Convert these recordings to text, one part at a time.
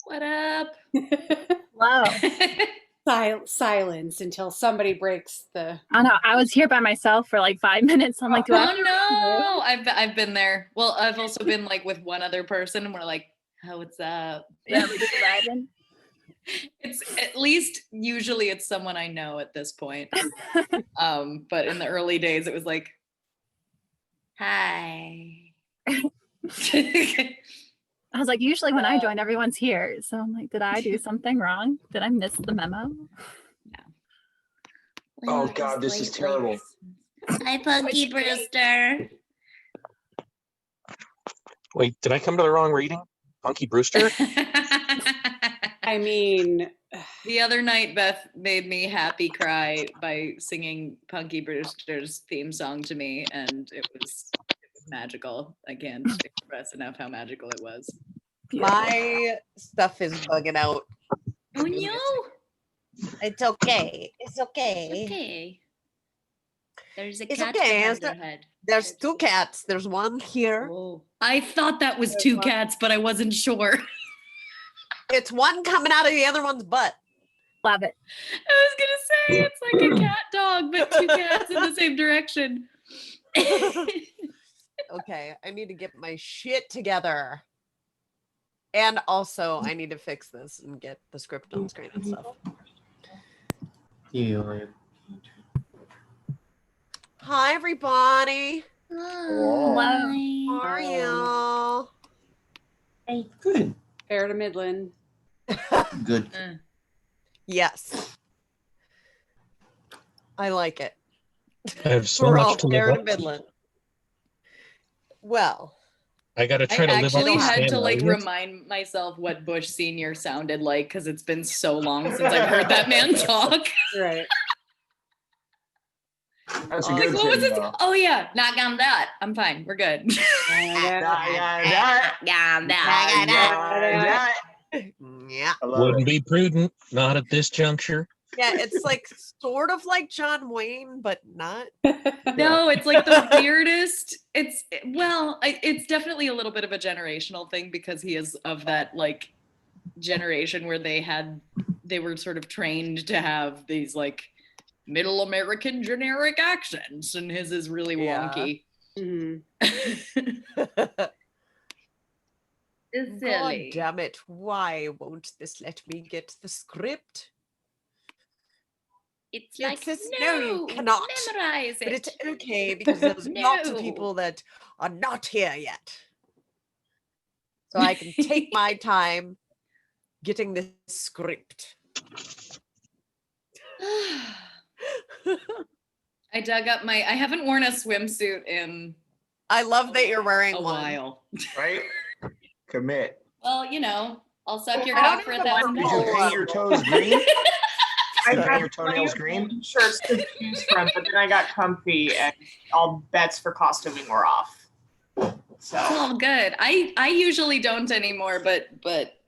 What up? Hello. Silence until somebody breaks the. I know. I was here by myself for like 5 minutes. I'm like, do I? Oh no! I've been there. Well, I've also been like with one other person, and we're like, "Oh, what's up?" Yeah, we're just vibing. It's at least usually it's someone I know at this point. But in the early days, it was like, "Hi." I was like, usually when I join, everyone's here. So I'm like, did I do something wrong? Did I miss the memo? No. Oh God, this is terrible. Hi, Punky Brewster. Wait, did I come to the wrong reading? Punky Brewster? I mean, The other night, Beth made me happy cry by singing Punky Brewster's theme song to me, and it was magical. I can't express enough how magical it was. My stuff is bugging out. Oh no! It's okay. It's okay. Okay. There's a It's cat okay. behind your head. There's 2 cats. There's one here. Oh. I thought that was 2 cats, but I wasn't sure. It's one coming out of the other one's butt. Love it. I was gonna say it's like a cat dog, but 2 cats in the same direction. Okay, I need to get my shit together. And also, I need to fix this and get the script on screen and stuff. Hi, everybody. Hello. How are you? Hey, good. fair to Midland. Good. Yes. I like it. I have so We're all much to fair live to up. Midland. Well, I gotta try I to live up actually to had Stan to like Elliott. remind myself what Bush Senior sounded like because it's been so long since I've heard that man talk. Right. That's a Like, good what was thing, it? though. Oh yeah, knock on that. I'm fine. We're good. Knock on that. yeah. Wouldn't be prudent, not at this juncture. Yeah, it's like sort of like John Wayne, but not. No, it's like the weirdest. It's definitely a little bit of a generational thing because he is of that like generation where they were sort of trained to have these like middle American generic accents, and his is really wonky. Mhm. It's God silly. damn it. Why won't this let me get the script? It's It like, says, no, no, you cannot. memorize it. But it's okay because there's lots of No. people that are not here yet. So I can take my time getting this script. I dug up I haven't worn a swimsuit in I love that you're wearing a one. while. Right? Commit. Well, I'll suck your I cock don't for even $1,000. Did you paint your toes green? I You paint had your toenails green? shirts to choose from, but then I got comfy and all bets for costuming were off. It's all good. I usually don't anymore, but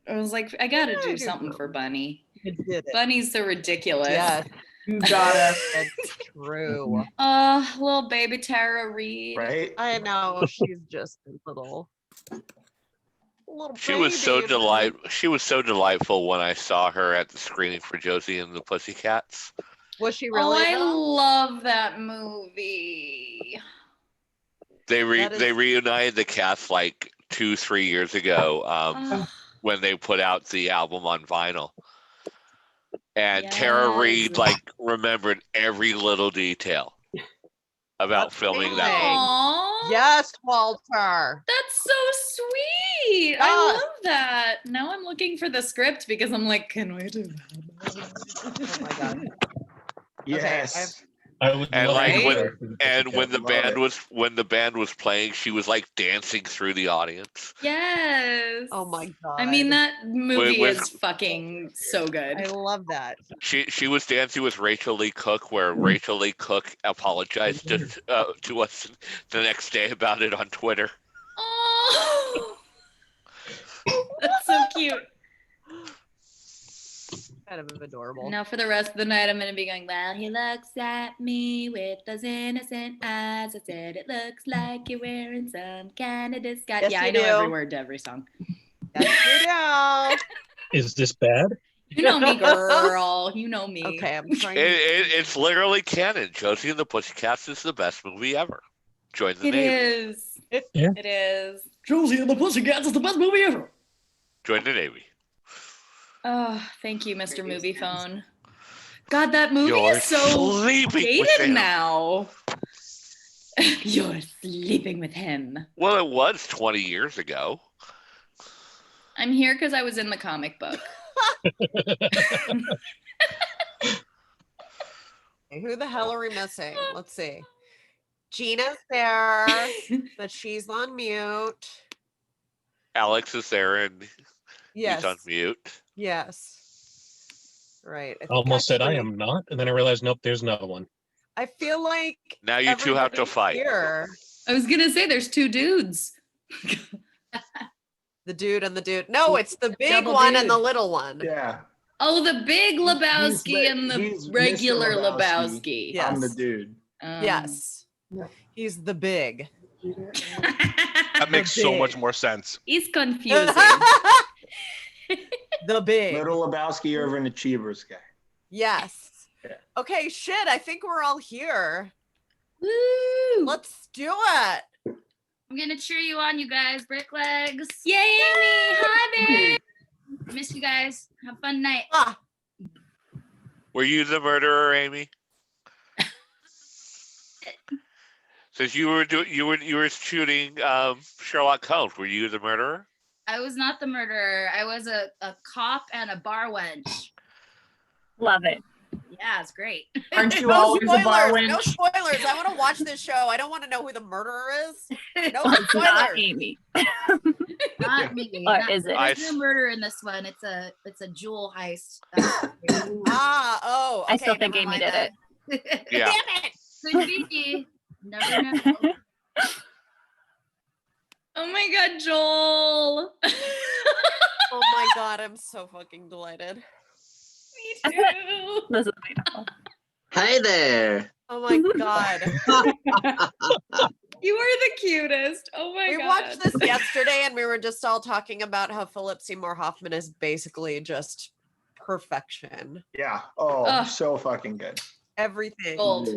I was like, I gotta do something for Bunny. You did it. Bunny's so ridiculous. Yes, You gotta. it's true. Little baby Tara Reid. Right? I know, she's just a little She was so baby. She was so delightful when I saw her at the screening for Josie and the Pussycats. Was she Oh, really? I though? love that movie. They That is- reunited the cast like 2-3 years ago when they put out the album on vinyl. And Tara Yes. Reid like remembered every little detail about That's filming that amazing. movie. Aww. Yes, Walter. That's so sweet. I Yes. love that. Now I'm looking for the script because I'm like, can we do that? Oh my god. Yes. I would And love like to Right? go for the And Pussycat. when the band was playing, she was like dancing through the audience. Yes. Oh my god. I mean, that movie With- is fucking so good. I love that. She was dancing with Rachel Lee Cook, where Rachel Lee Cook apologized to us the next day about it on Twitter. Oh, that's so cute. Kind of adorable. Now for the rest of the night, I'm going to be going, well, he looks at me with those innocent eyes. I said, it looks like you're wearing some kind of disguise. Yes, Yeah, you I know do. every word to every song. Yes, you do. Is this bad? You know me, girl. You know me. Okay, I'm trying. It's literally canon. Josie and the Pussycats is the best movie ever. Join the It Navy. is. Yeah. It is. Josie and the Pussycats is the best movie ever. Join the Navy. Oh, thank you, Mr. Movie Phone. God, that movie You're is so sleeping with dated him. now. You're sleeping with him. Well, it was 20 years ago. I'm here because I was in the comic book. Who the hell are we missing? Let's see. Gina's there, but she's on mute. Alex is there and Yes. he's on mute. Yes. Right. I almost said I actually- am not, and then I realized, nope, there's another one. I feel like Now you two have to everybody's fight. Here. I was gonna say there's two dudes. The dude and the dude. No, it's the big Double one and the dude. little one. Yeah. Oh, the big Lebowski the- and the he's Mr. regular Lebowski. Lebowski. Yeah. I'm the Yes. dude. Yes. He's the big. That makes so much big. more sense. He's confusing. The big. Little Lebowski over in the Cheevers guy. Yes. Yeah. Okay, shit. I think we're all here. Woo! Let's do it. I'm gonna cheer you on, you guys. Brick legs. Yay, Amy! Hi, babe! Miss you guys. Have a fun night. Ah, Were you the murderer, Amy? Since you were shooting Sherlock Holmes, were you the murderer? I was not the murderer. I was a cop and a bar wench. Love it. Yeah, it's great. Aren't you no always a bar spoilers. No wench? spoilers. I want to watch this show. I don't want to know who the murderer is. No It's not spoilers. Amy. Not me. Or Not- is it? I- There's no murder in this one. It's a jewel heist. Oh. I still okay, think never Amy mind did then. Yeah. Damn it. Could be. Never know. Oh my god, Joel! Oh my god, I'm so fucking delighted. Me too. This is beautiful. Hi there. Oh my god. You are the cutest. Oh my We god. watched this yesterday and we were just all talking about how Philip Seymour Hoffman is basically just perfection. Yeah. Oh, Ugh. so fucking good. Everything. Gold.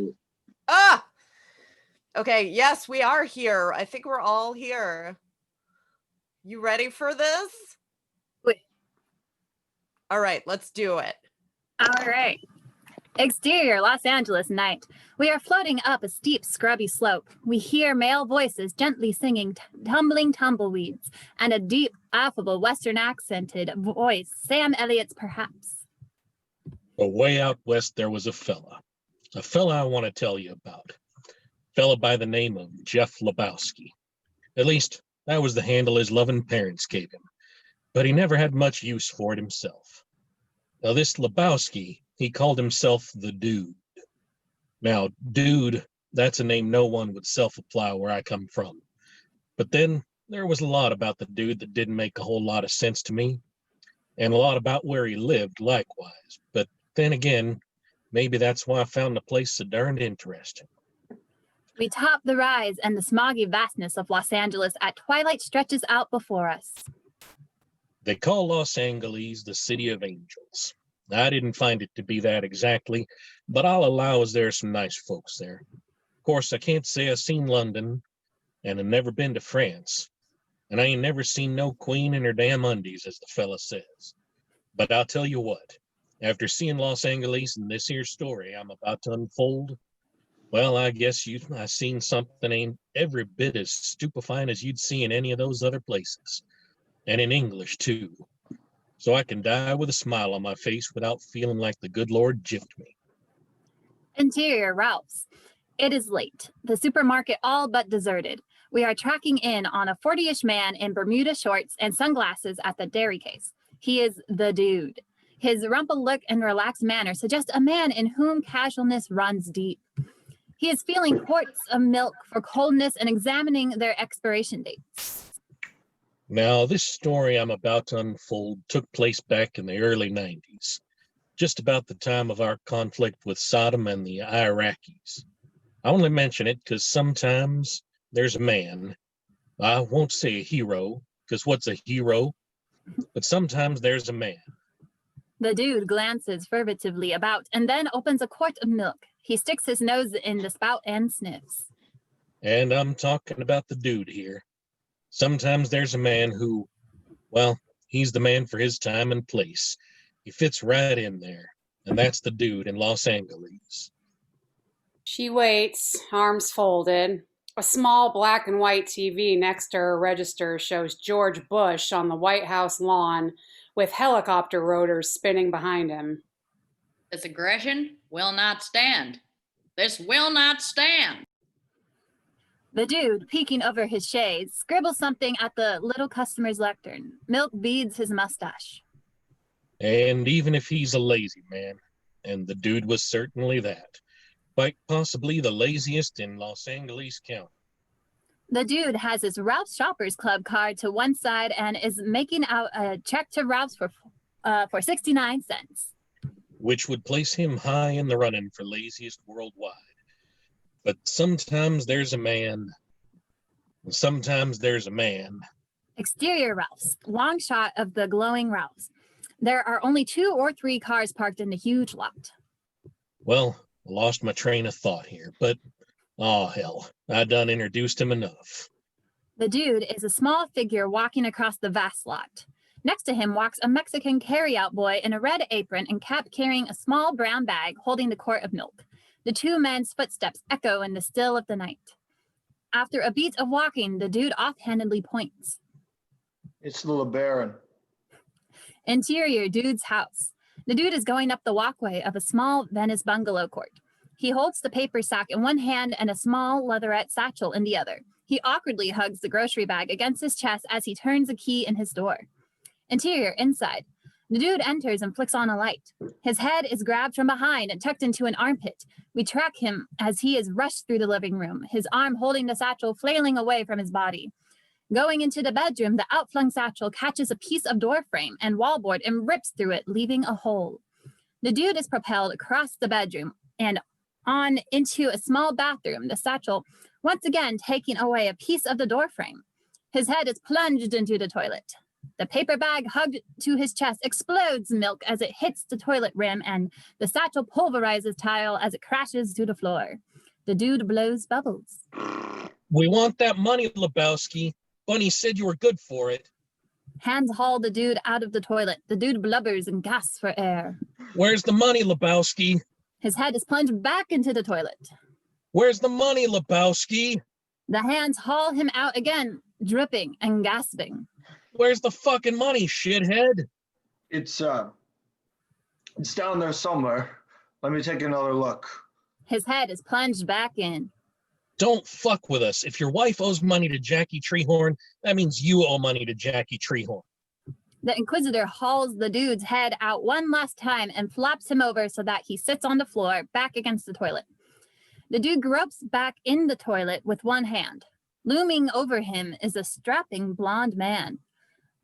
Ah! Okay, yes, we are here. I think we're all here. You ready for this? Wait. All right, let's do it. All right. Exterior Los Angeles night. We are floating up a steep, scrubby slope. We hear male voices gently singing tumbling tumbleweeds and a deep, affable Western accented voice, Sam Elliott's perhaps. But way out west, there was a fella I want to tell you about. Fella by the name of Jeff Lebowski. At least, that was the handle his loving parents gave him. But he never had much use for it himself. Now, this Lebowski, he called himself the Dude. Now, Dude, that's a name no one would self-apply where I come from. But then, there was a lot about the Dude that didn't make a whole lot of sense to me. And a lot about where he lived, likewise. But then again, maybe that's why I found the place so darned interesting. We top the rise and the smoggy vastness of Los Angeles at twilight stretches out before us. They call Los Angeles the City of Angels. I didn't find it to be that exactly, but I'll allow as there are some nice folks there. Of course, I can't say I've seen London, and I've never been to France, and I ain't never seen no queen in her damn undies, as the fella says. But I'll tell you what, after seeing Los Angeles and this here story I'm about to unfold, well, I guess I seen something ain't every bit as stupefying as you'd see in any of those other places. And in English, too. So I can die with a smile on my face without feeling like the good Lord gypped me. Interior Ralph's. It is late. The supermarket all but deserted. We are tracking in on a 40-ish man in Bermuda shorts and sunglasses at the dairy case. He is the Dude. His rumpled look and relaxed manner suggest a man in whom casualness runs deep. He is feeling quarts of milk for coldness and examining their expiration dates. Now, this story I'm about to unfold took place back in the early 90s, just about the time of our conflict with Saddam and the Iraqis. I only mention it because sometimes there's a man, I won't say a hero, because what's a hero? But sometimes there's a man. The dude glances furtively about and then opens a quart of milk. He sticks his nose in the spout and sniffs. And I'm talking about the dude here. Sometimes there's a man who, well, he's the man for his time and place. He fits right in there. And that's the dude in Los Angeles. She waits, arms folded. A small black and white TV next to her register shows George Bush on the White House lawn with helicopter rotors spinning behind him. This aggression will not stand. This will not stand. The dude, peeking over his shades, scribbles something at the little customer's lectern. Milk beads his mustache. And even if he's a lazy man, and the dude was certainly that, quite possibly the laziest in Los Angeles County. The dude has his Ralph's Shoppers Club card to one side and is making out a check to Ralph's for 69 cents. Which would place him high in the running for laziest worldwide. But sometimes there's a man. Sometimes there's a man. Exterior Ralph's, long shot of the glowing Ralph's. There are only 2 or 3 cars parked in the huge lot. Well, I lost my train of thought here, but oh hell, I done introduced him enough. The dude is a small figure walking across the vast lot. Next to him walks a Mexican carryout boy in a red apron and cap carrying a small brown bag holding the quart of milk. The 2 men's footsteps echo in the still of the night. After a beat of walking, the dude offhandedly points. It's the LeBaron. Interior dude's house. The dude is going up the walkway of a small Venice bungalow court. He holds the paper sack in one hand and a small leatherette satchel in the other. He awkwardly hugs the grocery bag against his chest as he turns a key in his door. Interior, inside. The dude enters and flicks on a light. His head is grabbed from behind and tucked into an armpit. We track him as he is rushed through the living room, his arm holding the satchel flailing away from his body. Going into the bedroom, the outflung satchel catches a piece of door frame and wallboard and rips through it, leaving a hole. The dude is propelled across the bedroom and on into a small bathroom, the satchel once again taking away a piece of the door frame. His head is plunged into the toilet. The paper bag hugged to his chest explodes milk as it hits the toilet rim, and the satchel pulverizes tile as it crashes to the floor. The dude blows bubbles. We want that money, Lebowski. Bunny said you were good for it. Hands haul the dude out of the toilet. The dude blubbers and gasps for air. Where's the money, Lebowski? His head is plunged back into the toilet. Where's the money, Lebowski? The hands haul him out again, dripping and gasping. Where's the fucking money, shithead? It's down there somewhere. Let me take another look. His head is plunged back in. Don't fuck with us. If your wife owes money to Jackie Treehorn, that means you owe money to Jackie Treehorn. The Inquisitor hauls the dude's head out one last time and flops him over so that he sits on the floor, back against the toilet. The dude gropes back in the toilet with one hand. Looming over him is a strapping blonde man.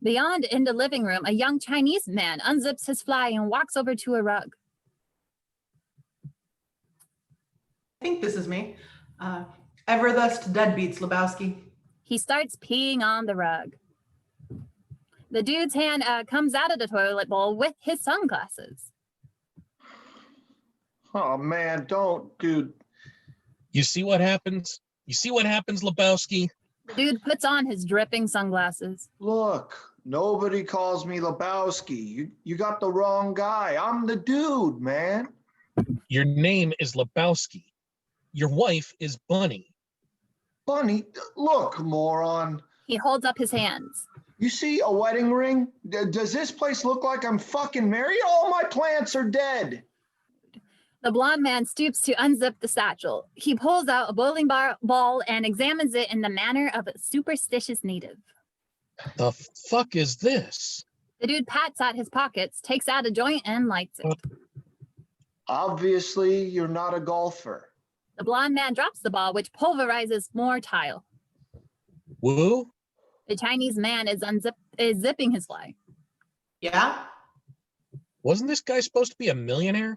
Beyond, in the living room, a young Chinese man unzips his fly and walks over to a rug. I think this is me. Ever thus to deadbeats, Lebowski. He starts peeing on the rug. The dude's hand comes out of the toilet bowl with his sunglasses. Oh man, don't, dude. You see what happens? You see what happens, Lebowski? The dude puts on his dripping sunglasses. Look, nobody calls me Lebowski. You got the wrong guy. I'm the dude, man. Your name is Lebowski. Your wife is Bunny. Bunny, look, moron. He holds up his hands. You see a wedding ring? Does this place look like I'm fucking married? All my plants are dead. The blonde man stoops to unzip the satchel. He pulls out a bowling ball and examines it in the manner of a superstitious native. The fuck is this? The dude pats at his pockets, takes out a joint, and lights it. Obviously, you're not a golfer. The blonde man drops the ball, which pulverizes more tile. Woo? The Chinese man is zipping his fly. Yeah? Wasn't this guy supposed to be a millionaire?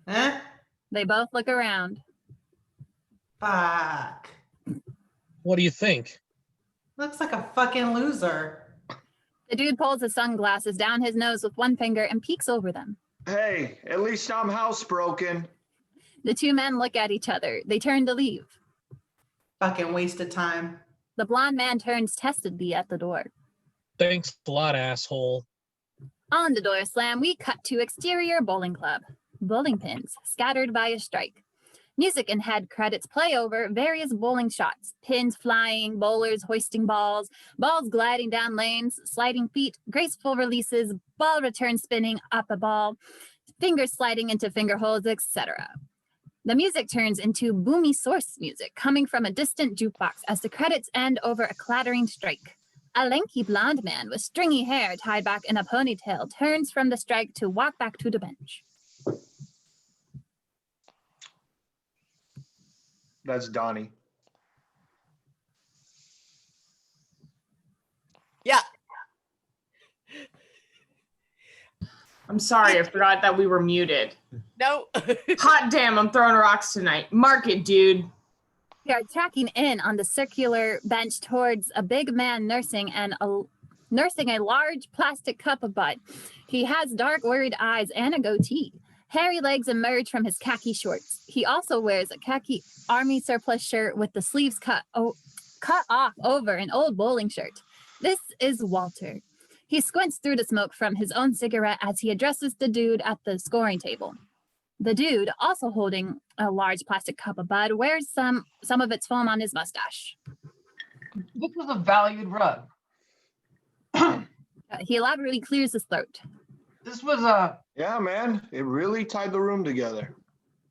Eh? They both look around. Fuck. What do you think? Looks like a fucking loser. The dude pulls his sunglasses down his nose with one finger and peeks over them. Hey, at least I'm housebroken. The two men look at each other. They turn to leave. Fucking waste of time. The blonde man turns testedly at the door. Thanks a lot, asshole. On the door slam, we cut to exterior bowling club. Bowling pins scattered by a strike. Music and head credits play over various bowling shots. Pins flying, bowlers hoisting balls, balls gliding down lanes, sliding feet, graceful releases, ball return spinning up a ball, fingers sliding into finger holes, etc. The music turns into boomy source music coming from a distant jukebox as the credits end over a clattering strike. A lanky blonde man with stringy hair tied back in a ponytail turns from the strike to walk back to the bench. That's Donnie. Yeah. I'm sorry, I forgot that we were muted. No. Hot damn, I'm throwing rocks tonight. Mark it, dude. We are tracking in on the circular bench towards a big man nursing a large plastic cup of bud. He has dark, worried eyes and a goatee. Hairy legs emerge from his khaki shorts. He also wears a khaki army surplus shirt with the sleeves cut off over an old bowling shirt. This is Walter. He squints through the smoke from his own cigarette as he addresses the dude at the scoring table. The dude, also holding a large plastic cup of bud, wears some of its foam on his mustache. This was a valued rug. He elaborately clears his throat. This was a... Yeah, man. It really tied the room together.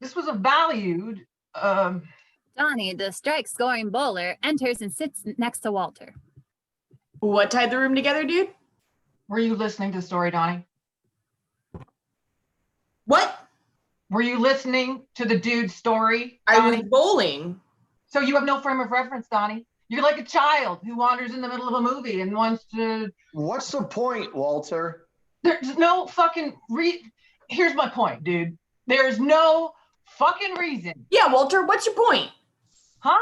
This was a valued... Donnie, the strike scoring bowler, enters and sits next to Walter. What tied the room together, dude? Were you listening to the story, Donnie? What? Were you listening to the dude's story, I Donnie? was bowling. So you have no frame of reference, Donnie. You're like a child who wanders in the middle of a movie and wants to... What's the point, Walter? There's no fucking Here's my point, dude. There's no fucking reason. Yeah, Walter, what's your point? Huh?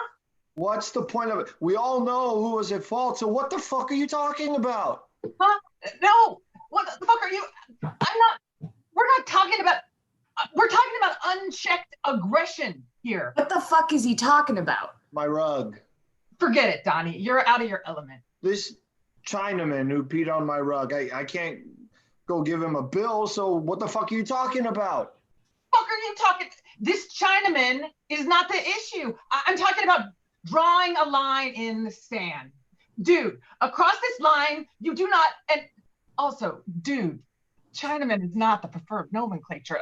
What's the point of it? We all know who was at fault, so what the fuck are you talking about? Huh? No. What the fuck are you? We're not talking about... We're talking about unchecked aggression here. What the fuck is he talking about? My rug. Forget it, Donnie. You're out of your element. This Chinaman who peed on my rug. I can't go give him a bill, so what the fuck are you talking about? Fuck are you talking? This Chinaman is not the issue. I'm talking about drawing a line in the sand. Dude, across this line, you do not... And also, dude, Chinaman is not the preferred nomenclature.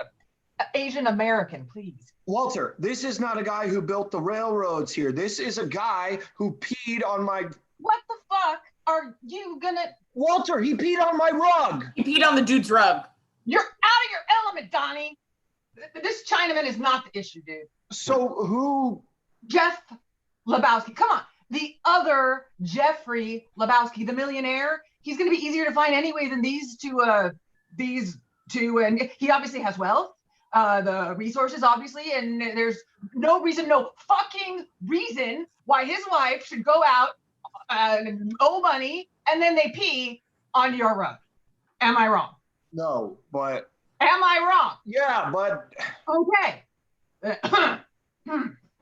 Asian American, please. Walter, this is not a guy who built the railroads here. This is a guy who peed on my... What the fuck are you gonna... Walter, he peed on my rug. He peed on the dude's rug. You're out of your element, Donnie. This Chinaman is not the issue, dude. So who... Jeff Lebowski. Come on. The other Jeffrey Lebowski, the millionaire, he's going to be easier to find anyway than these two. And he obviously has wealth. The resources, obviously, and there's no fucking reason why his wife should go out and owe money and then they pee on your rug. Am I wrong? No, but... Am I wrong? Yeah, but... Okay.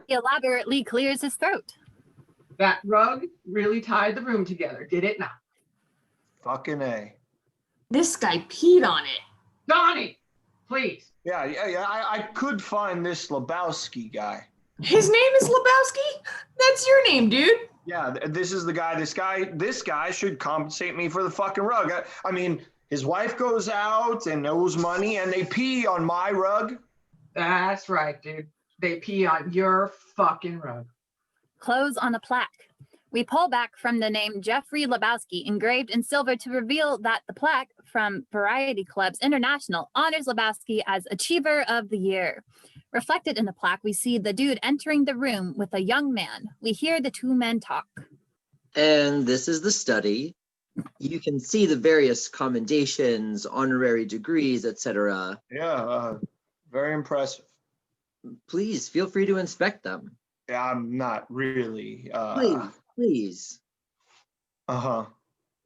He elaborately clears his throat. That rug really tied the room together, did it not? Fucking A. This guy peed on it. Donnie, please. Yeah, I could find this Lebowski guy. His name is Lebowski? That's your name, dude. Yeah, this is the guy. This guy should compensate me for the fucking rug. I mean, his wife goes out and owes money and they pee on my rug. That's right, dude. They pee on your fucking rug. Close on a plaque. We pull back from the name Jeffrey Lebowski engraved in silver to reveal that the plaque from Variety Clubs International honors Lebowski as Achiever of the Year. Reflected in the plaque, we see the dude entering the room with a young man. We hear the two men talk. And this is the study. You can see the various commendations, honorary degrees, etc. Yeah, very impressive. Please feel free to inspect them. Yeah, I'm not really. Please. Uh-huh.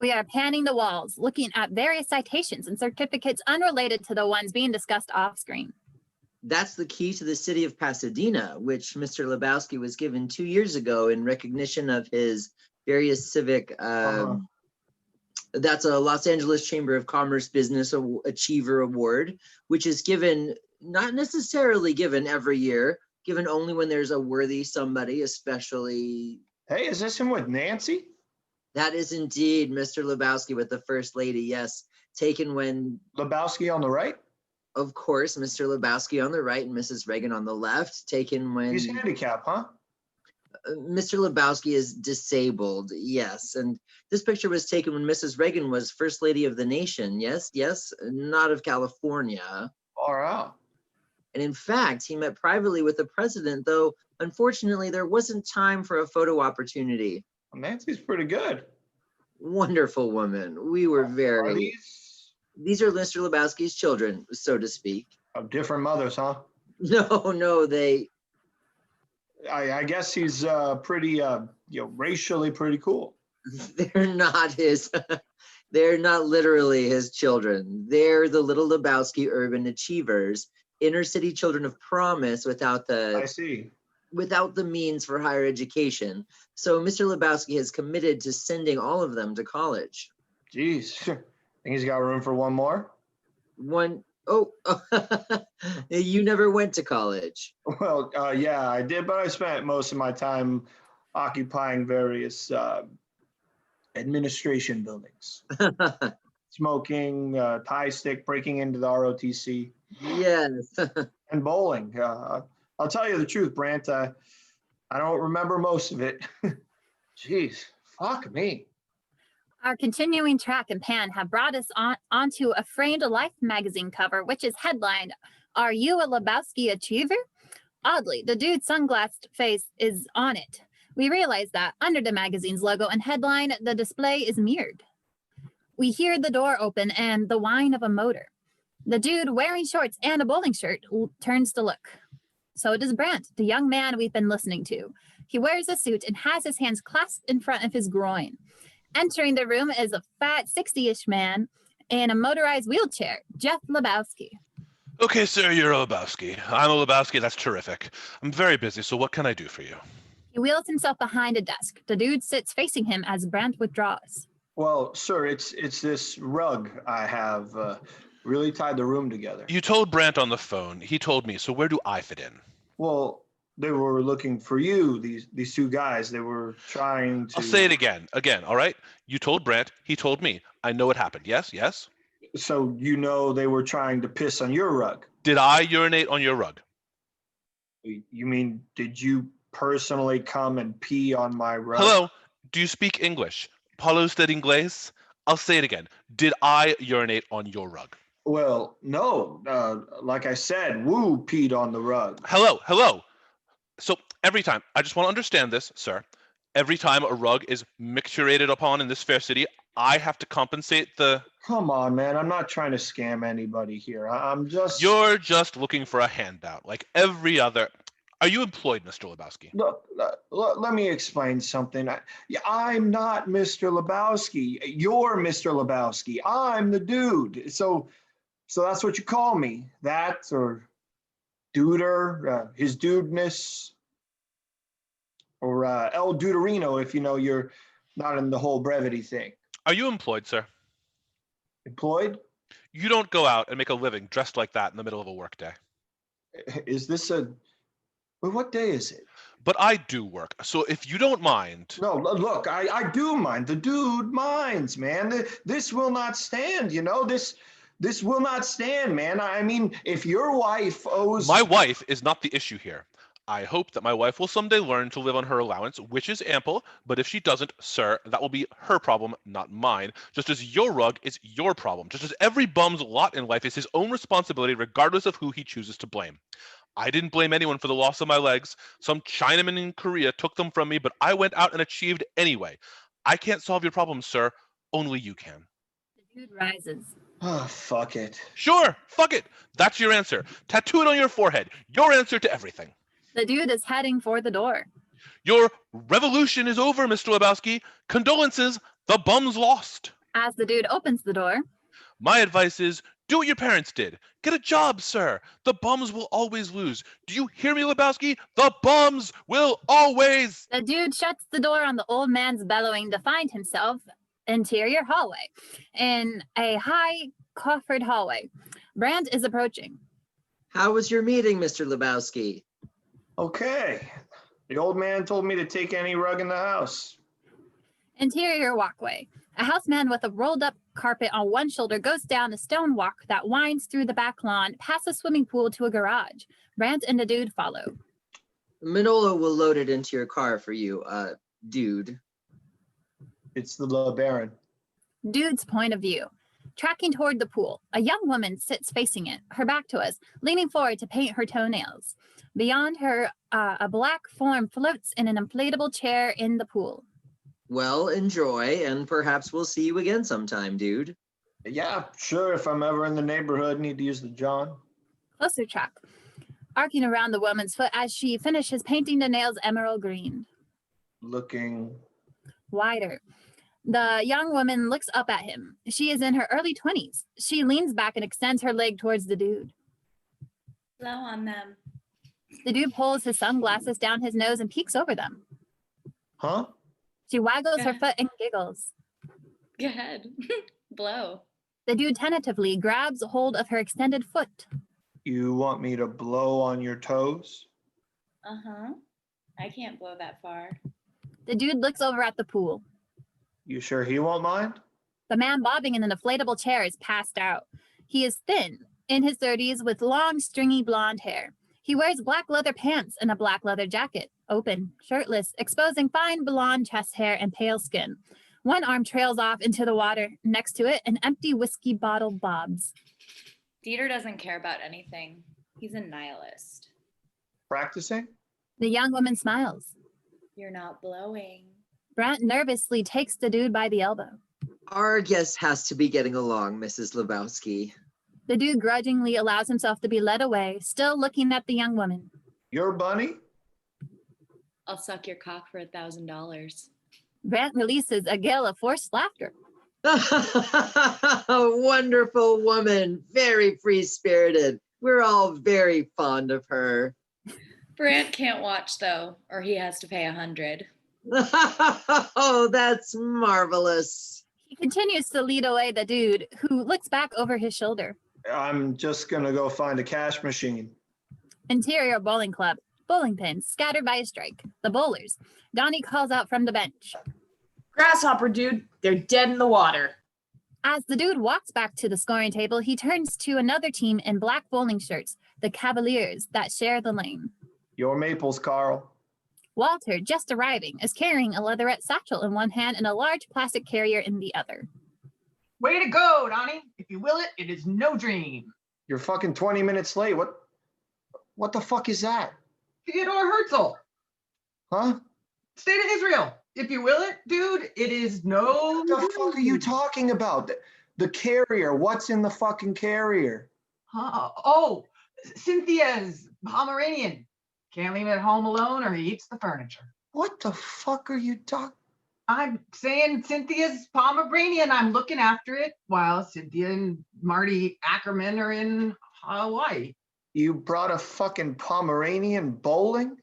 We are panning the walls, looking at various citations and certificates unrelated to the ones being discussed off screen. That's the key to the city of Pasadena, which Mr. Lebowski was given 2 years ago in recognition of his various civic. That's a Los Angeles Chamber of Commerce Business Achiever Award, which is given, not necessarily given every year, given only when there's a worthy somebody, especially. Hey, is this him with Nancy? That is indeed Mr. Lebowski with the First Lady, yes. Taken when. Lebowski on the right? Of course, Mr. Lebowski on the right and Mrs. Reagan on the left. Taken when. He's handicapped, huh? Mr. Lebowski is disabled, yes. And this picture was taken when Mrs. Reagan was First Lady of the nation, yes, not of California. Far out. And in fact, he met privately with the president, though unfortunately there wasn't time for a photo opportunity. Nancy's pretty good. Wonderful woman. We were very. These are Mr. Lebowski's children, so to speak. Of different mothers, huh? No, they. I guess he's pretty, racially pretty cool. They're not his. They're not literally his children. They're the little Lebowski urban achievers, inner city children of promise without the. I see. Without the means for higher education. So Mr. Lebowski has committed to sending all of them to college. Jeez, think he's got room for one more? You never went to college. Well, yeah, I did, but I spent most of my time occupying various administration buildings. Smoking, tie stick, breaking into the ROTC. Yes. And bowling. I'll tell you the truth, Brant. I don't remember most of it. Jeez, fuck me. Our continuing track and pan have brought us onto a framed Life magazine cover, which is headlined, "Are You a Lebowski Achiever?" Oddly, the dude's sunglassed face is on it. We realize that under the magazine's logo and headline, the display is mirrored. We hear the door open and the whine of a motor. The dude wearing shorts and a bowling shirt turns to look. So does Brant, the young man we've been listening to. He wears a suit and has his hands clasped in front of his groin. Entering the room is a fat 60-ish man in a motorized wheelchair, Jeff Lebowski. Okay, sir, you're a Lebowski. I'm a Lebowski, that's terrific. I'm very busy, so what can I do for you? He wheels himself behind a desk. The dude sits facing him as Brant withdraws. Well, sir, it's this rug I have really tied the room together. You told Brant on the phone. He told me, so where do I fit in? Well, they were looking for you, these two guys. They were trying to... I'll say it again, all right? You told Brant, he told me. I know what happened, yes? So you know they were trying to piss on your rug? Did I urinate on your rug? You mean, did you personally come and pee on my rug? Hello, do you speak English? Paulo usted inglés? I'll say it again. Did I urinate on your rug? Well, no. Like I said, Wu peed on the rug. Hello. So every time, I just want to understand this, sir. Every time a rug is micturated upon in this fair city, I have to compensate the... Come on, man. I'm not trying to scam anybody here. I'm just... You're just looking for a handout, like every other... Are you employed, Mr. Lebowski? Look, let me explain something. I'm not Mr. Lebowski. You're Mr. Lebowski. I'm the dude. So that's what you call me. That or Duder, his dudeness, or El Duderino if you know you're not in the whole brevity thing. Are you employed, sir? Employed? You don't go out and make a living dressed like that in the middle of a workday. Is this a... Well, what day is it? But I do work, so if you don't mind... No, look, I do mind. The dude minds, man. This will not stand, you know? This will not stand, man. I mean, if your wife owes... My wife is not the issue here. I hope that my wife will someday learn to live on her allowance, which is ample, but if she doesn't, sir, that will be her problem, not mine, just as your rug is your problem, just as every bum's lot in life is his own responsibility regardless of who he chooses to blame. I didn't blame anyone for the loss of my legs. Some Chinaman in Korea took them from me, but I went out and achieved anyway. I can't solve your problems, sir. Only you can. The dude rises. Oh, fuck it. Sure, fuck it. That's your answer. Tattoo it on your forehead. Your answer to everything. The dude is heading for the door. Your revolution is over, Mr. Lebowski. Condolences. The bum's lost. As the dude opens the door, My advice is do what your parents did. Get a job, sir. The bums will always lose. Do you hear me, Lebowski? The bums will always. the dude shuts the door on the old man's bellowing to find himself interior hallway. In a high coffered hallway, Brandt is approaching. How was your meeting, Mr. Lebowski? Okay. The old man told me to take any rug in the house. Interior walkway. A houseman with a rolled up carpet on one shoulder goes down a stone walk that winds through the back lawn, past a swimming pool to a garage. Brandt and the dude follow. Manolo will load it into your car for you, dude. It's the LeBaron. Dude's point of view. Tracking toward the pool, a young woman sits facing it, her back to us, leaning forward to paint her toenails. Beyond her, a black form floats in an inflatable chair in the pool. Well, enjoy, and perhaps we'll see you again sometime, dude. Yeah, sure. If I'm ever in the neighborhood, need to use the John. Closer track. Arcing around the woman's foot as she finishes painting the nails emerald green. Looking Wider. The young woman looks up at him. She is in her early 20s. She leans back and extends her leg towards the dude. Blow on them. The dude pulls his sunglasses down his nose and peeks over them. Huh? She waggles her foot and giggles. Go ahead. Blow. The dude tentatively grabs hold of her extended foot. You want me to blow on your toes? Uh-huh. I can't blow that far. The dude looks over at the pool. You sure he won't mind? The man bobbing in an inflatable chair is passed out. He is thin, in his 30s, with long, stringy blonde hair. He wears black leather pants and a black leather jacket, open, shirtless, exposing fine blonde chest hair and pale skin. One arm trails off into the water. Next to it, an empty whiskey bottle bobs. Dieter doesn't care about anything. He's a nihilist. Practicing? The young woman smiles. You're not blowing. Brent nervously takes the dude by the elbow. Our guest has to be getting along, Mrs. Lebowski. The dude grudgingly allows himself to be led away, still looking at the young woman. Your bunny? I'll suck your cock for $1,000. Brent releases a gale of forced laughter. A wonderful woman, very free-spirited. We're all very fond of her. Brant can't watch though, or he has to pay $100. Oh, that's marvelous. He continues to lead away the dude, who looks back over his shoulder. I'm just gonna go find a cash machine. Interior bowling club. Bowling pins scattered by a strike. The bowlers. Donnie calls out from the bench. Grasshopper, dude. They're dead in the water. As the dude walks back to the scoring table, he turns to another team in black bowling shirts, the Cavaliers, that share the lane. Your maples, Carl. Walter, just arriving, is carrying a leatherette satchel in one hand and a large plastic carrier in the other. Way to go, Donnie. If you will it, it is no dream. You're fucking 20 minutes late. What the fuck is that? Theodore Herzl. Huh? State of Israel. If you will it, dude, it is no. What the fuck are you talking about? The carrier. What's in the fucking carrier? Oh, Cynthia's Pomeranian. Can't leave it at home alone or he eats the furniture. What the fuck are you talking? I'm saying Cynthia's Pomeranian. I'm looking after it while Cynthia and Marty Ackerman are in Hawaii. You brought a fucking Pomeranian bowling? What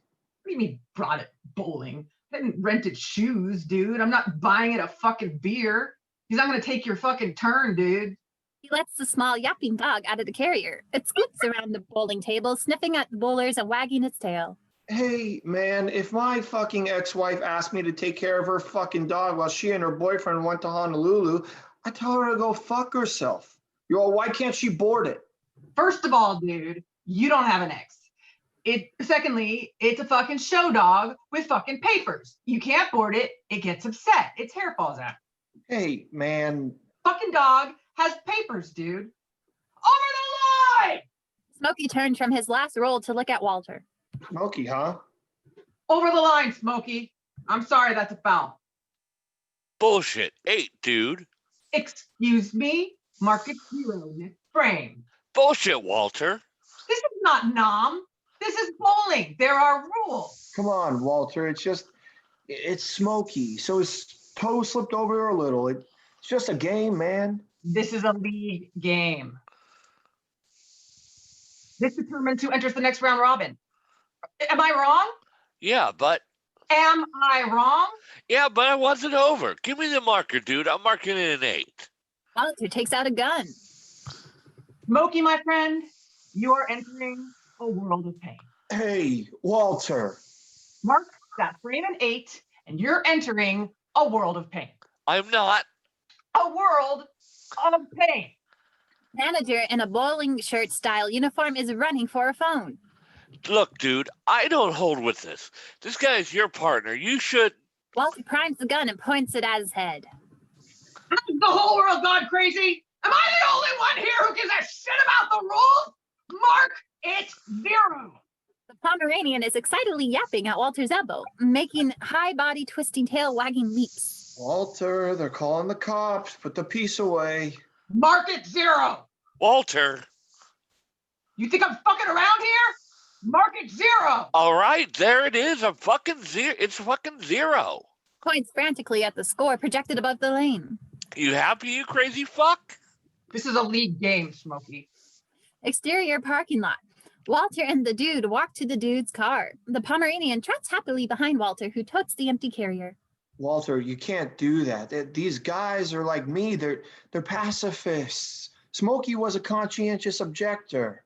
do you mean brought it bowling? I didn't rented shoes, dude. I'm not buying it a fucking beer. He's not gonna take your fucking turn, dude. He lets the small yapping dog out of the carrier. It scoots around the bowling table, sniffing at the bowlers and wagging its tail. Hey, man, if my fucking ex-wife asked me to take care of her fucking dog while she and her boyfriend went to Honolulu, I tell her to go fuck herself. Why can't she board it? First of all, dude, you don't have an ex. Secondly, it's a fucking show dog with fucking papers. You can't board it. It gets upset. Its hair falls out. Hey, man. Fucking dog has papers, dude. Over the line! Smokey turned from his last roll to look at Walter. Smokey, huh? Over the line, Smokey. I'm sorry, that's a foul. Bullshit. 8, dude. Excuse me? Market 0, next frame. Bullshit, Walter. This is not nom. This is bowling. There are rules. Come on, Walter. It's Smokey. So is toe slipped over a little. It's just a game, man. This is a league game. This determines who enters the next round robin. Am I wrong? Yeah, but Am I wrong? I wasn't over. Give me the marker, dude. I'm marking it an 8. Walter takes out a gun. Smokey, my friend, you are entering a world of pain. Hey, Walter. Mark that frame an 8, and you're entering a world of pain. I'm not. A world of pain. Manager in a bowling shirt style uniform is running for a phone. Look, dude, I don't hold with this. This guy is your partner. You should. Walter primes the gun and points it at his head. Has the whole world gone crazy? Am I the only one here who gives a shit about the rules? Mark, it's 0. The Pomeranian is excitedly yapping at Walter's elbow, making high body twisting tail wagging leaps. Walter, they're calling the cops. Put the piece away. Mark it 0. Walter. You think I'm fucking around here? Mark it 0. All right, there it is. I'm fucking 0. It's fucking 0. Points frantically at the score projected above the lane. You happy, you crazy fuck? This is a league game, Smokey. Exterior parking lot. Walter and the dude walk to the dude's car. The Pomeranian trots happily behind Walter, who totes the empty carrier. Walter, you can't do that. These guys are like me. They're pacifists. Smokey was a conscientious objector.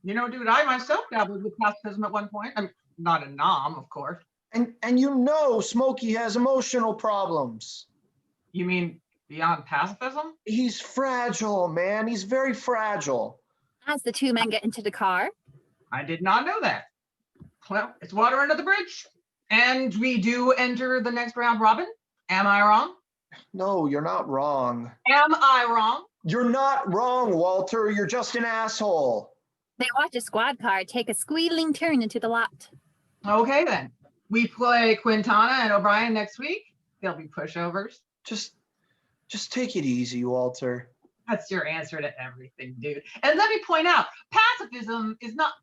You know, dude, I myself dabbled with pacifism at one point. I'm not a nom, of course. And you know Smokey has emotional problems. You mean beyond pacifism? He's fragile, man. He's very fragile. As the two men get into the car. I did not know that. Well, it's water under the bridge. And we do enter the next round robin. Am I wrong? No, you're not wrong. Am I wrong? You're not wrong, Walter. You're just an asshole. They watch a squad car take a squealing turn into the lot. Okay, then. We play Quintana and O'Brien next week. They'll be pushovers. Just take it easy, Walter. That's your answer to everything, dude. And let me point out, pacifism is not,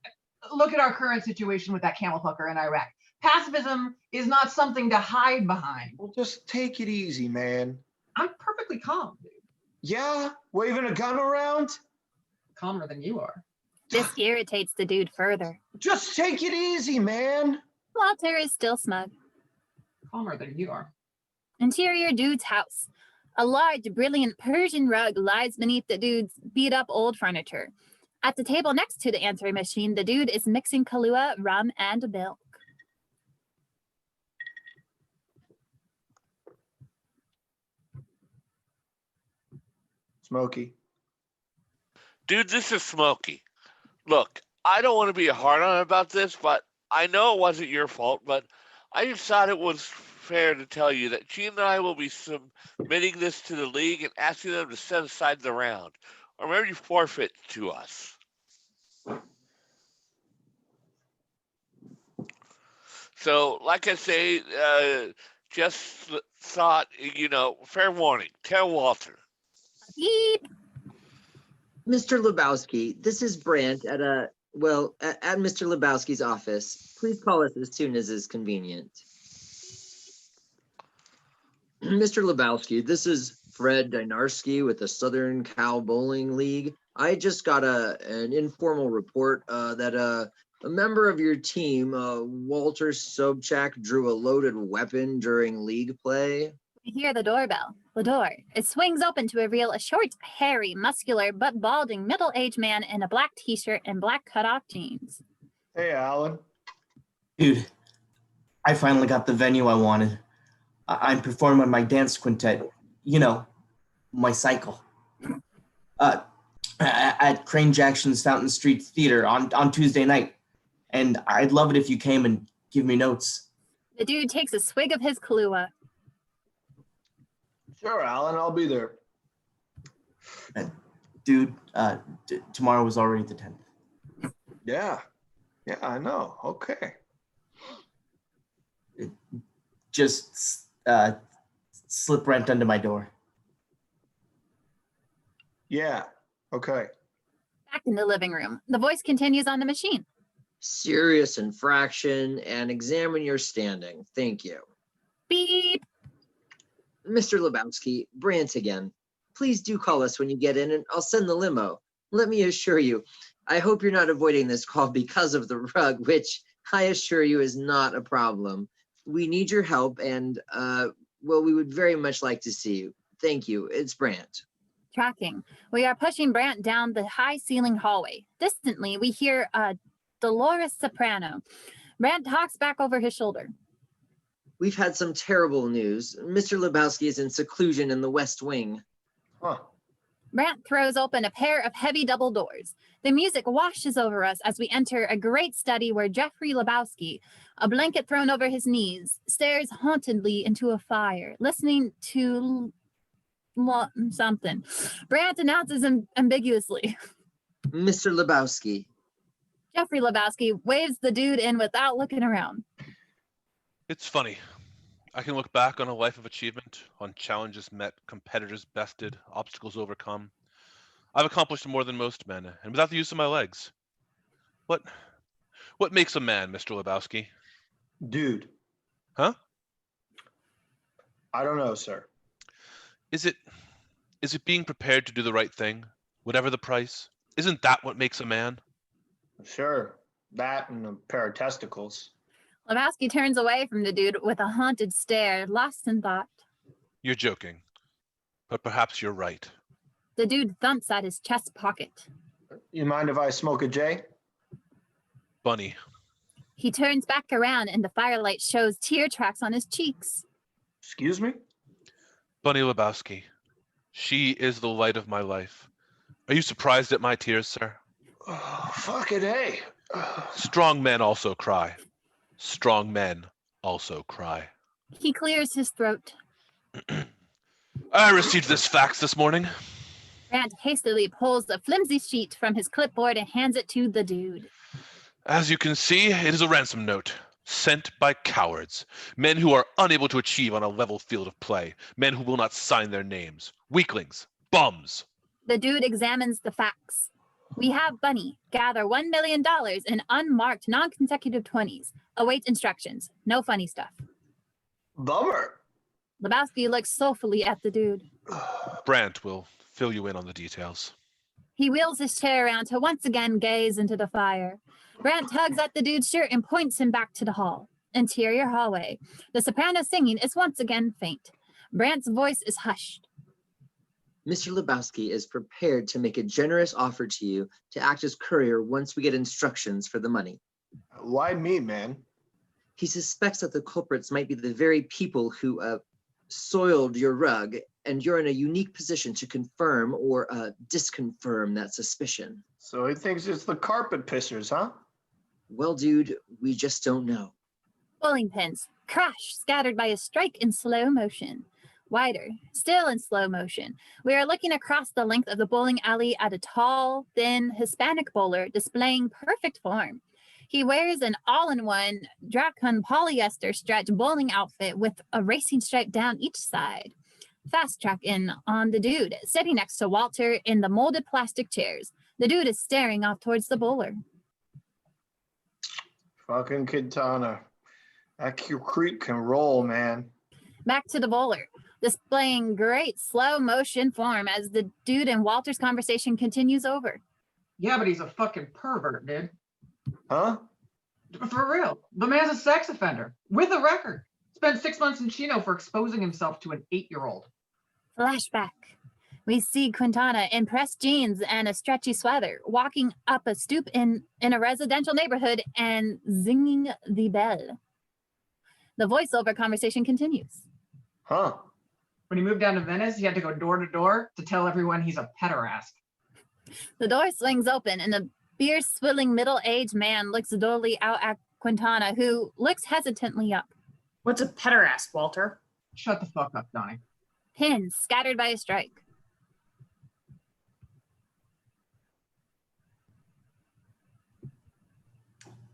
look at our current situation with that camel fucker in Iraq. Pacifism is not something to hide behind. Well, just take it easy, man. I'm perfectly calm, dude. Yeah? Waving a gun around? Calmer than you are. This irritates the dude further. Just take it easy, man. Walter is still smug. Calmer than you are. Interior dude's house. A large, brilliant Persian rug lies beneath the dude's beat-up old furniture. At the table next to the answering machine, the dude is mixing Kahlua, rum, and milk. Smokey. Dude, this is Smokey. Look, I don't want to be hard on about this, but I know it wasn't your fault, but I just thought it was fair to tell you that Gene and I will be submitting this to the league and asking them to set aside the round, or maybe forfeit to us. So, like I say, just thought, fair warning. Tell Walter. Beep. Mr. Lebowski, this is Brandt at Mr. Lebowski's office. Please call us as soon as is convenient. Mr. Lebowski, this is Fred Dynarski with the Southern Cal Bowling League. I just got an informal report that a member of your team, Walter Sobchak, drew a loaded weapon during league play. We hear the doorbell. The door. It swings open to reveal a short, hairy, muscular, but balding middle-aged man in a black t-shirt and black cutoff jeans. Hey, Alan. Dude, I finally got the venue I wanted. I'm performing my dance quintet, my cycle. At Crane Jackson's Fountain Street Theater on Tuesday night. And I'd love it if you came and give me notes. The dude takes a swig of his Kahlua. Sure, Alan, I'll be there. Dude, tomorrow was already the 10th. Yeah, I know. Okay. Just slip rent under my door. Yeah, okay. Back in the living room, the voice continues on the machine. Serious infraction and examine your standing. Thank you. Beep. Mr. Lebowski, Brant again. Please do call us when you get in and I'll send the limo. Let me assure you, I hope you're not avoiding this call because of the rug, which I assure you is not a problem. We need your help and, well, we would very much like to see you. Thank you. It's Brant. Tracking. We are pushing Brant down the high-ceilinged hallway. Distantly, we hear a Dolores soprano. Brant talks back over his shoulder. We've had some terrible news. Mr. Lebowski is in seclusion in the West Wing. Huh. Brant throws open a pair of heavy double doors. The music washes over us as we enter a great study where Jeffrey Lebowski, a blanket thrown over his knees, stares hauntedly into a fire, listening to something. Brant announces ambiguously. Mr. Lebowski. Jeffrey Lebowski waves the dude in without looking around. It's funny. I can look back on a life of achievement, on challenges met, competitors bested, obstacles overcome. I've accomplished more than most men, and without the use of my legs. What makes a man, Mr. Lebowski? Dude. Huh? I don't know, sir. Is it being prepared to do the right thing, whatever the price? Isn't that what makes a man? Sure. That and a pair of testicles. Lebowski turns away from the dude with a haunted stare, lost in thought. You're joking, but perhaps you're right. The dude thumps at his chest pocket. You mind if I smoke a J? Bunny. He turns back around and the firelight shows tear tracks on his cheeks. Excuse me? Bunny Lebowski. She is the light of my life. Are you surprised at my tears, sir? Oh, fucking A. Strong men also cry. Strong men also cry. He clears his throat. I received this fax this morning. Brant hastily pulls a flimsy sheet from his clipboard and hands it to the dude. As you can see, it is a ransom note sent by cowards, men who are unable to achieve on a level field of play, men who will not sign their names, weaklings, bums. The dude examines the fax. We have Bunny gather $1 million in unmarked non-consecutive 20s. Await instructions. No funny stuff. Bummer. Lebowski looks soulfully at the dude. Brant will fill you in on the details. He wheels his chair around to once again gaze into the fire. Brant tugs at the dude's shirt and points him back to the hall. Interior hallway. The soprano singing is once again faint. Brant's voice is hushed. Mr. Lebowski is prepared to make a generous offer to you to act as courier once we get instructions for the money. Why me, man? He suspects that the culprits might be the very people who soiled your rug, and you're in a unique position to confirm or disconfirm that suspicion. So he thinks it's the carpet pissers, huh? Well, dude, we just don't know. Bowling pins crash, scattered by a strike in slow motion. Wider, still in slow motion. We are looking across the length of the bowling alley at a tall, thin Hispanic bowler displaying perfect form. He wears an all-in-one Dracon polyester stretch bowling outfit with a racing stripe down each side. Fast track in on the dude, sitting next to Walter in the molded plastic chairs. The dude is staring off towards the bowler. Fucking Quintana. That creep can roll, man. Back to the bowler, displaying great slow motion form as the dude and Walter's conversation continues over. Yeah, but he's a fucking pervert, dude. Huh? For real. The man's a sex offender with a record. Spent 6 months in Chino for exposing himself to an 8-year-old. Flashback. We see Quintana in pressed jeans and a stretchy sweater, walking up a stoop in a residential neighborhood and zinging the bell. The voiceover conversation continues. Huh. When he moved down to Venice, he had to go door to door to tell everyone he's a pederast. The door swings open and a beer-swilling middle-aged man looks dully out at Quintana, who looks hesitantly up. What's a pederast, Walter? Shut the fuck up, Donnie. Pins scattered by a strike.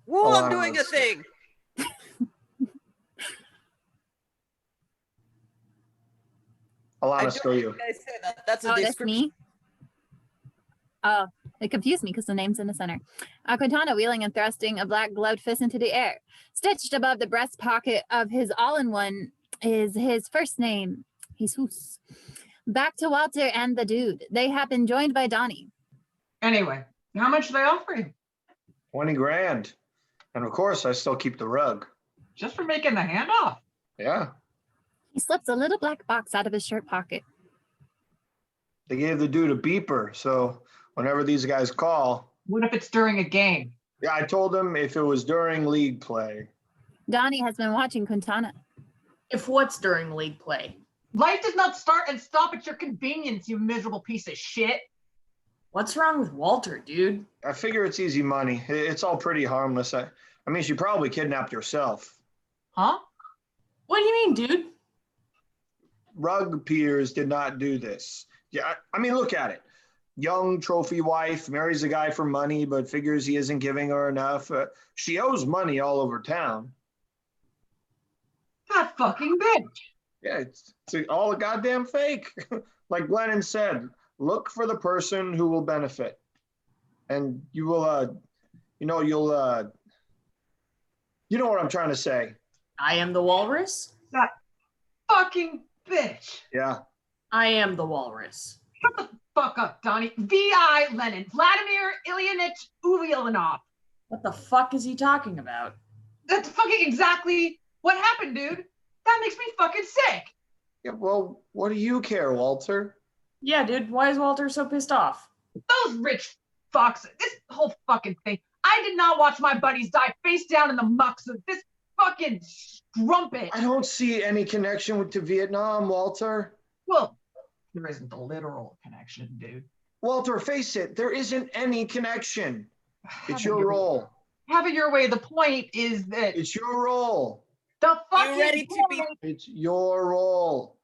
Whoa, I'm doing a thing. Alana, still you. That's a Oh, that's description. me? Oh, it confused me because the name's in the center. Quintana wheeling and thrusting a black gloved fist into the air. Stitched above the breast pocket of his all-in-one is his first name, Jesus. Back to Walter and the dude. They have been joined by Donnie. Anyway, how much do they offer you? 20 grand. And of course, I still keep the rug. Just for making the handoff? Yeah. He slips a little black box out of his shirt pocket. They gave the dude a beeper, so whenever these guys call. What if it's during a game? Yeah, I told him if it was during league play. Donnie has been watching Quintana. If what's during league play? Life does not start and stop at your convenience, you miserable piece of shit. What's wrong with Walter, dude? I figure it's easy money. It's all pretty harmless. I mean, she probably kidnapped herself. Huh? What do you mean, dude? Rug peers did not do this. Yeah, I mean, look at it. Young trophy wife marries a guy for money, but figures he isn't giving her enough. She owes money all over town. That fucking bitch. Yeah, it's all a goddamn fake. Like Glennon said, look for the person who will benefit. And you will, you know what I'm trying to say. I am the walrus? That fucking bitch. Yeah. I am the walrus. Shut the fuck up, Donnie. V.I. Lenin. Vladimir Ilyinich Ulyanov. What the fuck is he talking about? That's fucking exactly what happened, dude. That makes me fucking sick. Yeah, well, what do you care, Walter? Yeah, dude, why is Walter so pissed off? Those rich fucks. This whole fucking thing. I did not watch my buddies die face down in the mucks of this fucking strumpet. I don't see any connection to Vietnam, Walter. Well, there isn't a literal connection, dude. Walter, face it, there isn't any connection. It's Have it your role. Have it your way. The point is that It's your role. the fucking ready to be- point- It's your role.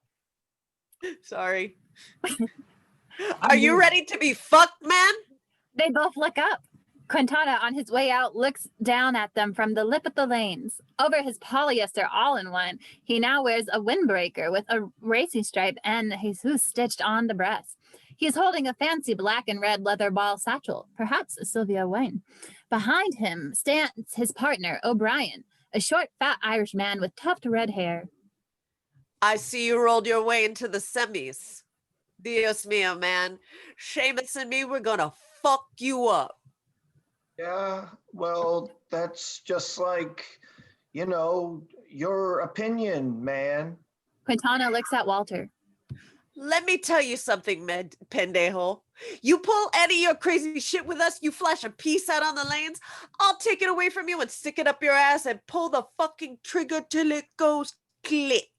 Sorry. Are you ready to be fucked, man? They both look up. Quintana, on his way out, looks down at them from the lip of the lanes. Over his polyester all-in-one, he now wears a windbreaker with a racing stripe and Jesus stitched on the breast. He is holding a fancy black and red leather ball satchel, perhaps a Sylvia Wayne. Behind him stands his partner, O'Brien, a short, fat Irish man with tufted red hair. I see you rolled your way into the semis. Dios mío, man. Seamus and me, we're gonna fuck you up. Yeah, well, that's just like, your opinion, man. Quintana looks at Walter. Let me tell you something, pendejo. You pull any of your crazy shit with us, you flash a piece out on the lanes, I'll take it away from you and stick it up your ass and pull the fucking trigger till it goes click.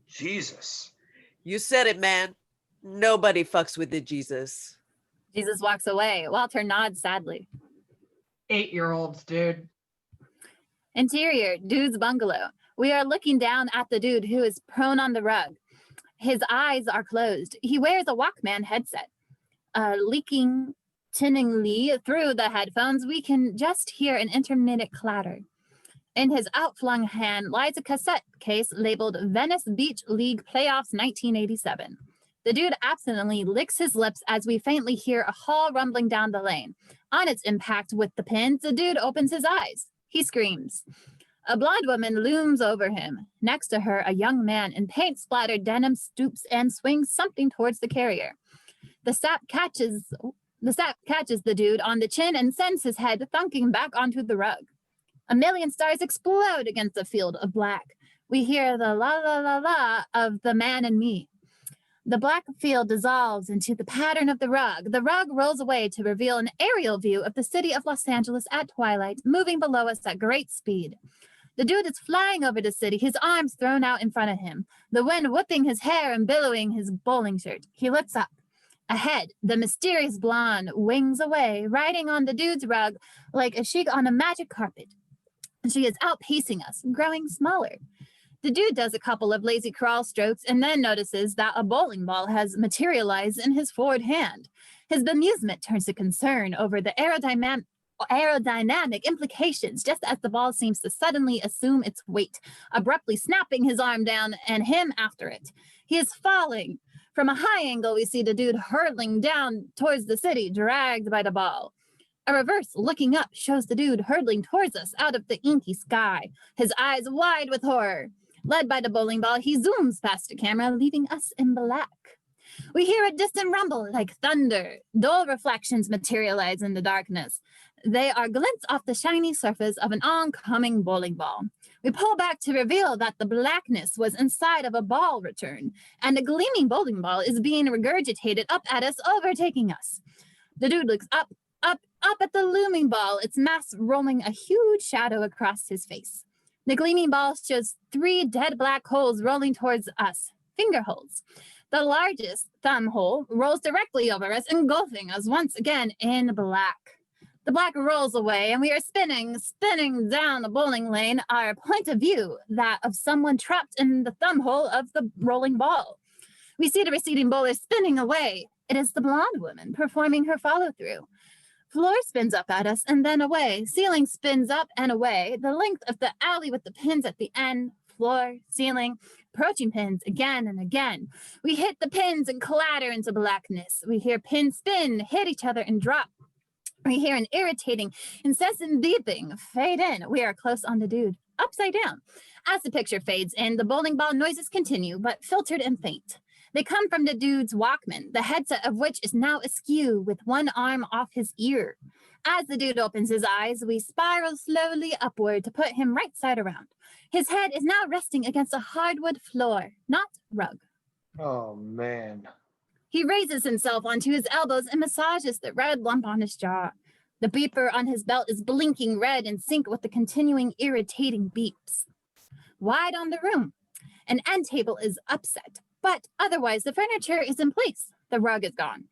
Jesus. You said it, man. Nobody fucks with the Jesus. Jesus walks away. Walter nods sadly. 8-year-olds, dude. Interior, dude's bungalow. We are looking down at the dude who is prone on the rug. His eyes are closed. He wears a Walkman headset. Leaking tinningly through the headphones, we can just hear an intermittent clatter. In his outflung hand lies a cassette case labeled Venice Beach League Playoffs 1987. The dude absently licks his lips as we faintly hear a haul rumbling down the lane. On its impact with the pins, the dude opens his eyes. He screams. A blonde woman looms over him. Next to her, a young man in paint-splattered denim stoops and swings something towards the carrier. The sap catches the dude on the chin and sends his head thunking back onto the rug. A million stars explode against a field of black. We hear the la la la la of the man and me. The black field dissolves into the pattern of the rug. The rug rolls away to reveal an aerial view of the city of Los Angeles at twilight, moving below us at great speed. The dude is flying over the city, his arms thrown out in front of him, the wind whipping his hair and billowing his bowling shirt. He looks up. Ahead, the mysterious blonde wings away, riding on the dude's rug like a sheik on a magic carpet. She is outpacing us, growing smaller. The dude does a couple of lazy crawl strokes and then notices that a bowling ball has materialized in his forward hand. His bemusement turns to concern over the aerodynamic implications just as the ball seems to suddenly assume its weight, abruptly snapping his arm down and him after it. He is falling. From a high angle, we see the dude hurtling down towards the city, dragged by the ball. A reverse looking up shows the dude hurtling towards us out of the inky sky, his eyes wide with horror. Led by the bowling ball, he zooms past the camera, leaving us in black. We hear a distant rumble like thunder. Dull reflections materialize in the darkness. They are glints off the shiny surface of an oncoming bowling ball. We pull back to reveal that the blackness was inside of a ball return, and a gleaming bowling ball is being regurgitated up at us, overtaking us. The dude looks up at the looming ball, its mass rolling a huge shadow across his face. The gleaming ball shows 3 dead black holes rolling towards us, finger holes. The largest thumb hole rolls directly over us, engulfing us once again in black. The black rolls away, and we are spinning down the bowling lane, our point of view, that of someone trapped in the thumb hole of the rolling ball. We see the receding bowler spinning away. It is the blonde woman performing her follow-through. Floor spins up at us and then away. Ceiling spins up and away. The length of the alley with the pins at the end. Floor, ceiling, approaching pins again and again. We hit the pins and clatter into blackness. We hear pins spin, hit each other, and drop. We hear an irritating, incessant beeping fade in. We are close on the dude, upside down. As the picture fades in, the bowling ball noises continue, but filtered and faint. They come from the dude's Walkman, the headset of which is now askew with one arm off his ear. As the dude opens his eyes, we spiral slowly upward to put him right side around. His head is now resting against a hardwood floor, not rug. Oh, man. He raises himself onto his elbows and massages the red lump on his jaw. The beeper on his belt is blinking red in sync with the continuing irritating beeps. Wide on the room. An end table is upset, but otherwise the furniture is in place. The rug is gone.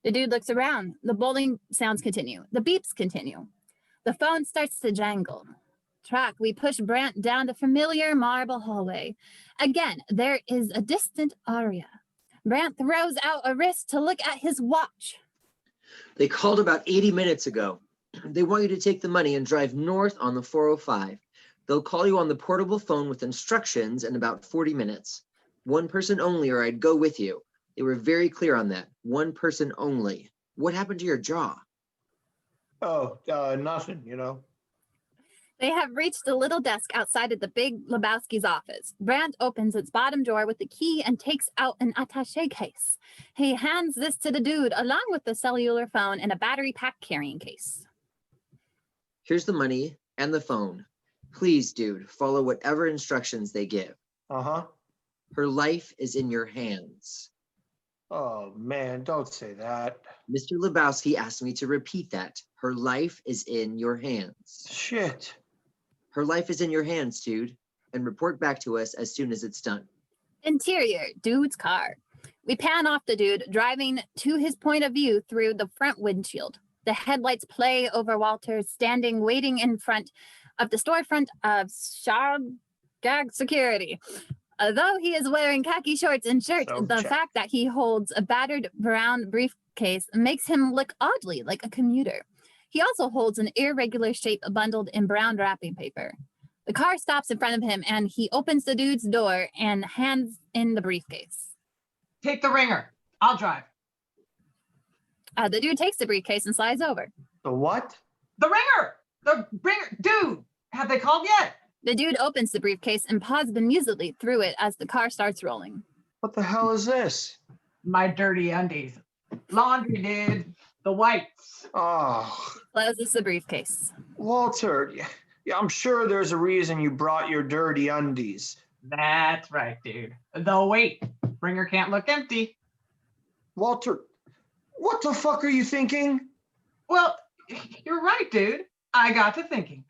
The dude looks around. The bowling sounds continue. The beeps continue. The phone starts to jangle. We push Brant down the familiar marble hallway. Again, there is a distant aria. Brant throws out a wrist to look at his watch. They called about 80 minutes ago. They want you to take the money and drive north on the 405. They'll call you on the portable phone with instructions in about 40 minutes. One person only, or I'd go with you. They were very clear on that. One person only. What happened to your jaw? Oh, nothing, you know. They have reached the little desk outside of the big Lebowski's office. Brandt opens its bottom drawer with the key and takes out an attaché case. He hands this to the dude along with the cellular phone and a battery pack carrying case. Here's the money and the phone. Please, dude, follow whatever instructions they give. Uh-huh. Her life is in your hands. Oh, man, don't say that. Mr. Lebowski asked me to repeat that. Her life is in your hands. Shit. Her life is in your hands, dude, and report back to us as soon as it's done. Interior, dude's car. We pan off the dude, driving to his point of view through the front windshield. The headlights play over Walter, standing, waiting in front of the storefront of Gag Security. Although he is wearing khaki shorts and shirt, the fact that he holds a battered brown briefcase makes him look oddly like a commuter. He also holds an irregular shape bundled in brown wrapping paper. The car stops in front of him and he opens the dude's door and hands in the briefcase. Take the ringer. I'll drive. The dude takes the briefcase and slides over. The what? The ringer! The ringer! Dude, have they called yet? The dude opens the briefcase and paws bemusedly through it as the car starts rolling. What the hell is this? My dirty undies. Laundry, dude. The whites. Oh. Closes the briefcase. Walter, yeah, I'm sure there's a reason you brought your dirty undies. That's right, dude. Though wait, ringer can't look empty. Walter, what the fuck are you thinking? Well, you're right, dude. I got to thinking.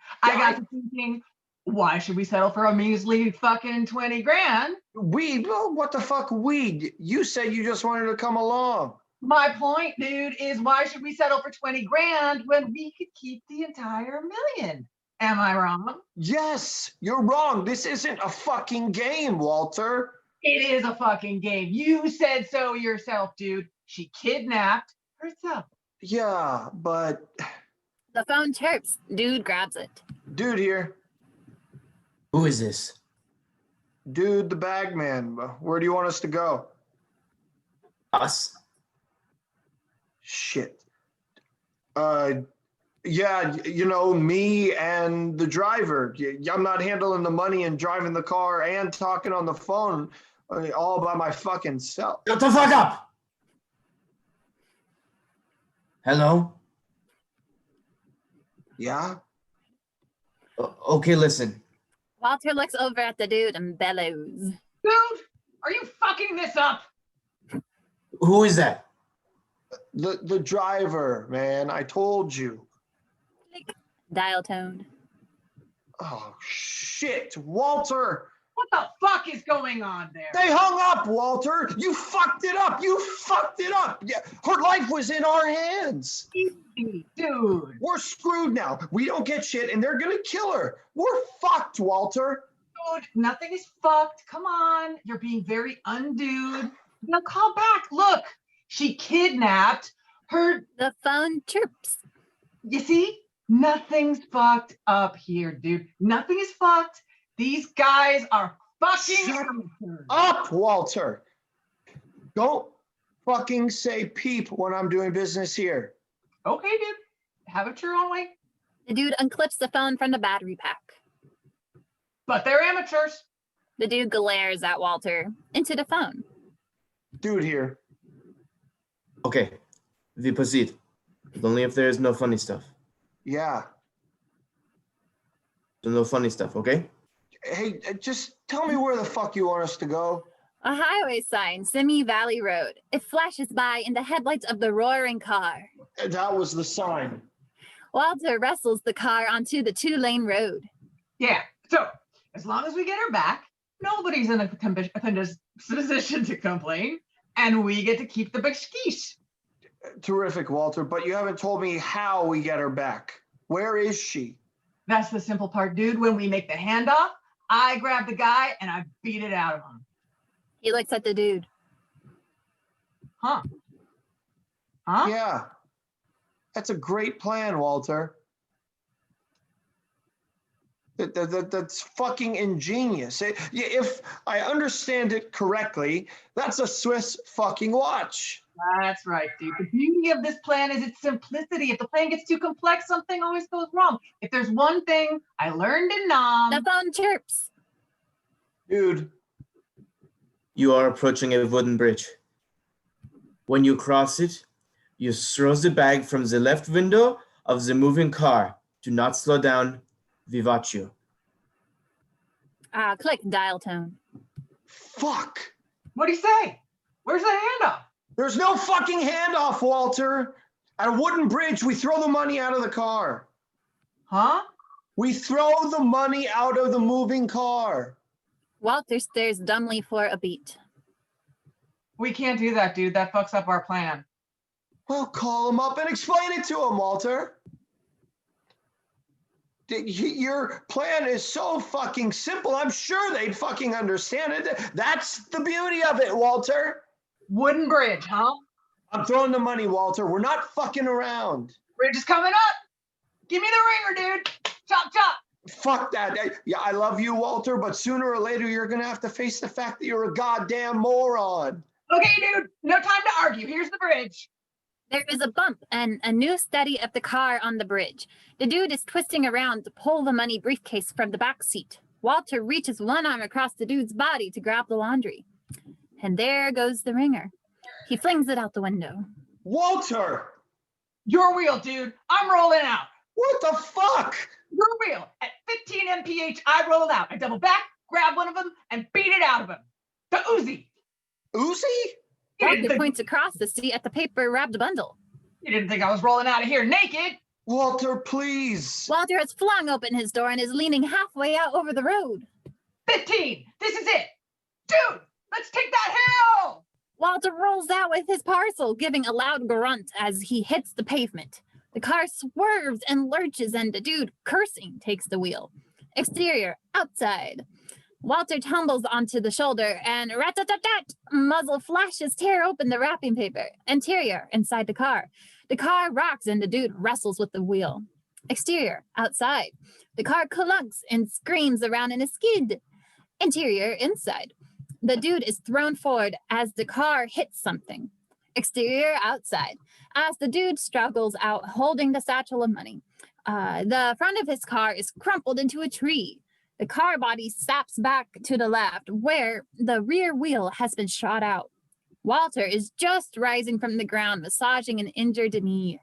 Why should we settle for a measly fucking 20 grand? Weed? Well, what the fuck weed? You said you just wanted to come along. My point, dude, is why should we settle for 20 grand when we could keep the entire million? Am I wrong? Yes, you're wrong. This isn't a fucking game, Walter. It is a fucking game. You said so yourself, dude. She kidnapped herself. Yeah, but... The phone chirps. Dude grabs it. Dude here. Who is this? Dude, the bagman. Where do you want us to go? Us. Shit. Yeah, me and the driver. I'm not handling the money and driving the car and talking on the phone all by my fucking self. Shut the fuck up! Hello? Yeah? Okay, listen. Walter looks over at the dude and bellows. Dude, are you fucking this up? Who is that? The driver, man. I told you. Dial tone. Oh, shit, Walter. What the fuck is going on there? They hung up, Walter. You fucked it up. Yeah, her life was in our hands. Dude. We're screwed now. We don't get shit, and they're gonna kill her. We're fucked, Walter. Dude, nothing is fucked. Come on. You're being very undude. Now call back. Look, she kidnapped her. The phone chirps. You see? Nothing's fucked up here, dude. Nothing is fucked. These guys are fucking Shut up, Walter. Don't fucking say peep when I'm doing business here. Okay, dude. Have it your own way. The dude unclips the phone from the battery pack. But they're amateurs. The dude glares at Walter into the phone. Dude here. Okay, we proceed. But only if there is no funny stuff. Yeah. So no funny stuff, okay? Hey, just tell me where the fuck you want us to go. A highway sign, Simi Valley Road. It flashes by in the headlights of the roaring car. That was the sign. Walter wrestles the car onto the 2-lane road. Yeah. So as long as we get her back, nobody's in a position to complain, and we get to keep the bashkish. Terrific, Walter, but you haven't told me how we get her back. Where is she? That's the simple part, dude. When we make the handoff, I grab the guy and I beat it out of him. He looks at the dude. Huh? Yeah. That's a great plan, Walter. That's fucking ingenious. If I understand it correctly, that's a Swiss fucking watch. That's right, dude. The beauty of this plan is its simplicity. If the plan gets too complex, something always goes wrong. If there's one thing I learned in Nam... The phone chirps. Dude. You are approaching a wooden bridge. When you cross it, you throw the bag from the left window of the moving car. Do not slow down. Vivat you. Click dial tone. Fuck. What'd he say? Where's the handoff? There's no fucking handoff, Walter. At a wooden bridge, we throw the money out of the car. Huh? We throw the money out of the moving car. Walter stares dumbly for a beat. We can't do that, dude. That fucks up our plan. Well, call him up and explain it to him, Walter. Your plan is so fucking simple. I'm sure they'd fucking understand it. That's the beauty of it, Walter. Wooden bridge, huh? I'm throwing the money, Walter. We're not fucking around. Bridge is coming up. Give me the ringer, dude. Chop, chop. Fuck that. Yeah, I love you, Walter, but sooner or later, you're going to have to face the fact that you're a goddamn moron. Okay, dude. No time to argue. Here's the bridge. There is a bump and a new study of the car on the bridge. The dude is twisting around to pull the money briefcase from the back seat. Walter reaches one arm across the dude's body to grab the laundry. And there goes the ringer. He flings it out the window. Walter! Your wheel, dude. I'm rolling out. What the fuck? Your wheel. At 15 mph, I roll out. I double back, grab one of them, and beat it out of him. The Uzi. Uzi? Walter points across the seat at the paper-wrapped bundle. You didn't think I was rolling out of here naked? Walter, please. Walter has flung open his door and is leaning halfway out over the road. 15. This is it. Dude, let's take that hill. Walter rolls out with his parcel, giving a loud grunt as he hits the pavement. The car swerves and lurches, and the dude, cursing, takes the wheel. Exterior, outside. Walter tumbles onto the shoulder, and rat-tat-tat-tat, muzzle flashes tear open the wrapping paper. Interior, inside the car. The car rocks, and the dude wrestles with the wheel. Exterior, outside. The car clunks and screams around in a skid. Interior, inside. The dude is thrown forward as the car hits something. Exterior outside. As the dude struggles out holding the satchel of money, the front of his car is crumpled into a tree. The car body snaps back to the left, where the rear wheel has been shot out. Walter is just rising from the ground, massaging an injured knee.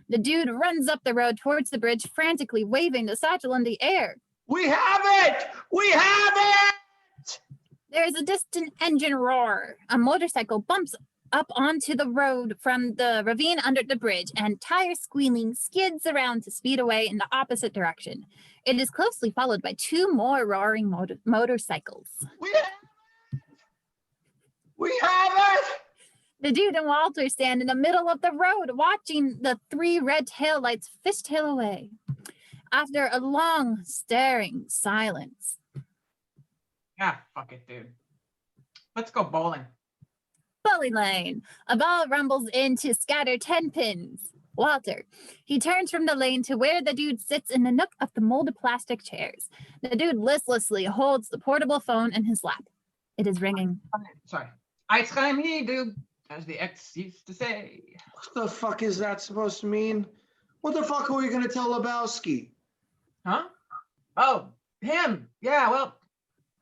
The dude runs up the road towards the bridge, frantically waving the satchel in the air. We have it! We have it! There is a distant engine roar. A motorcycle bumps up onto the road from the ravine under the bridge, and tires squealing skids around to speed away in the opposite direction. It is closely followed by two more roaring motorcycles. We have it! The dude and Walter stand in the middle of the road, watching the three red taillights fishtail away. After a long, staring silence. Ah, fuck it, dude. Let's go bowling. Bowling lane. A ball rumbles in to scatter 10 pins. Walter. He turns from the lane to where the dude sits in the nook of the molded plastic chairs. The dude listlessly holds the portable phone in his lap. It is ringing. Sorry. Eisheim, dude, as the ex used to say. What the fuck is that supposed to mean? What the fuck are we gonna tell Lebowski? Huh? Oh, him. Yeah, well,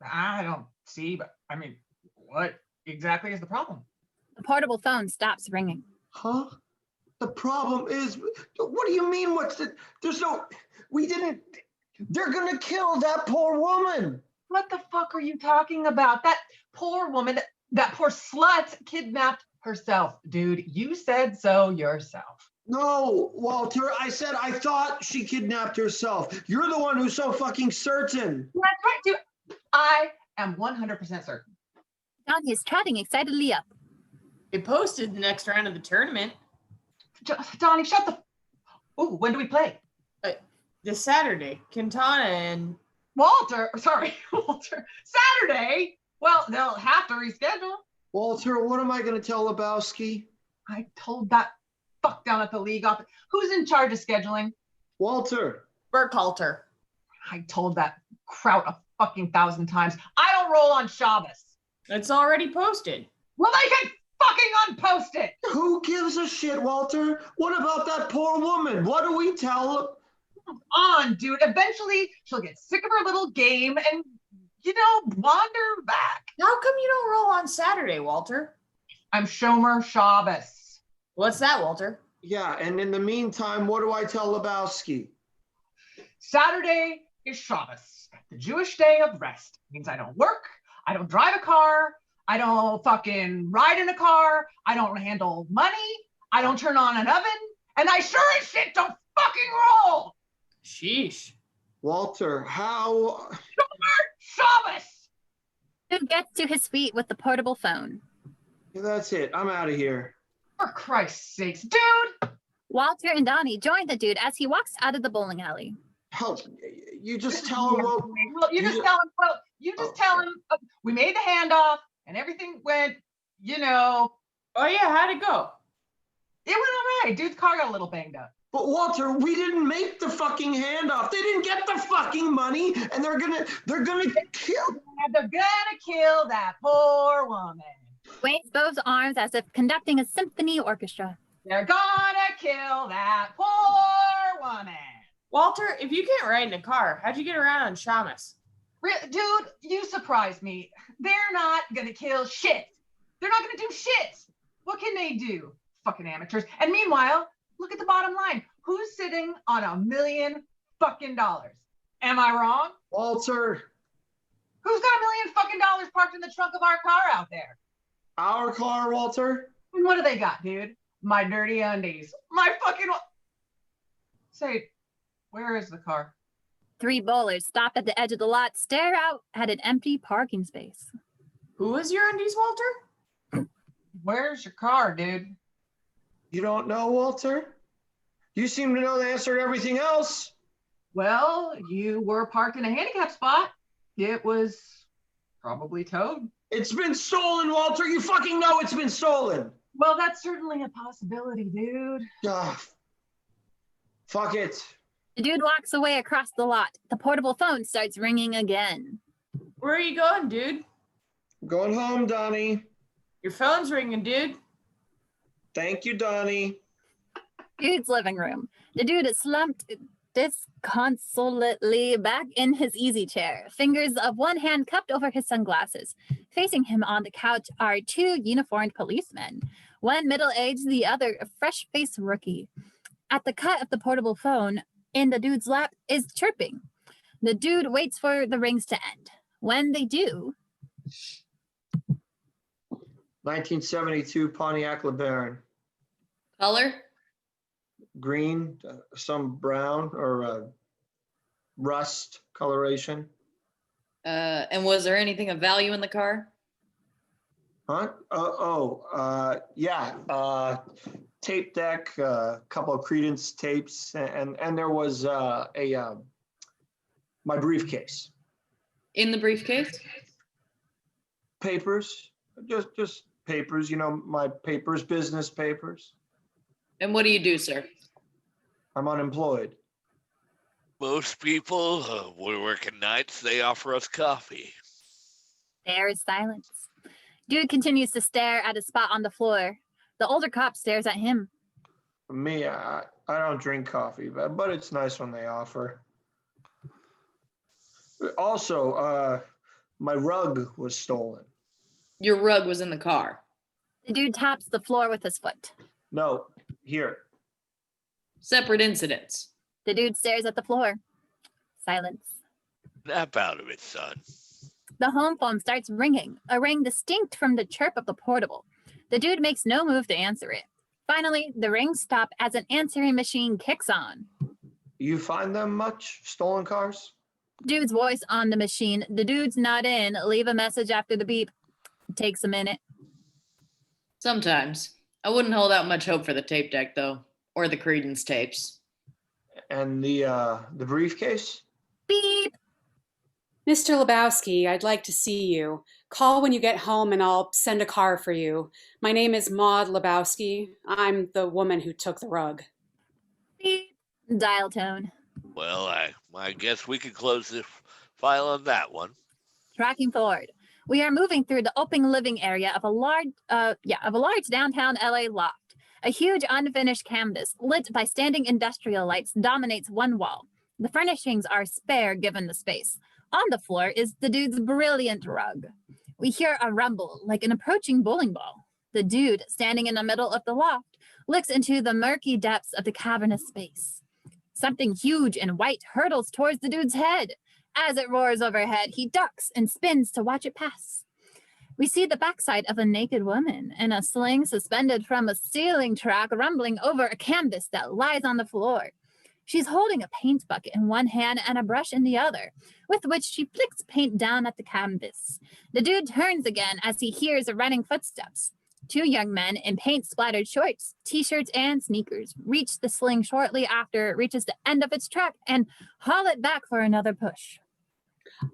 I don't see, but I mean, what exactly is the problem? The portable phone stops ringing. Huh? The problem is, what do you mean? They're gonna kill that poor woman. What the fuck are you talking about? That poor woman, that poor slut kidnapped herself, dude. You said so yourself. No, Walter, I said I thought she kidnapped herself. You're the one who's so fucking certain. That's right, dude. I am 100% certain. Donnie is trotting excitedly up. They posted the next round of the tournament. Donnie, shut the... Ooh, when do we play? This Saturday. Quintana and... Walter. Saturday? Well, they'll have to reschedule. Walter, what am I going to tell Lebowski? I told that fuck down at the league office. Who's in charge of scheduling? Walter. Burkhalter. I told that crowd a fucking 1,000 times. I don't roll on Shabbos. It's already posted. Well, they can fucking unpost it. Who gives a shit, Walter? What about that poor woman? What do we tell her? Come on, dude. Eventually, she'll get sick of her little game and, wander back. How come you don't roll on Saturday, Walter? I'm Shomer Shabbos. What's that, Walter? Yeah, and in the meantime, what do I tell Lebowski? Saturday is Shabbos, the Jewish day of rest. It means I don't work, I don't drive a car, I don't fucking ride in a car, I don't handle money, I don't turn on an oven, and I sure as shit don't fucking roll! Sheesh. Walter, how... Shabbos! Dude gets to his feet with the portable phone. Yeah, that's it. I'm out of here. For Christ's sakes, dude! Walter and Donnie join the dude as he walks out of the bowling alley. Help. You just tell him what... Well, you just tell him, we made the handoff, and everything went, Oh, yeah, how'd it go? It went all right. Dude's car got a little banged up. But Walter, we didn't make the fucking handoff. They didn't get the fucking money, and they're gonna kill. They're gonna kill that poor woman. Waves both arms as if conducting a symphony orchestra. They're gonna kill that poor woman. Walter, if you can't ride in a car, how'd you get around on Shabbos? Dude, you surprised me. They're not gonna kill shit. They're not gonna do shit. What can they do? Fucking amateurs. And meanwhile, look at the bottom line. Who's sitting on $1 million fucking dollars? Am I wrong? Walter. Who's got $1 million fucking dollars parked in the trunk of our car out there? Our car, Walter? And what do they got, dude? My dirty undies. My fucking... Say, where is the car? 3 bowlers stop at the edge of the lot, stare out at an empty parking space. Who is your undies, Walter? Where's your car, dude? You don't know, Walter? You seem to know the answer to everything else. Well, you were parked in a handicap spot. It was probably towed. It's been stolen, Walter. You fucking know it's been stolen. Well, that's certainly a possibility, dude. Fuck it. The dude walks away across the lot. The portable phone starts ringing again. Where are you going, dude? I'm going home, Donnie. Your phone's ringing, dude. Thank you, Donnie. Dude's living room. The dude is slumped disconsolately back in his easy chair, fingers of one hand cupped over his sunglasses. Facing him on the couch are two uniformed policemen, one middle-aged, the other a fresh-faced rookie. At the cut of the portable phone in the dude's lap is chirping. The dude waits for the rings to end. When they do, 1972 Pontiac LeBaron. Color? Green, some brown or rust coloration. And was there anything of value in the car? Huh? Yeah. Tape deck, a couple of Credence tapes, and there was my briefcase. In the briefcase? Papers, just papers. You know, my papers, business papers. And what do you do, sir? I'm unemployed. Most people, we're working nights, they offer us coffee. there is silence. Dude continues to stare at a spot on the floor. The older cop stares at him. For me, I don't drink coffee, but it's nice when they offer. Also, my rug was stolen. Your rug was in the car. The dude taps the floor with his foot. No, here. Separate incidents. The dude stares at the floor. Silence. Snap out of it, son. The home phone starts ringing, a ring distinct from the chirp of the portable. The dude makes no move to answer it. Finally, the rings stop as an answering machine kicks on. You find them much, stolen cars? Dude's voice on the machine. The dude's not in. Leave a message after the beep. It takes a minute. Sometimes. I wouldn't hold out much hope for the tape deck, though. Or the Credence tapes. And the briefcase? Beep! Mr. Lebowski, I'd like to see you. Call when you get home and I'll send a car for you. My name is Maud Lebowski. I'm the woman who took the rug. Beep. Dial tone. Well, I guess we could close the file on that one. Tracking forward. We are moving through the open living area of a large downtown LA loft. A huge unfinished canvas, lit by standing industrial lights, dominates one wall. The furnishings are spare given the space. On the floor is the dude's brilliant rug. We hear a rumble like an approaching bowling ball. The dude, standing in the middle of the loft, looks into the murky depths of the cavernous space. Something huge and white hurtles towards the dude's head. As it roars overhead, he ducks and spins to watch it pass. We see the backside of a naked woman in a sling suspended from a ceiling track rumbling over a canvas that lies on the floor. She's holding a paint bucket in one hand and a brush in the other, with which she flicks paint down at the canvas. The dude turns again as he hears running footsteps. Two young men in paint-splattered shorts, t-shirts, and sneakers reach the sling shortly after it reaches the end of its track and haul it back for another push.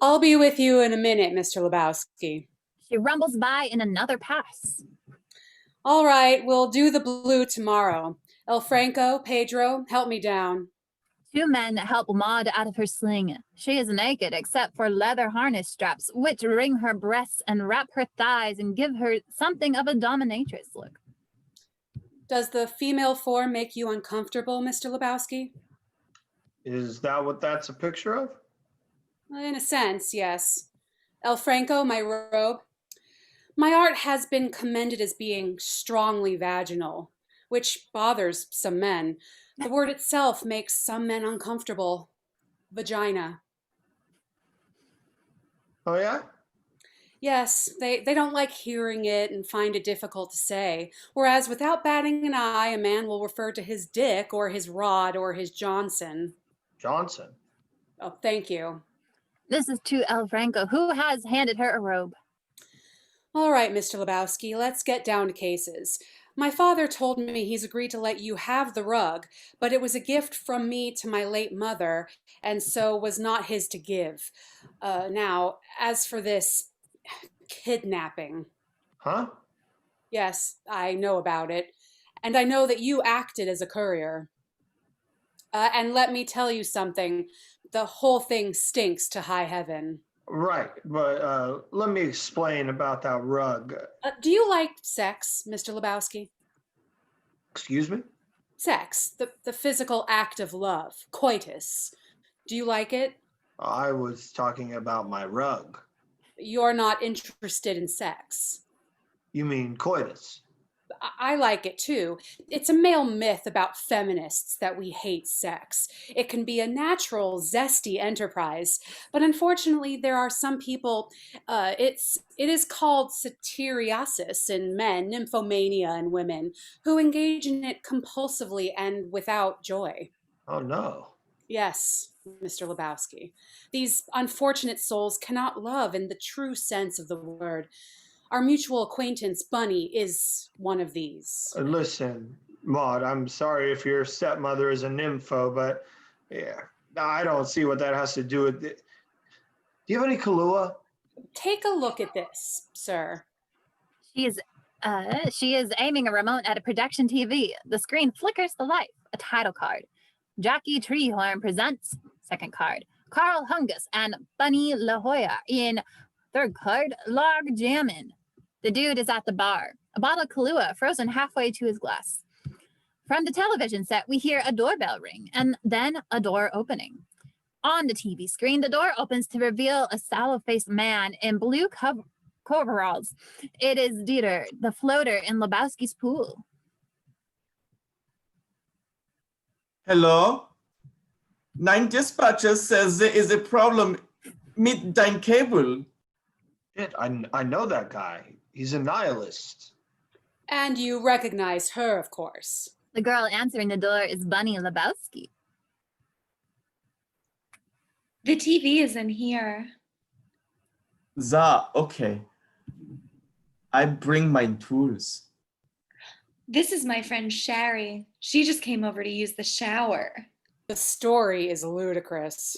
I'll be with you in a minute, Mr. Lebowski. She rumbles by in another pass. All right, we'll do the blue tomorrow. El Franco, Pedro, help me down. Two men help Maud out of her sling. She is naked except for leather harness straps, which ring her breasts and wrap her thighs and give her something of a dominatrix look. Does the female form make you uncomfortable, Mr. Lebowski? Is that what that's a picture of? In a sense, yes. El Franco, my robe. My art has been commended as being strongly vaginal, which bothers some men. The word itself makes some men uncomfortable. Vagina. Oh, yeah? Yes, they don't like hearing it and find it difficult to say. Whereas without batting an eye, a man will refer to his dick or his rod or his Johnson. Johnson? Oh, thank you. This is to El Franco, who has handed her a robe. All right, Mr. Lebowski, let's get down to cases. My father told me he's agreed to let you have the rug, but it was a gift from me to my late mother, and so was not his to give. Now, as for this kidnapping. Huh? Yes, I know about it, and I know that you acted as a courier. And let me tell you something, the whole thing stinks to high heaven. Right, but let me explain about that rug. Do you like sex, Mr. Lebowski? Excuse me? Sex, the physical act of love, coitus. Do you like it? I was talking about my rug. You're not interested in sex. You mean coitus? I like it too. It's a male myth about feminists that we hate sex. It can be a natural, zesty enterprise, but unfortunately, there are some people. It is called satyriasis in men, nymphomania in women, who engage in it compulsively and without joy. Oh no. Yes, Mr. Lebowski. These unfortunate souls cannot love in the true sense of the word. Our mutual acquaintance, Bunny, is one of these. Listen, Maud, I'm sorry if your stepmother is a nympho, but yeah, I don't see what that has to do with it. Do you have any Kahlua? Take a look at this, sir. She is aiming a remote at a projection TV. The screen flickers to life. A title card. Jackie Treehorn presents. Second card. Carl Hungus and Bunny La Jolla in. Third card. Log Jammin'. The dude is at the bar. A bottle of Kahlua frozen halfway to his glass. From the television set, we hear a doorbell ring and then a door opening. On the TV screen, the door opens to reveal a sallow-faced man in blue coveralls. It is Dieter, the floater in Lebowski's pool. Hello? 9 dispatcher says there is a problem. Meet dein cable. Shit, I know that guy. He's a nihilist. And you recognize her, of course. The girl answering the door is Bunny Lebowski. The TV is in here. Okay. I bring my tools. This is my friend Sherry. She just came over to use the shower. The story is ludicrous.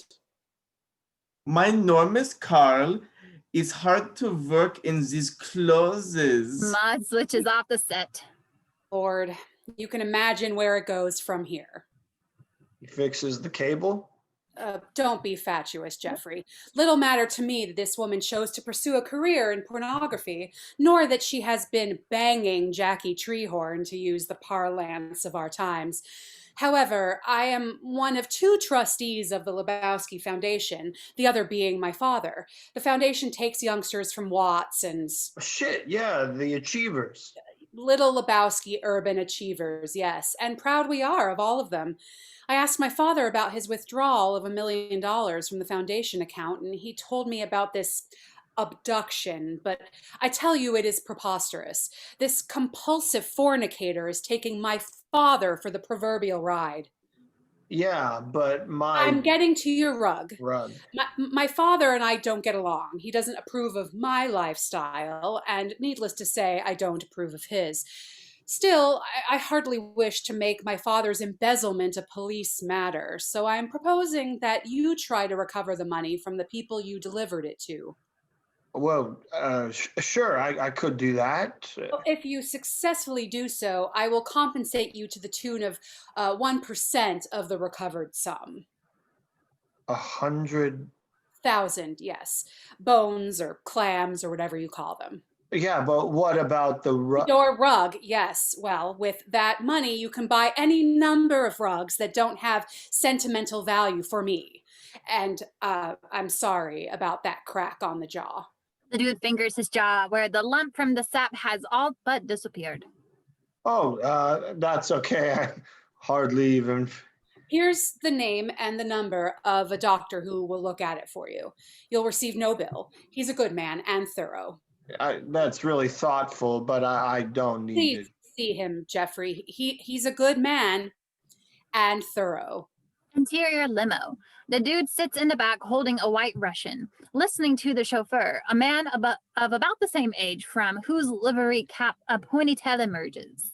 My name is Carl. It's hard to work in these clothes. Maud switches off the set. Lord, you can imagine where it goes from here. He fixes the cable? Don't be fatuous, Jeffrey. Little matter to me that this woman chose to pursue a career in pornography, nor that she has been banging Jackie Treehorn, to use the parlance of our times. However, I am one of 2 trustees of the Lebowski Foundation, the other being my father. The foundation takes youngsters from Watts and... Shit, yeah, the Achievers. Little Lebowski urban achievers, yes, and proud we are of all of them. I asked my father about his withdrawal of $1 million from the foundation account, and he told me about this abduction, but I tell you it is preposterous. This compulsive fornicator is taking my father for the proverbial ride. Yeah, but I'm getting to your rug. Rug. My father and I don't get along. He doesn't approve of my lifestyle, and needless to say, I don't approve of his. Still, I hardly wish to make my father's embezzlement a police matter, so I'm proposing that you try to recover the money from the people you delivered it to. Well, sure, I could do that. If you successfully do so, I will compensate you to the tune of 1% of the recovered sum. 100,000, yes. Bones or clams or whatever you call them. Yeah, but what about the rug? Your rug, yes. Well, with that money, you can buy any number of rugs that don't have sentimental value for me. And I'm sorry about that crack on the jaw. The dude fingers his jaw, where the lump from the sap has all but disappeared. Oh, that's okay. I hardly even... Here's the name and the number of a doctor who will look at it for you. You'll receive no bill. He's a good man and thorough. That's really thoughtful, but I don't need Please it. see him, Jeffrey. He's a good man and thorough. Interior limo. The dude sits in the back holding a white Russian, listening to the chauffeur, a man of about the same age, from whose livery cap a ponytail emerges.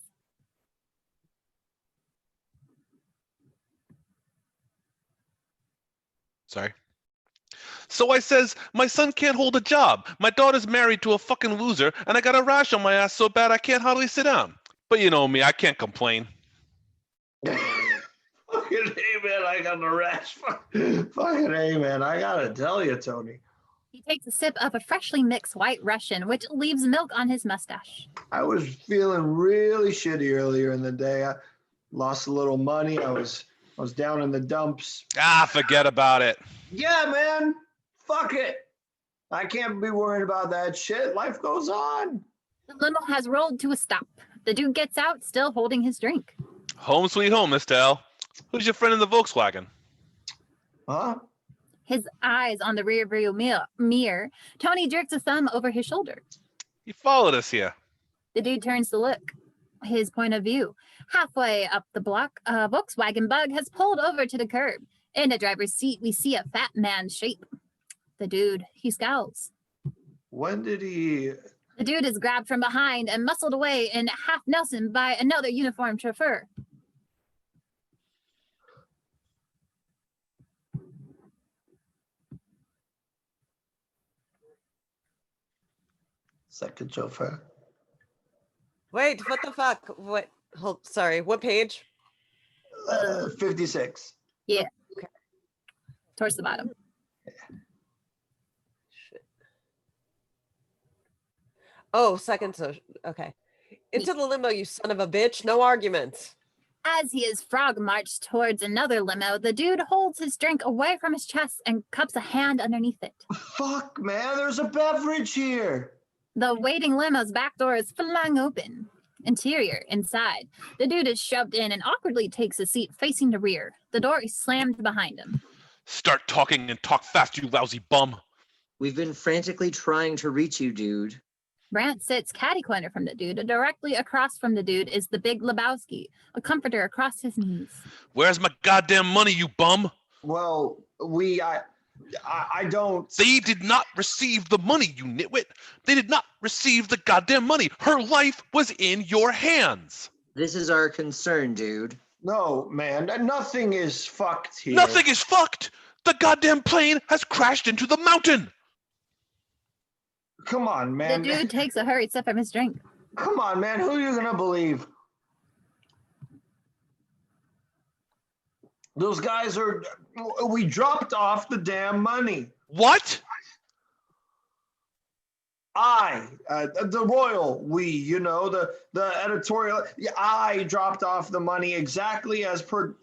Sorry. So I says, my son can't hold a job. My daughter's married to a fucking loser, and I got a rash on my ass so bad I can't hardly sit down. But you know me, I can't complain. Fucking A, man, I got the rash. Fucking A, man, I gotta tell you, Tony. He takes a sip of a freshly mixed white Russian, which leaves milk on his mustache. I was feeling really shitty earlier in the day. I lost a little money. I was down in the dumps. Forget about it. Yeah, man. Fuck it. I can't be worried about that shit. Life goes on. The limo has rolled to a stop. The dude gets out, still holding his drink. Home sweet home, Miss Dell. Who's your friend in the Volkswagen? Huh? His eyes on the rearview mirror. Tony jerks a thumb over his shoulder. He followed us here. The dude turns to look. His point of view. Halfway up the block, a Volkswagen Bug has pulled over to the curb. In the driver's seat, we see a fat man's shape. The dude, he scowls. When did he... The dude is grabbed from behind and muscled away in half Nelson by another uniformed chauffeur. Second chauffeur. Wait, what the fuck? What? Hold, sorry, what page? 56. Yeah. Okay. Towards the bottom. Shit. Oh, second. So okay. Into the limo, you son of a bitch. No arguments. As he is frog marched towards another limo, the dude holds his drink away from his chest and cups a hand underneath it. Fuck, man, there's a beverage here. The waiting limo's back door is flung open. Interior, inside. The dude is shoved in and awkwardly takes a seat facing the rear. The door is slammed behind him. Start talking and talk fast, you lousy bum. We've been frantically trying to reach you, dude. Brant sits catty-corner from the dude. Directly across from the dude is the big Lebowski, a comforter across his knees. Where's my goddamn money, you bum? Well, I don't... They did not receive the money, you nitwit. They did not receive the goddamn money. Her life was in your hands. This is our concern, dude. No, man, nothing is fucked here. Nothing is fucked. The goddamn plane has crashed into the mountain. Come on, man. The dude takes a hurried sip from his drink. Come on, man. Who are you gonna believe? Those guys are... We dropped off the damn money. What? The royal we, you know, the editorial, I dropped off the money exactly as per...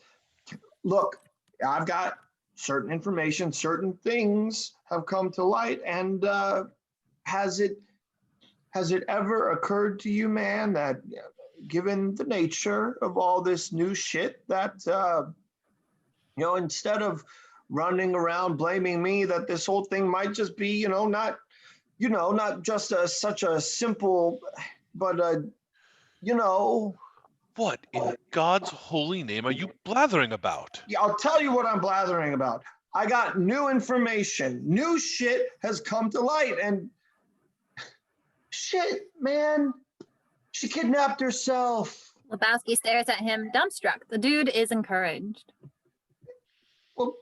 Look, I've got certain information, certain things have come to light, and has it ever occurred to you, man, that given the nature of all this new shit that, you know, instead of running around blaming me, that this whole thing might just be, not just such a simple, but, What in God's holy name are you blathering about? Yeah, I'll tell you what I'm blathering about. I got new information. New shit has come to light, and shit, man, she kidnapped herself. Lebowski stares at him, dumbstruck. The dude is encouraged. Well,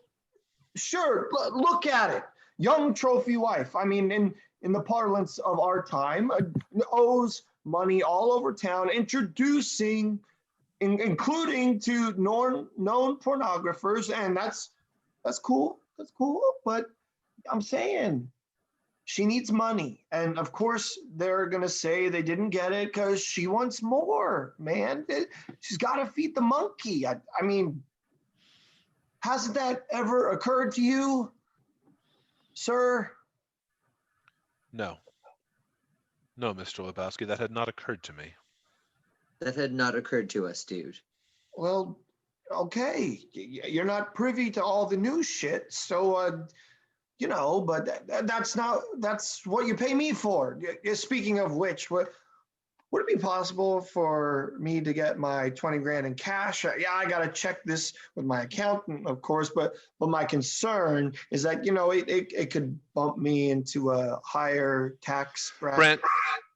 sure, look at it. Young trophy wife. I mean, in the parlance of our time, owes money all over town, introducing, including to known pornographers, and that's cool. That's cool. But I'm saying she needs money, and of course they're gonna say they didn't get it because she wants more. Man, she's got to feed the monkey. I mean, hasn't that ever occurred to you, sir? No, Mr. Lebowski, that had not occurred to me. That had not occurred to us, dude. Well, okay, you're not privy to all the new shit, so but that's what you pay me for. Speaking of which, would it be possible for me to get my 20 grand in cash? Yeah, I gotta check this with my accountant, of course, but my concern is that it could bump me into a higher tax bracket. Brent,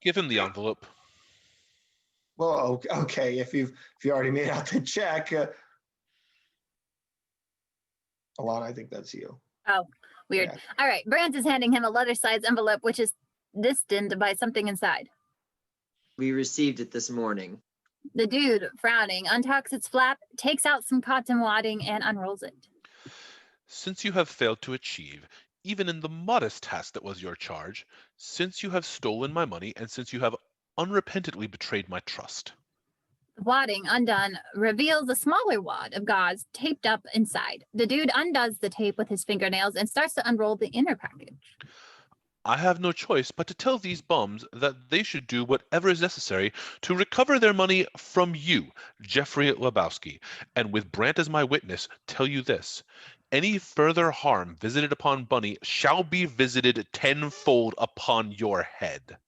give him the envelope. Well, okay, if you already made out the check. Alana, I think that's you. Oh, weird. Yeah. All right, Brandt is handing him a leather-sized envelope, which is distanced by something inside. We received it this morning. The dude, frowning, untucks its flap, takes out some cotton wadding, and unrolls it. Since you have failed to achieve even in the modest task that was your charge, since you have stolen my money and since you have unrepentantly betrayed my trust. The wadding undone reveals a smaller wad of gauze taped up inside. The dude undoes the tape with his fingernails and starts to unroll the inner package. I have no choice but to tell these bums that they should do whatever is necessary to recover their money from you, Jeffrey Lebowski, and with Brant as my witness, tell you this. Any further harm visited upon Bunny shall be visited tenfold upon your head.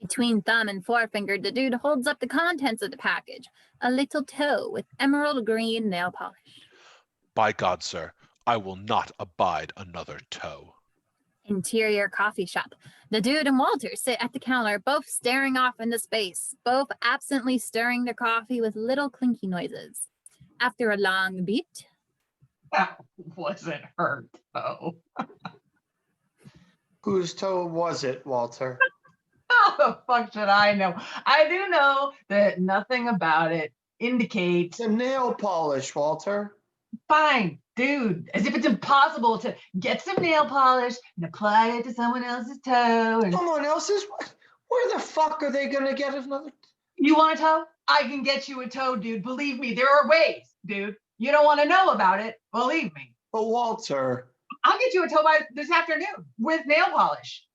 Between thumb and forefinger, the dude holds up the contents of the package. A little toe with emerald green nail polish. By God, sir, I will not abide another toe. Interior coffee shop. The dude and Walter sit at the counter, both staring off into space, both absently stirring their coffee with little clinky noises. After a long beat. That wasn't her toe. Whose toe was it, Walter? How the fuck should I know? I do know that nothing about it indicates a nail polish, Walter. Fine, dude. As if it's impossible to get some nail polish and apply it to someone else's toe. Someone else's? Where the fuck are they gonna get another? You want a toe? I can get you a toe, dude. Believe me, there are ways, dude. You don't want to know about it. Believe me. But Walter, I'll get you a toe by this afternoon with nail polish.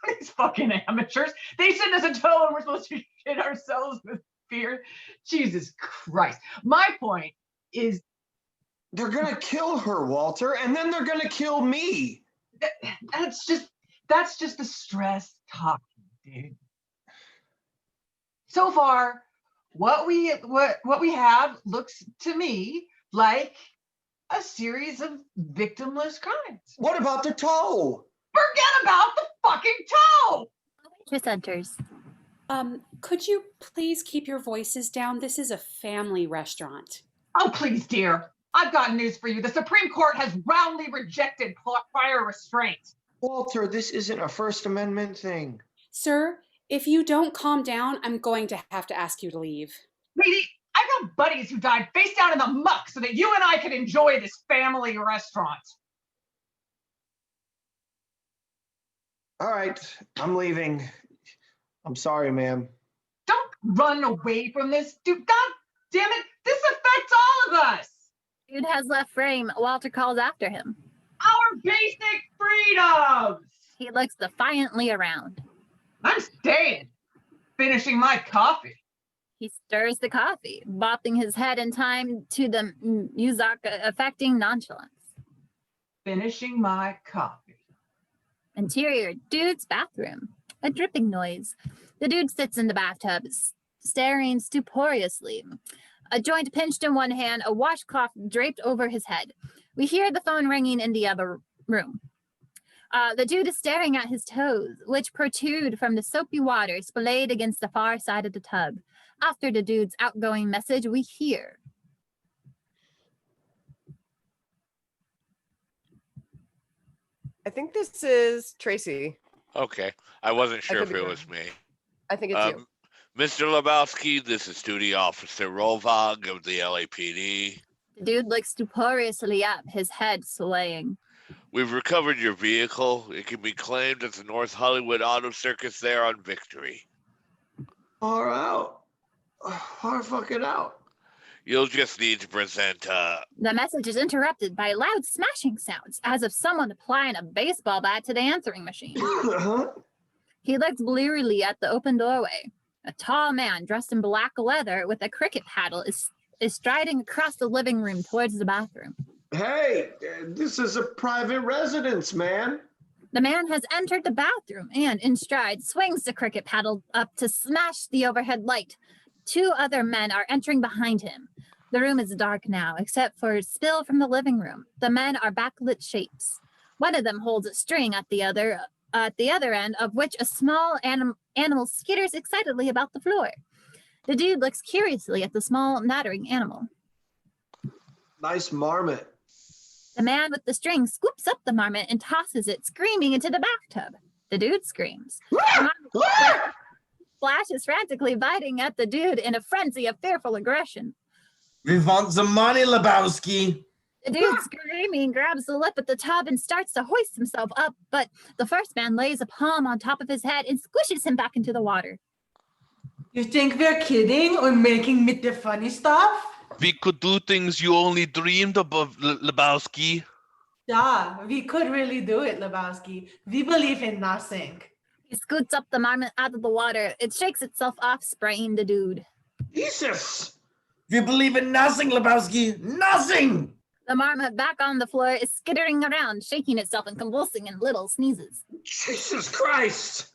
These fucking amateurs. They send us a toe and we're supposed to shit ourselves with fear. Jesus Christ. My point is, they're gonna kill her, Walter, and then they're gonna kill me. That's just the stress talking, dude. So far, what we have looks to me like a series of victimless crimes. What about the toe? Forget about the fucking toe. Waitress enters. Could you please keep your voices down? This is a family restaurant. Oh, please, dear. I've got news for you. The Supreme Court has roundly rejected prior restraint. Walter, this isn't a First Amendment thing. Sir, if you don't calm down, I'm going to have to ask you to leave. Lady, I've got buddies who died face down in the muck so that you and I could enjoy this family restaurant. All right, I'm leaving. I'm sorry, ma'am. Don't run away from this, dude. God damn it. This affects all of us. Dude has left frame. Walter calls after him. Our basic freedoms. He looks defiantly around. I'm staying. Finishing my coffee. He stirs the coffee, bopping his head in time to the music affecting nonchalance. Finishing my coffee. Interior, dude's bathroom. A dripping noise. The dude sits in the bathtub, staring stuporiously. A joint pinched in one hand, a washcloth draped over his head. We hear the phone ringing in the other room. The dude is staring at his toes, which protrude from the soapy water splayed against the far side of the tub. After the dude's outgoing message, we hear. I think this is Tracy. Okay. I wasn't sure could if be it wrong. was me. I think it's you. Mr. Lebowski, this is Duty Officer Rovog of the LAPD. The dude looks stuporiously up, his head swaying. We've recovered your vehicle. It can be claimed at the North Hollywood Auto Circus there on Victory. Far out. Far fucking out. You'll just need to present, The message is interrupted by loud smashing sounds, as if someone applying a baseball bat to the answering machine. He looks blearily at the open doorway. A tall man dressed in black leather with a cricket paddle is striding across the living room towards the bathroom. Hey, this is a private residence, man. The man has entered the bathroom and, in stride, swings the cricket paddle up to smash the overhead light. Two other men are entering behind him. The room is dark now, except for a spill from the living room. The men are backlit shapes. One of them holds a string at the other end of which a small animal skitters excitedly about the floor. The dude looks curiously at the small, nattering animal. Nice marmot. The man with the string scoops up the marmot and tosses it, screaming, into the bathtub. The dude screams. The marmot flashes frantically, biting at the dude in a frenzy of fearful aggression. We want the money, Lebowski. The dude screaming grabs the lip at the tub and starts to hoist himself up, but the first man lays a palm on top of his head and squishes him back into the water. You think we're kidding or making me the funny stuff? We could do things you only dreamed of, Lebowski. Yeah, we could really do it, Lebowski. We believe in nothing. He scoots up the marmot out of the water. It shakes itself off, spraying the dude. Jesus! We believe in nothing, Lebowski. Nothing! The marmot back on the floor is skittering around, shaking itself and convulsing in little sneezes. Jesus Christ!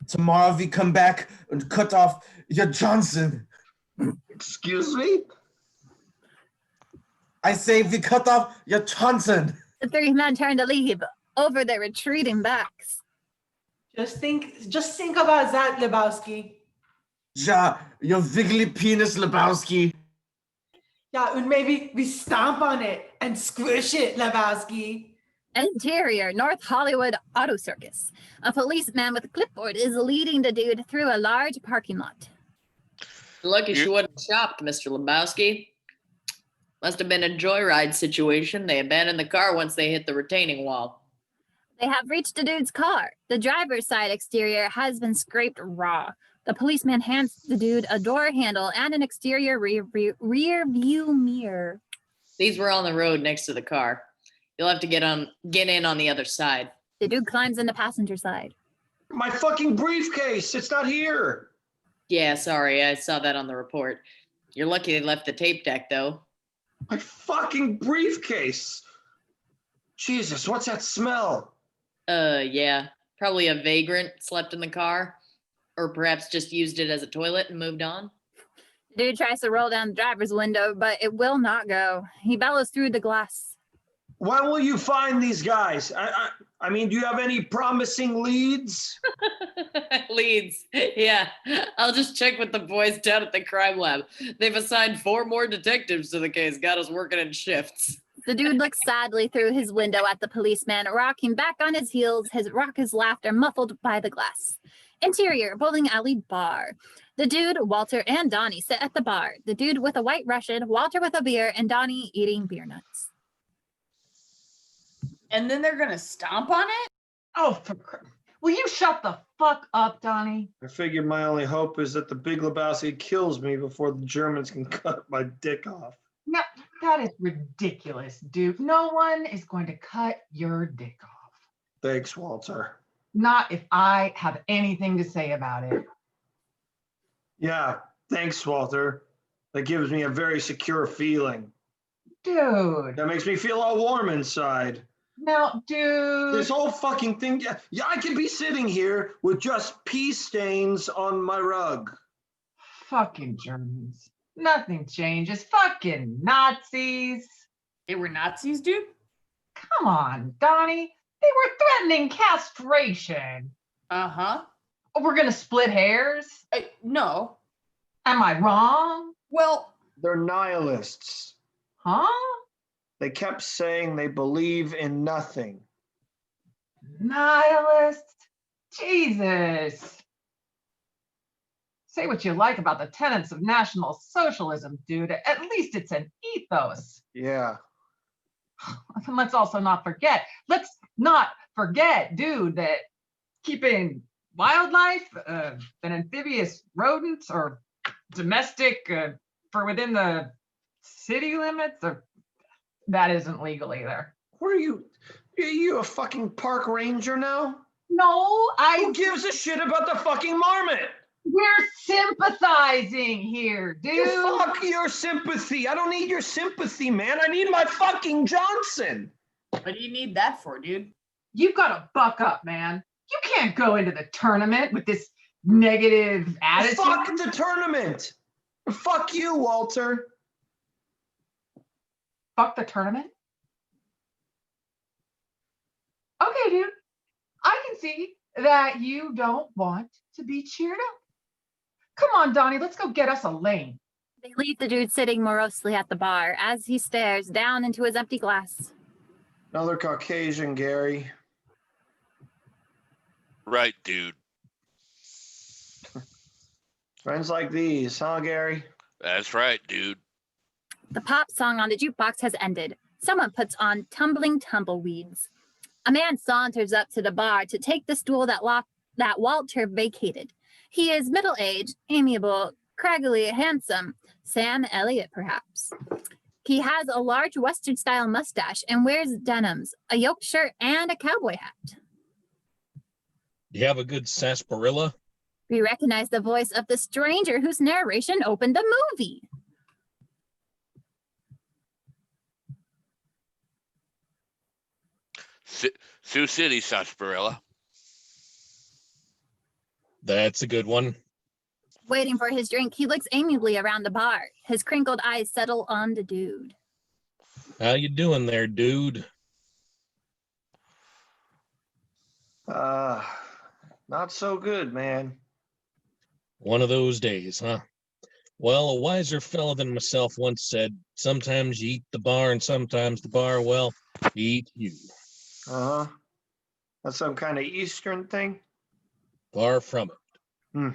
Tomorrow we come back and cut off your Johnson. Excuse me? I say we cut off your Johnson. The three men turn to leave over their retreating backs. Just think about that, Lebowski. Ja, your wiggly penis, Lebowski. Yeah, and maybe we stomp on it and squish it, Lebowski. Interior, North Hollywood Auto Circus. A policeman with a clipboard is leading the dude through a large parking lot. Lucky she wasn't shopped, Mr. Lebowski. Must have been a joyride situation. They abandoned the car once they hit the retaining wall. They have reached the dude's car. The driver's side exterior has been scraped raw. The policeman hands the dude a door handle and an exterior rear view mirror. These were on the road next to the car. You'll have to get in on the other side. The dude climbs in the passenger side. My fucking briefcase! It's not here! Yeah, sorry, I saw that on the report. You're lucky they left the tape deck, though. My fucking briefcase! Jesus, what's that smell? Yeah. Probably a vagrant slept in the car. Or perhaps just used it as a toilet and moved on. The dude tries to roll down the driver's window, but it will not go. He bellows through the glass. When will you find these guys? I mean, do you have any promising leads? Leads. Yeah. I'll just check with the boys down at the crime lab. They've assigned 4 more detectives to the case. Got us working in shifts. The dude looks sadly through his window at the policeman, rocking back on his heels, his raucous laughter muffled by the glass. Interior, bowling alley bar. The dude, Walter, and Donnie sit at the bar. The dude with a white Russian, Walter with a beer, and Donnie eating beer nuts. And then they're gonna stomp on it? Oh, will you shut the fuck up, Donnie? I figured my only hope is that the Big Lebowski kills me before the Germans can cut my dick off. No, that is ridiculous, dude. No one is going to cut your dick off. Thanks, Walter. Not if I have anything to say about it. Yeah, thanks, Walter. That gives me a very secure feeling. Dude. That makes me feel all warm inside. Now, dude. This whole fucking thing, yeah, I could be sitting here with just pee stains on my rug. Fucking Germans. Nothing changes. Fucking Nazis. They were Nazis, dude? Come on, Donnie. They were threatening castration. Uh-huh. We're gonna split hairs? No. Am I wrong? Well, they're nihilists. Huh? They kept saying they believe in nothing. Nihilists? Jesus. Say what you like about the tenets of National Socialism, dude. At least it's an ethos. Yeah. And let's also not forget, dude, that keeping wildlife and amphibious rodents or domestic for within the city limits, or that isn't legal either. What are you a fucking park ranger now? No, Who gives a shit about the fucking marmot? We're sympathizing here, dude. Fuck your sympathy. I don't need your sympathy, man. I need my fucking Johnson. What do you need that for, dude? You've got to buck up, man. You can't go into the tournament with this negative attitude. Fuck the tournament. Fuck you, Walter. Fuck the tournament? Okay, dude. I can see that you don't want to be cheered up. Come on, Donnie, let's go get us a lane. They leave the dude sitting morosely at the bar as he stares down into his empty glass. Another Caucasian, Gary. Right, dude. Friends like these, huh, Gary? That's right, dude. The pop song on the jukebox has ended. Someone puts on Tumbling Tumbleweeds. A man saunters up to the bar to take the stool that Walter vacated. He is middle-aged, amiable, craggly, handsome. Sam Elliott, perhaps. He has a large Western-style mustache and wears denims, a yoke shirt, and a cowboy hat. Do you have a good sarsaparilla? We recognize the voice of the stranger whose narration opened the movie. Sioux City sarsaparilla. That's a good one. Waiting for his drink, he looks amiably around the bar. His crinkled eyes settle on the dude. How you doing there, dude? Not so good, man. One of those days, huh? Well, a wiser fellow than myself once said, sometimes you eat the bar and sometimes the bar, well, eat you. Uh-huh. That's some kind of Eastern thing? Far from it.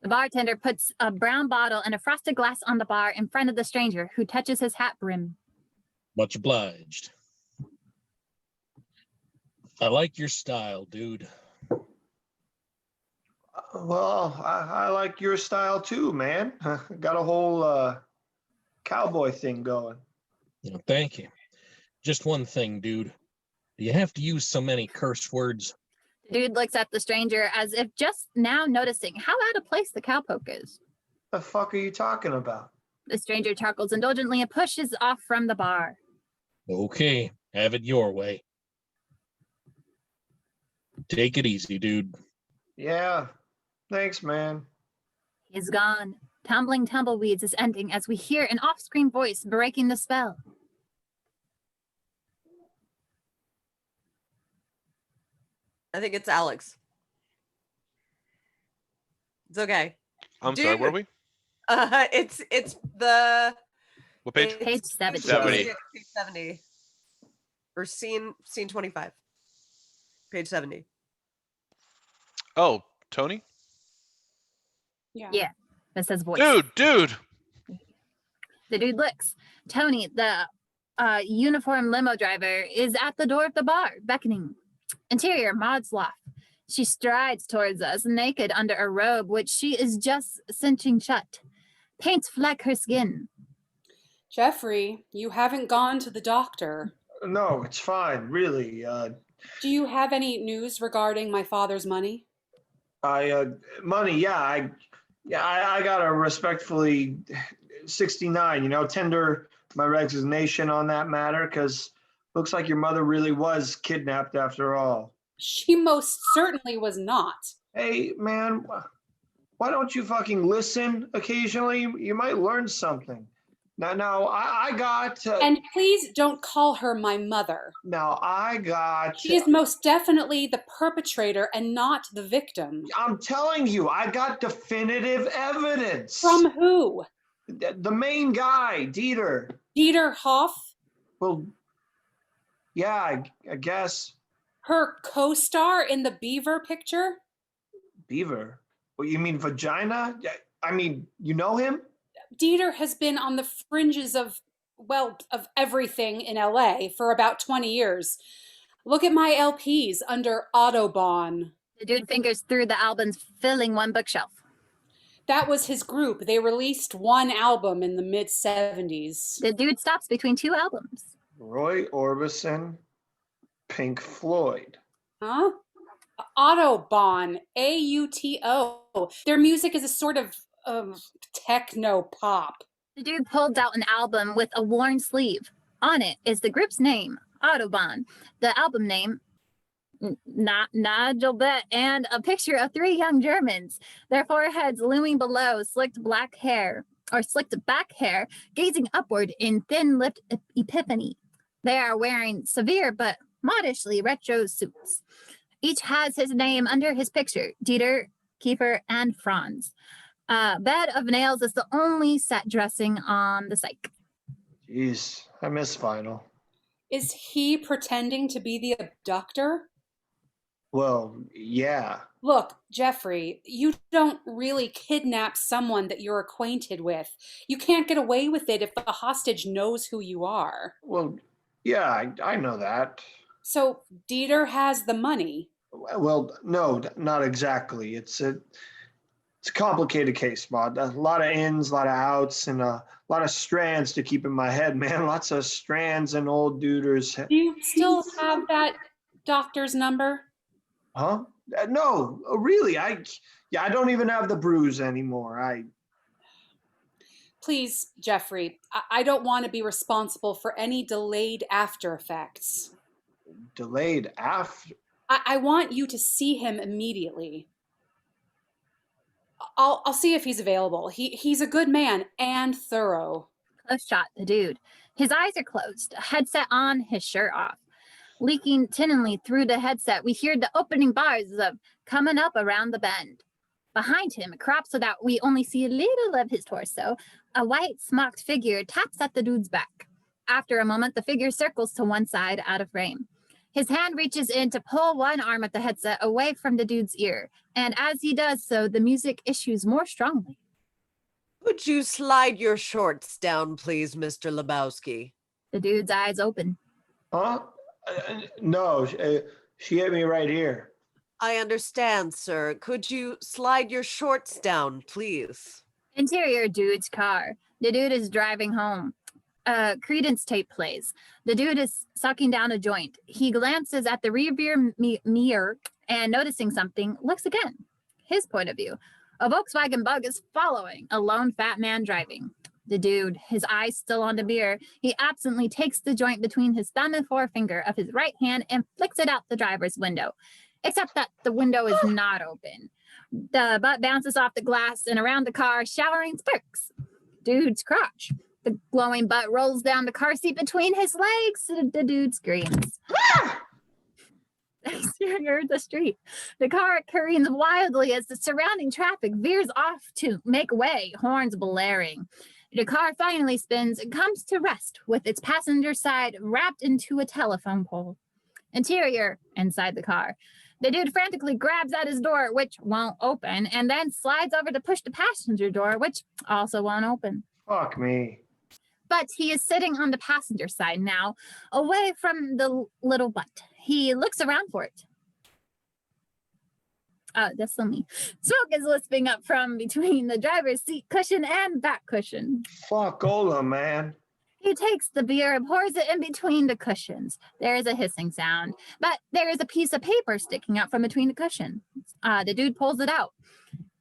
The bartender puts a brown bottle and a frosted glass on the bar in front of the stranger, who touches his hat brim. Much obliged. I like your style, dude. Well, I like your style too, man. Got a whole cowboy thing going. Thank you. Just one thing, dude. Do you have to use so many curse words? The dude looks at the stranger as if just now noticing how out of place the cowpoke is. The fuck are you talking about? The stranger chuckles indulgently and pushes off from the bar. Okay, have it your way. Take it easy, dude. Yeah, thanks, man. He's gone. Tumbling Tumbleweeds is ending as we hear an off-screen voice breaking the spell. I think it's Alex. It's okay. I'm sorry, where are we? It's the What page? Page 70. 70. Page 70. Or scene 25. Page 70. Oh, Tony? Yeah, that says voice. Dude. The dude looks. Tony, the uniform limo driver, is at the door of the bar, beckoning. Interior, Maud's loft. She strides towards us, naked under a robe, which she is just cinching shut. Paints fleck her skin. Jeffrey, you haven't gone to the doctor. No, it's fine, really. Do you have any news regarding my father's money? Money, yeah. I gotta respectfully 69, tender my resignation on that matter, because looks like your mother really was kidnapped after all. She most certainly was not. Hey, man, why don't you fucking listen occasionally? You might learn something. Now, I got... And please don't call her my mother. Now, I got... She is most definitely the perpetrator and not the victim. I'm telling you, I got definitive evidence. From who? The main guy, Dieter. Dieter Hoff? Well, yeah, I guess. Her co-star in the Beaver picture? Beaver? What, you mean vagina? I mean, you know him? Dieter has been on the fringes of everything in LA for about 20 years. Look at my LPs under Autobahn. The dude fingers through the albums, filling one bookshelf. That was his group. They released one album in the mid-70s. The dude stops between two albums. Roy Orbison, Pink Floyd. Huh? Autobahn, A-U-T-O. Their music is a sort of techno pop. The dude pulls out an album with a worn sleeve. On it is the group's name, Autobahn, the album name, Nagelbet, and a picture of three young Germans, their foreheads looming below, slicked back hair, gazing upward in thin-lipped epiphany. They are wearing severe but modishly retro suits. Each has his name under his picture, Dieter, Kiefer, and Franz. Bed of nails is the only set dressing on the psych. Jeez, I miss Vinyl. Is he pretending to be the abductor? Well, yeah. Look, Jeffrey, you don't really kidnap someone that you're acquainted with. You can't get away with it if the hostage knows who you are. Well, yeah, I know that. So Dieter has the money. Well, no, not exactly. It's a complicated case, Maud. A lot of ins, a lot of outs, and a lot of strands to keep in my head, man. Lots of strands and old duders. Do you still have that doctor's number? Huh? No, really. I don't even have the bruise anymore. Please, Jeffrey, I don't want to be responsible for any delayed after effects. Delayed after. I want you to see him immediately. I'll see if he's available. He's a good man and thorough. Close shot, the dude. His eyes are closed, headset on, his shirt off. Leaking tinningly through the headset, we hear the opening bars of "Coming Up Around the Bend." Behind him, cropped so that we only see a little of his torso, a white smocked figure taps at the dude's back. After a moment, the figure circles to one side, out of frame. His hand reaches in to pull one arm of the headset away from the dude's ear, and as he does so, the music issues more strongly. Would you slide your shorts down, please, Mr. Lebowski? The dude's eyes open. Huh? No, she hit me right here. I understand, sir. Could you slide your shorts down, please? Interior dude's car. The dude is driving home. Credence tape plays. The dude is sucking down a joint. He glances at the rearview mirror and, noticing something, looks again. His point of view. A Volkswagen Bug is following, a lone fat man driving. The dude, his eyes still on the mirror, he absently takes the joint between his thumb and forefinger of his right hand and flicks it out the driver's window. Except that the window is not open. The butt bounces off the glass and around the car, showering sparks. Dude's crotch. The glowing butt rolls down the car seat between his legs. The dude screams. Exterior the street. The car careens wildly as the surrounding traffic veers off to make way, horns blaring. The car finally spins and comes to rest with its passenger side wrapped into a telephone pole. Interior, inside the car. The dude frantically grabs at his door, which won't open, and then slides over to push the passenger door, which also won't open. Fuck me. But he is sitting on the passenger side now, away from the little butt. He looks around for it. That's still me. Smoke is lisping up from between the driver's seat cushion and back cushion. Fuck Ola, man. He takes the beer and pours it in between the cushions. There is a hissing sound, but there is a piece of paper sticking out from between the cushions. The dude pulls it out.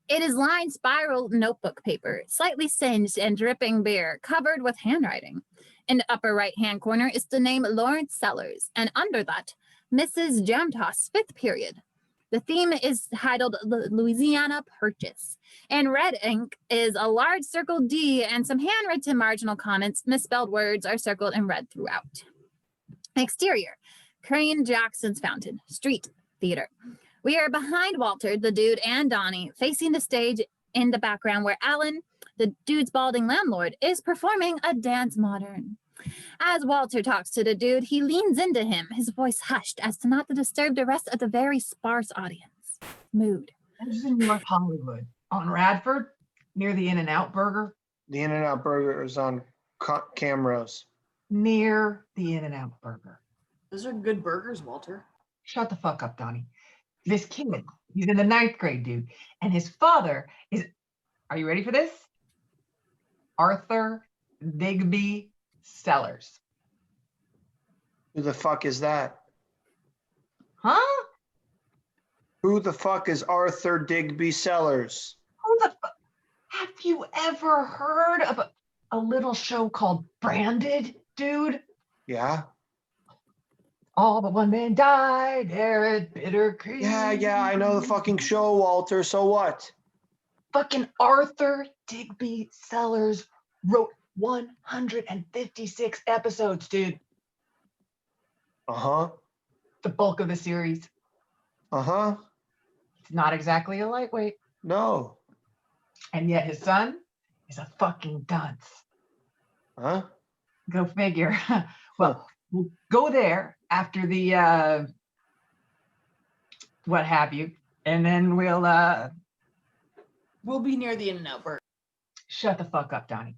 It is lined spiral notebook paper, slightly singed and dripping beer, covered with handwriting. In the upper right-hand corner is the name Lawrence Sellers, and under that, Mrs. Jamtoss, 5th period. The theme is titled Louisiana Purchase. In red ink is a large circle D, and some handwritten marginal comments, misspelled words are circled in red throughout. Exterior, Crane Jackson's Fountain, Street Theater. We are behind Walter, the dude, and Donnie, facing the stage in the background where Alan, the dude's balding landlord, is performing a dance modern. As Walter talks to the dude, he leans into him, his voice hushed as to not to disturb the rest of the very sparse audience. Mood. This is in North Hollywood, on Radford, near the In-N-Out Burger. The In-N-Out Burger is on Camrose. Near the In-N-Out Burger. Those are good burgers, Walter. Shut the fuck up, Donnie. This kid, he's in the 9th grade, dude. And his father is, are you ready for this? Arthur Digby Sellers. Who the fuck is that? Huh? Who the fuck is Arthur Digby Sellers? Who the fuck? Have you ever heard of a little show called Branded, dude? Yeah. All but one man died there at Bitter Creek. Yeah, I know the fucking show, Walter. So what? Fucking Arthur Digby Sellers wrote 156 episodes, dude. Uh-huh. The bulk of the series. Uh-huh. He's not exactly a lightweight. No. And yet his son is a fucking dunce. Huh? Go figure. Well, we'll go there after the what have you. And then we'll be near the In-N-Out Burger. shut the fuck up, Donnie.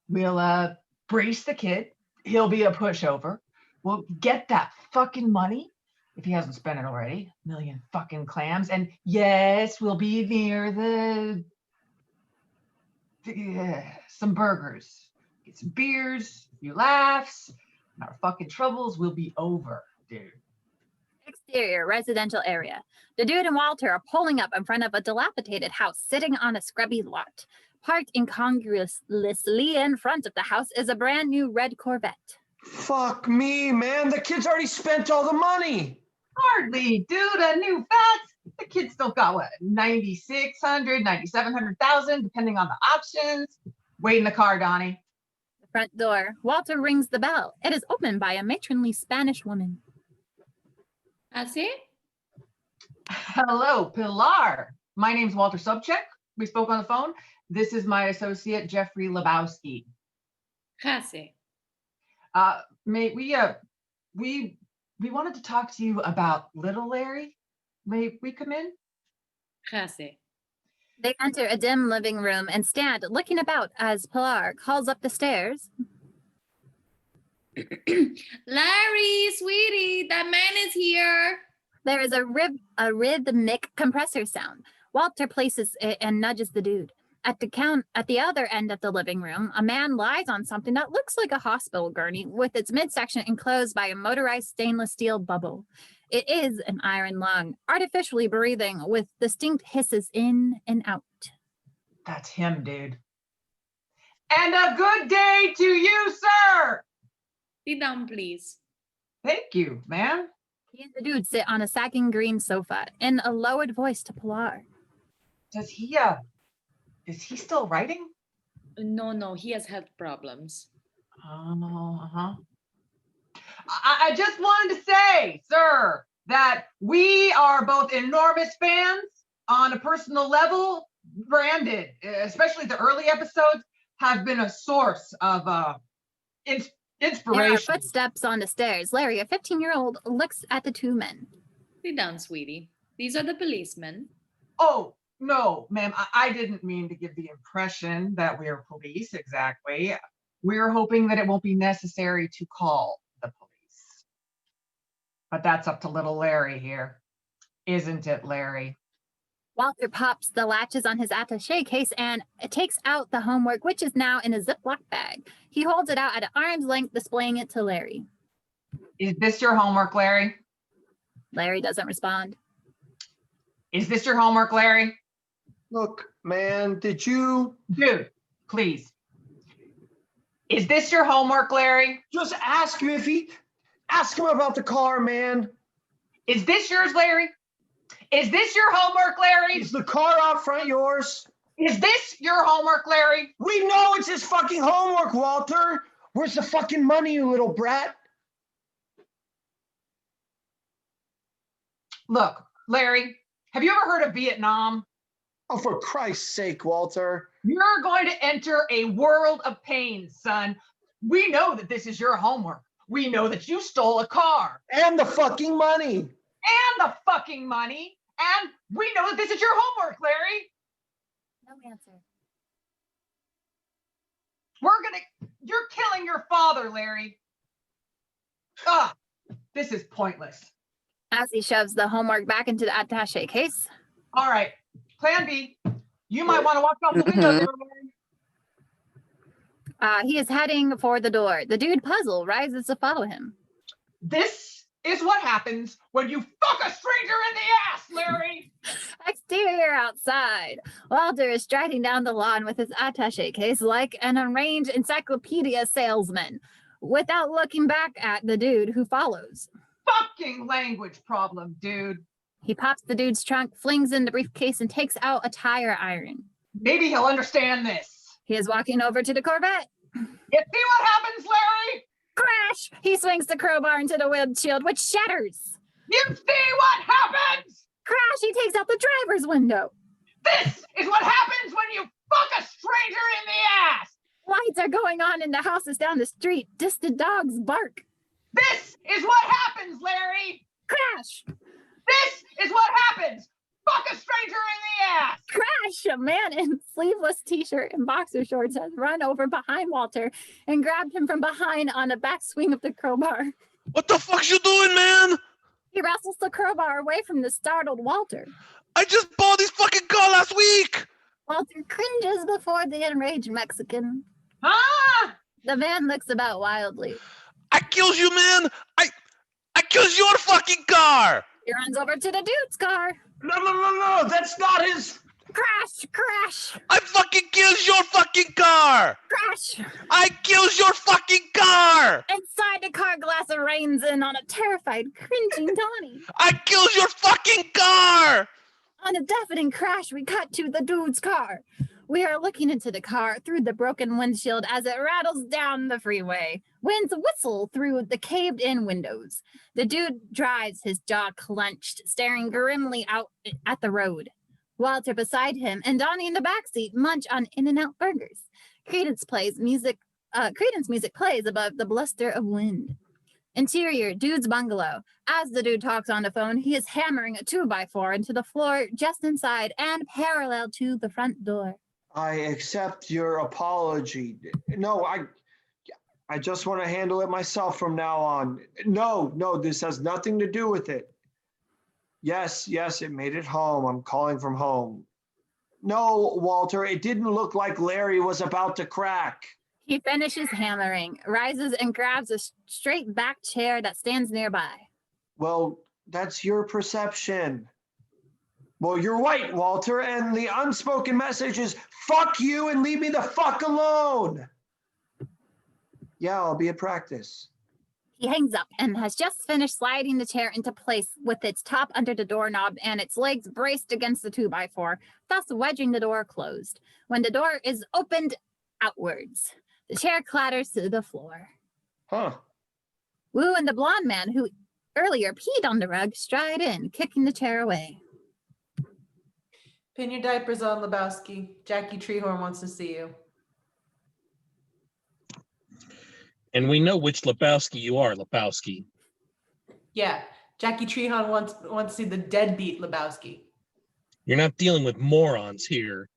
We'll brace the kid. He'll be a pushover. We'll get that fucking money if he hasn't spent it already. A million fucking clams. And yes, we'll be near some burgers. Get some beers, a few laughs, and our fucking troubles will be over, dude. Exterior residential area. The dude and Walter are pulling up in front of a dilapidated house sitting on a scrubby lot. Parked incongruously in front of the house is a brand new red Corvette. Fuck me, man. The kid's already spent all the money. Hardly, dude. A new vet. The kid still got what, 9,600, 9,700,000, depending on the options. Wait in the car, Donnie. The front door. Walter rings the bell. It is opened by a matronly Spanish woman. Así? Hello, Pilar. My name's Walter Sobchak. We spoke on the phone. This is my associate, Jeffrey Lebowski. Así. May we wanted to talk to you about little Larry. May we come in? Así. They enter a dim living room and stand looking about as Pilar calls up the stairs. Larry, sweetie, that man is here. There is a rhythmic compressor sound. Walter places it and nudges the dude. At the other end of the living room, a man lies on something that looks like a hospital gurney with its midsection enclosed by a motorized stainless steel bubble. It is an iron lung, artificially breathing with distinct hisses in and out. That's him, dude. And a good day to you, sir. Sit down, please. Thank you, man. He and the dude sit on a sagging green sofa in a lowered voice to Pilar. Is he still writing? No, he has health problems. I just wanted to say, sir, that we are both enormous fans on a personal level. Branded, especially the early episodes, have been a source of inspiration. There are footsteps on the stairs. Larry, a 15-year-old, looks at the two men. Sit down, sweetie. These are the policemen. Oh, no, ma'am, I didn't mean to give the impression that we're police exactly. We're hoping that it won't be necessary to call the police. But that's up to little Larry here. Isn't it, Larry? Walter pops the latches on his attaché case and takes out the homework, which is now in a Ziploc bag. He holds it out at arm's length, displaying it to Larry. Is this your homework, Larry? Larry doesn't respond. Is this your homework, Larry? Look, man, did you... Dude, please. Is this your homework, Larry? Just ask him ask him about the car, man. Is this yours, Larry? Is this your homework, Larry? Is the car out front yours? Is this your homework, Larry? We know it's his fucking homework, Walter. Where's the fucking money, you little brat? Look, Larry, have you ever heard of Vietnam? Oh, for Christ's sake, Walter. You're going to enter a world of pain, son. We know that this is your homework. We know that you stole a car. And the fucking money. And the fucking money. And we know that this is your homework, Larry. No answer. You're killing your father, Larry. This is pointless. As he shoves the homework back into the attaché case. All right, plan B. You might want to watch out the window there, Larry. He is heading for the door. The dude, puzzled, rises to follow him. This is what happens when you fuck a stranger in the ass, Larry. Exterior outside. Walter is striding down the lawn with his attaché case like an arranged encyclopedia salesman, without looking back at the dude who follows. Fucking language problem, dude. He pops the dude's trunk, flings in the briefcase, and takes out a tire iron. Maybe he'll understand this. He is walking over to the Corvette. You see what happens, Larry? Crash! He swings the crowbar into the windshield, which shatters. You see what happens? Crash! He takes out the driver's window. This is what happens when you fuck a stranger in the ass. Lights are going on in the houses down the street. Distant dogs bark. This is what happens, Larry. Crash! This is what happens Fuck a stranger in the ass! Crash! A man in sleeveless t-shirt and boxer shorts has run over behind Walter and grabbed him from behind on the backswing of the crowbar. What the fuck's you doing, man? He wrestles the crowbar away from the startled Walter. I just bought this fucking car last week! Walter cringes before the enraged Mexican. Ah! The man looks about wildly. I kills you, man! I kills your fucking car! He runs over to the dude's car. No, that's not his. Crash! Crash! I fucking kills your fucking car! Crash! I kills your fucking car! Inside the car, glass rains in on a terrified, cringing Donnie. I kills your fucking car! On a deafening crash, we cut to the dude's car. We are looking into the car through the broken windshield as it rattles down the freeway. Winds whistle through the caved-in windows. The dude drives, his jaw clenched, staring grimly out at the road. Walter beside him and Donnie in the backseat munch on In-N-Out burgers. Credence music plays above the bluster of wind. Interior, dude's bungalow. As the dude talks on the phone, he is hammering a 2x4 into the floor just inside and parallel to the front door. I accept your apology. No, I just want to handle it myself from now on. No, this has nothing to do with it. Yes, it made it home. I'm calling from home. No, Walter, it didn't look like Larry was about to crack. He finishes hammering, rises and grabs a straight back chair that stands nearby. Well, that's your perception. Well, you're right, Walter, and the unspoken message is fuck you and leave me the fuck alone. Yeah, I'll be at practice. He hangs up and has just finished sliding the chair into place with its top under the doorknob and its legs braced against the 2x4, thus wedging the door closed. When the door is opened outwards, the chair clatters to the floor. Huh. Wu and the blonde man, who earlier peed on the rug, stride in, kicking the chair away. Pin your diapers on, Lebowski. Jackie Treehorn wants to see you. And we know which Lebowski you are, Lebowski. Yeah, Jackie Treehorn wants to see the deadbeat Lebowski. You're not dealing with morons here.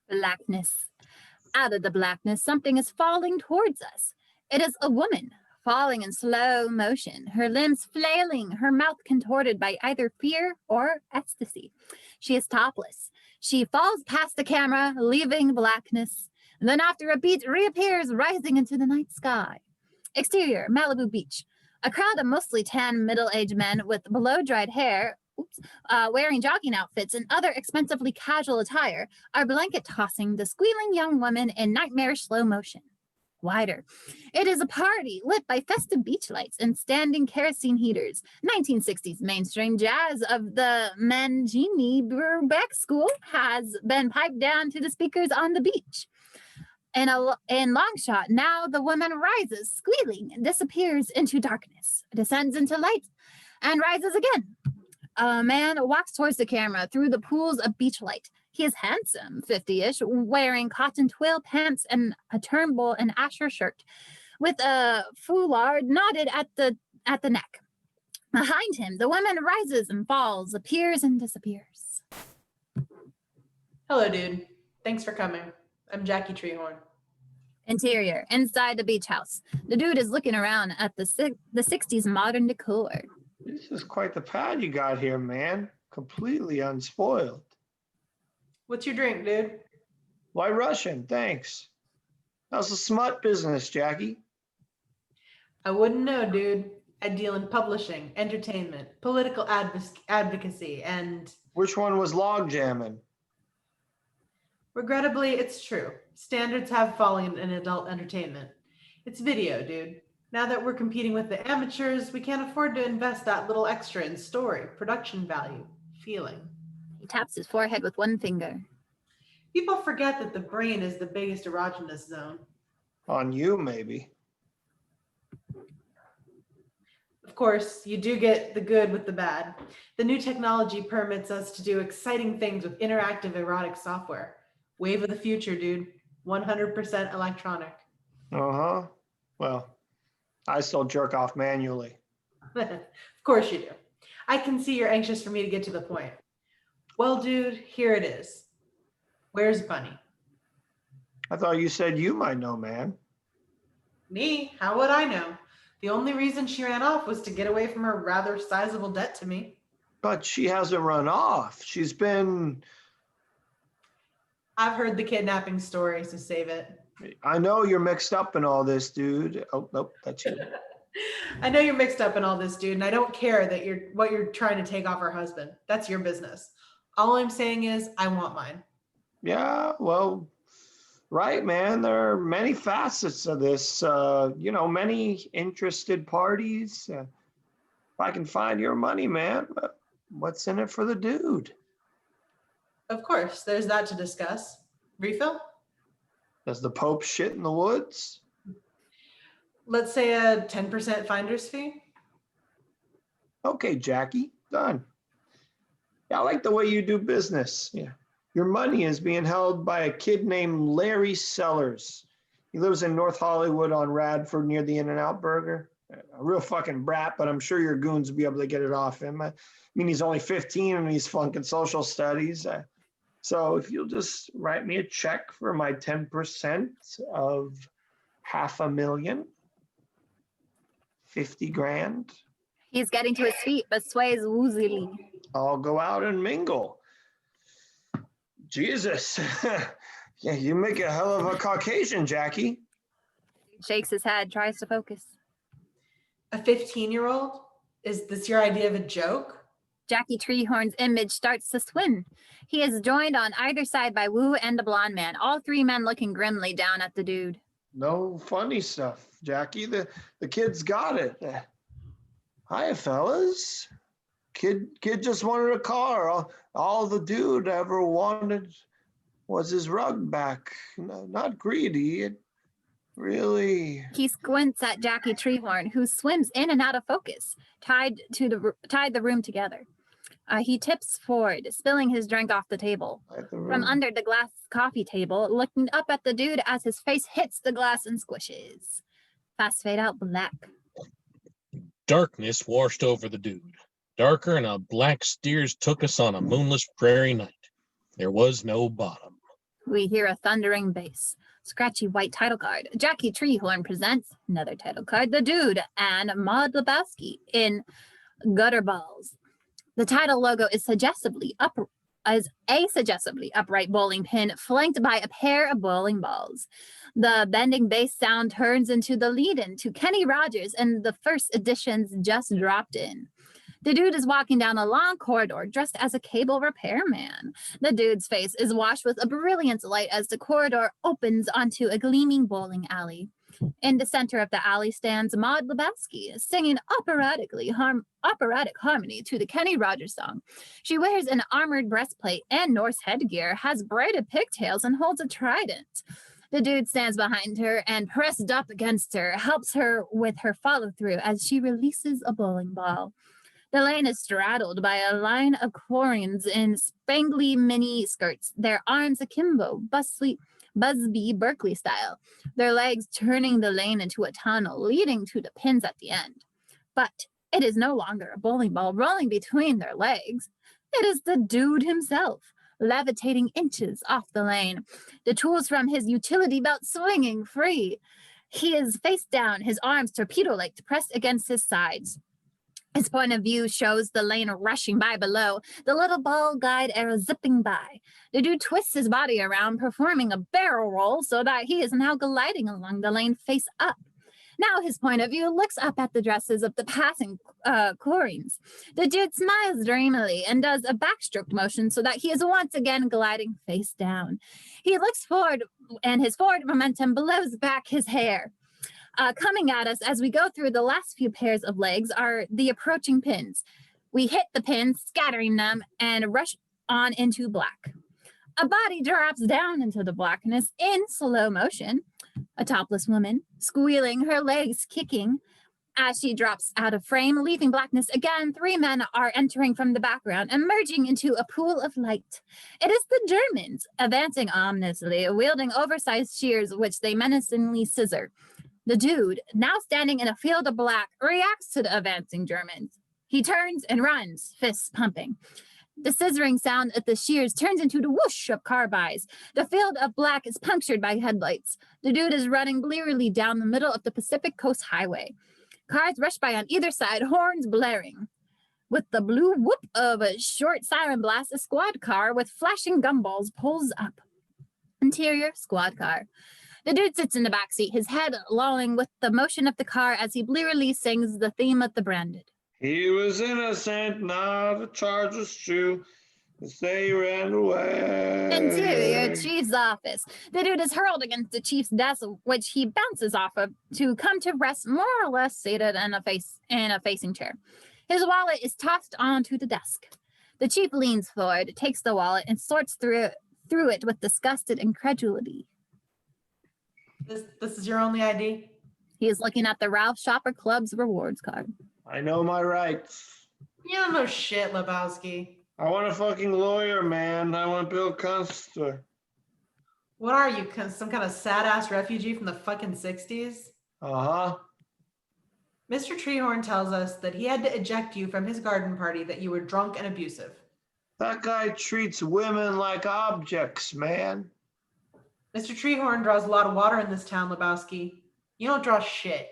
Blackness. Out of the blackness, something is falling towards us. It is a woman, falling in slow motion, her limbs flailing, her mouth contorted by either fear or ecstasy. She is topless. She falls past the camera, leaving blackness, and then after a beat reappears, rising into the night sky. Exterior, Malibu Beach. A crowd of mostly tan middle-aged men with blow-dried hair, wearing jogging outfits and other expensively casual attire, are blanket tossing the squealing young woman in nightmarish slow motion. Wider. It is a party lit by festive beach lights and standing kerosene heaters. 1960s mainstream jazz of the Mangini Brubeck School has been piped down to the speakers on the beach. In long shot, now the woman rises, squealing, and disappears into darkness, descends into light, and rises again. A man walks towards the camera through the pools of beach light. He is handsome, 50-ish, wearing cotton twill pants and a turnbull and Asher shirt, with a foulard knotted at the neck. Behind him, the woman rises and falls, appears and disappears. Hello, dude. Thanks for coming. I'm Jackie Treehorn. Interior, inside the beach house. The dude is looking around at the 60s modern decor. This is quite the pad you got here, man. Completely unspoiled. What's your drink, dude? White Russian, thanks. How's the smut business, Jackie? I wouldn't know, dude. I deal in publishing, entertainment, political advocacy, and... Which one was log jamming? Regrettably, it's true. Standards have fallen in adult entertainment. It's video, dude. Now that we're competing with the amateurs, we can't afford to invest that little extra in story, production value, feeling. He taps his forehead with one finger. People forget that the brain is the biggest erogenous zone. On you, maybe. Of course, you do get the good with the bad. The new technology permits us to do exciting things with interactive erotic software. Wave of the future, dude. 100% electronic. Uh-huh. Well, I still jerk off manually. Of course you do. I can see you're anxious for me to get to the point. Well, dude, here it is. Where's Bunny? I thought you said you might know, man. Me? How would I know? The only reason she ran off was to get away from her rather sizable debt to me. But she hasn't run off. She's been. I've heard the kidnapping story, so save it. I know you're mixed up in all this, dude. Oh, nope, that's you. I know you're mixed up in all this, dude, and I don't care that you're trying to take off her husband. That's your business. All I'm saying is I want mine. Yeah, well, right, man. There are many facets of this, many interested parties. If I can find your money, man, what's in it for the dude? Of course, there's that to discuss. Refill? Does the Pope shit in the woods? Let's say a 10% finder's fee. Okay, Jackie, done. Yeah, I like the way you do business. Yeah. Your money is being held by a kid named Larry Sellers. He lives in North Hollywood on Radford near the In-N-Out Burger. A real fucking brat, but I'm sure your goons will be able to get it off him. I mean, he's only 15 and he's flunking social studies. So if you'll just write me a check for my 10% of $500,000, 50 grand. He's getting to his feet, but sways woozily. I'll go out and mingle. Jesus. Yeah, you make a hell of a Caucasian, Jackie. Shakes his head, tries to focus. A 15-year-old? Is this your idea of a joke? Jackie Treehorn's image starts to swim. He is joined on either side by Wu and the blonde man, all three men looking grimly down at the dude. No funny stuff, Jackie. The kid's got it. Hiya, fellas. Kid just wanted a car. All the dude ever wanted was his rug back. No, not greedy. It really. He squints at Jackie Treehorn, who swims in and out of focus, tied the room together. He tips forward, spilling his drink off the table. From under the glass coffee table, looking up at the dude as his face hits the glass and squishes. Fast fade out black. Darkness washed over the dude. Darker and a black steers took us on a moonless prairie night. There was no bottom. We hear a thundering bass. Scratchy white title card. Jackie Treehorn presents another title card, The Dude, and Maud Lebowski in Gutter Balls. The title logo is a suggestively upright bowling pin flanked by a pair of bowling balls. The bending bass sound turns into the lead-in to Kenny Rogers and the first editions Just Dropped In. The dude is walking down a long corridor dressed as a cable repairman. The dude's face is washed with a brilliant light as the corridor opens onto a gleaming bowling alley. In the center of the alley stands Maud Lebowski, singing operatic harmony to the Kenny Rogers song. She wears an armored breastplate and Norse headgear, has braided pigtails, and holds a trident. The dude stands behind her and, pressed up against her, helps her with her follow-through as she releases a bowling ball. The lane is straddled by a line of Quarians in spangly mini skirts, their arms akimbo, Busby Berkeley style, their legs turning the lane into a tunnel leading to the pins at the end. But it is no longer a bowling ball rolling between their legs. It is the dude himself, levitating inches off the lane, the tools from his utility belt swinging free. He is face down, his arms torpedo-like pressed against his sides. His point of view shows the lane rushing by below, the little ball guide arrow zipping by. The dude twists his body around, performing a barrel roll so that he is now gliding along the lane face up. Now his point of view looks up at the dresses of the passing Quarians. The dude smiles dreamily and does a backstroke motion so that he is once again gliding face down. He looks forward and his forward momentum blows back his hair. Coming at us as we go through the last few pairs of legs are the approaching pins. We hit the pins, scattering them, and rush on into black. A body drops down into the blackness in slow motion. A topless woman, squealing, her legs kicking. As she drops out of frame, leaving blackness again, three men are entering from the background, emerging into a pool of light. It is the Germans, advancing ominously, wielding oversized shears which they menacingly scissor. The dude, now standing in a field of black, reacts to the advancing Germans. He turns and runs, fists pumping. The scissoring sound at the shears turns into the whoosh of carbines. The field of black is punctured by headlights. The dude is running blearily down the middle of the Pacific Coast Highway. Cars rush by on either side, horns blaring. With the blue whoop of a short siren blast, a squad car with flashing gumballs pulls up. Interior, squad car. The dude sits in the back seat, his head lolling with the motion of the car as he blearily sings the theme of the branded. He was innocent, now the charge was true. They ran away. Interior, chief's office. The dude is hurled against the chief's desk, which he bounces off of to come to rest more or less seated in a facing chair. His wallet is tossed onto the desk. The chief leans forward, takes the wallet, and sorts through it with disgusted incredulity. This is your only ID? He is looking at the Ralph Shopper Club's rewards card. I know my rights. You don't know shit, Lebowski. I want a fucking lawyer, man. I want Bill Cunster. What are you, some kind of sad-ass refugee from the fucking 60s? Uh-huh. Mr. Treehorn tells us that he had to eject you from his garden party, that you were drunk and abusive. That guy treats women like objects, man. Mr. Treehorn draws a lot of water in this town, Lebowski. You don't draw shit.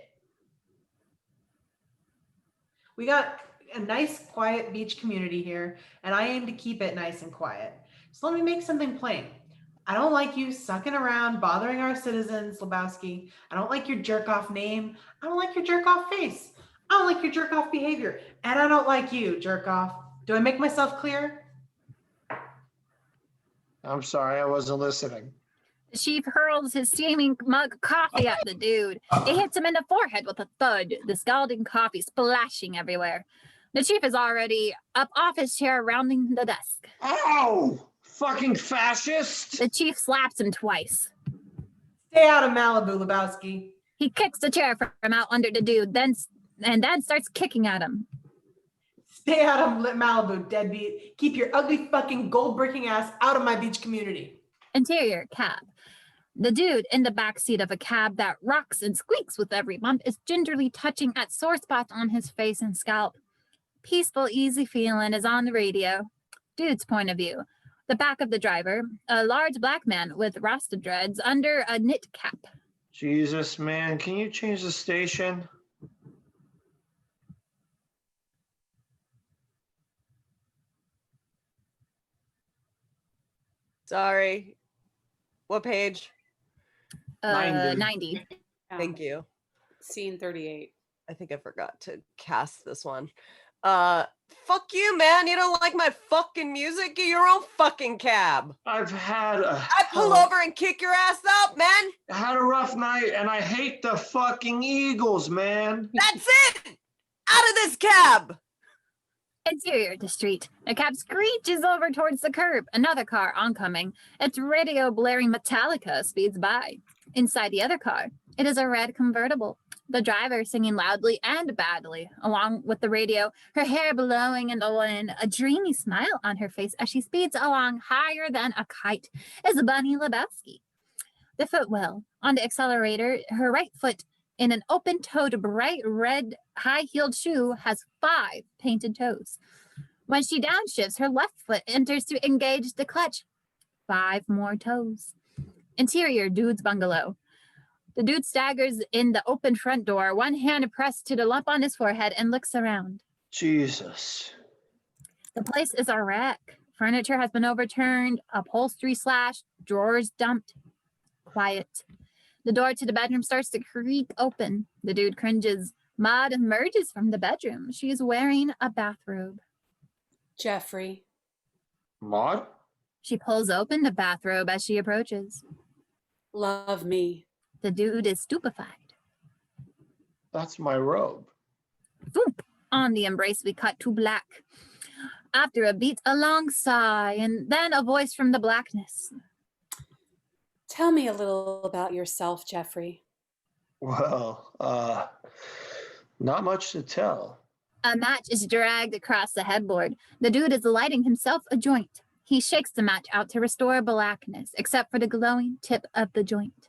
We got a nice, quiet beach community here, and I aim to keep it nice and quiet. So let me make something plain. I don't like you sucking around, bothering our citizens, Lebowski. I don't like your jerk-off name. I don't like your jerk-off face. I don't like your jerk-off behavior. And I don't like you, jerk-off. Do I make myself clear? I'm sorry, I wasn't listening. The chief hurls his steaming mug of coffee at the dude. It hits him in the forehead with a thud, the scalding coffee splashing everywhere. The chief is already up off his chair, rounding the desk. Ow! Fucking fascist! The chief slaps him twice. Stay out of Malibu, Lebowski. He kicks the chair from out under the dude, then starts kicking at him. Stay out of Malibu, deadbeat. Keep your ugly fucking gold-breaking ass out of my beach community. Interior, cab. The dude in the back seat of a cab that rocks and squeaks with every bump is gingerly touching at sore spots on his face and scalp. Peaceful, easy feeling is on the radio. Dude's point of view. The back of the driver, a large black man with Rasta dreads under a knit cap. Jesus, man, can you change the station? Sorry. What page? 90. Thank you. Scene 38. I think I forgot to cast this one. Fuck you, man. You don't like my fucking music? Get your own fucking cab. I've had a... I pull over and kick your ass out, man. I had a rough night, and I hate the fucking Eagles, man. That's it. Out of this cab. Interior, the street. A cab screeches over towards the curb. Another car oncoming. Its radio blaring Metallica speeds by. Inside the other car, it is a red convertible. The driver singing loudly and badly, along with the radio, her hair blowing in the wind, a dreamy smile on her face as she speeds along higher than a kite, is Bunny Lebowski. The footwell on the accelerator, her right foot in an open-toed, bright red, high-heeled shoe has 5 painted toes. When she downshifts, her left foot enters to engage the clutch. 5 more toes. Interior, dude's bungalow. The dude staggers in the open front door, one hand pressed to the lump on his forehead, and looks around. Jesus. The place is a wreck. Furniture has been overturned, upholstery slashed, drawers dumped. Quiet. The door to the bedroom starts to creak open. The dude cringes. Maud emerges from the bedroom. She is wearing a bathrobe. Jeffrey. Maud? She pulls open the bathrobe as she approaches. Love me. The dude is stupefied. That's my robe. Boop! On the embrace, we cut to black. After a beat, a long sigh, and then a voice from the blackness. Tell me a little about yourself, Jeffrey. Well, not much to tell. A match is dragged across the headboard. The dude is lighting himself a joint. He shakes the match out to restore blackness, except for the glowing tip of the joint.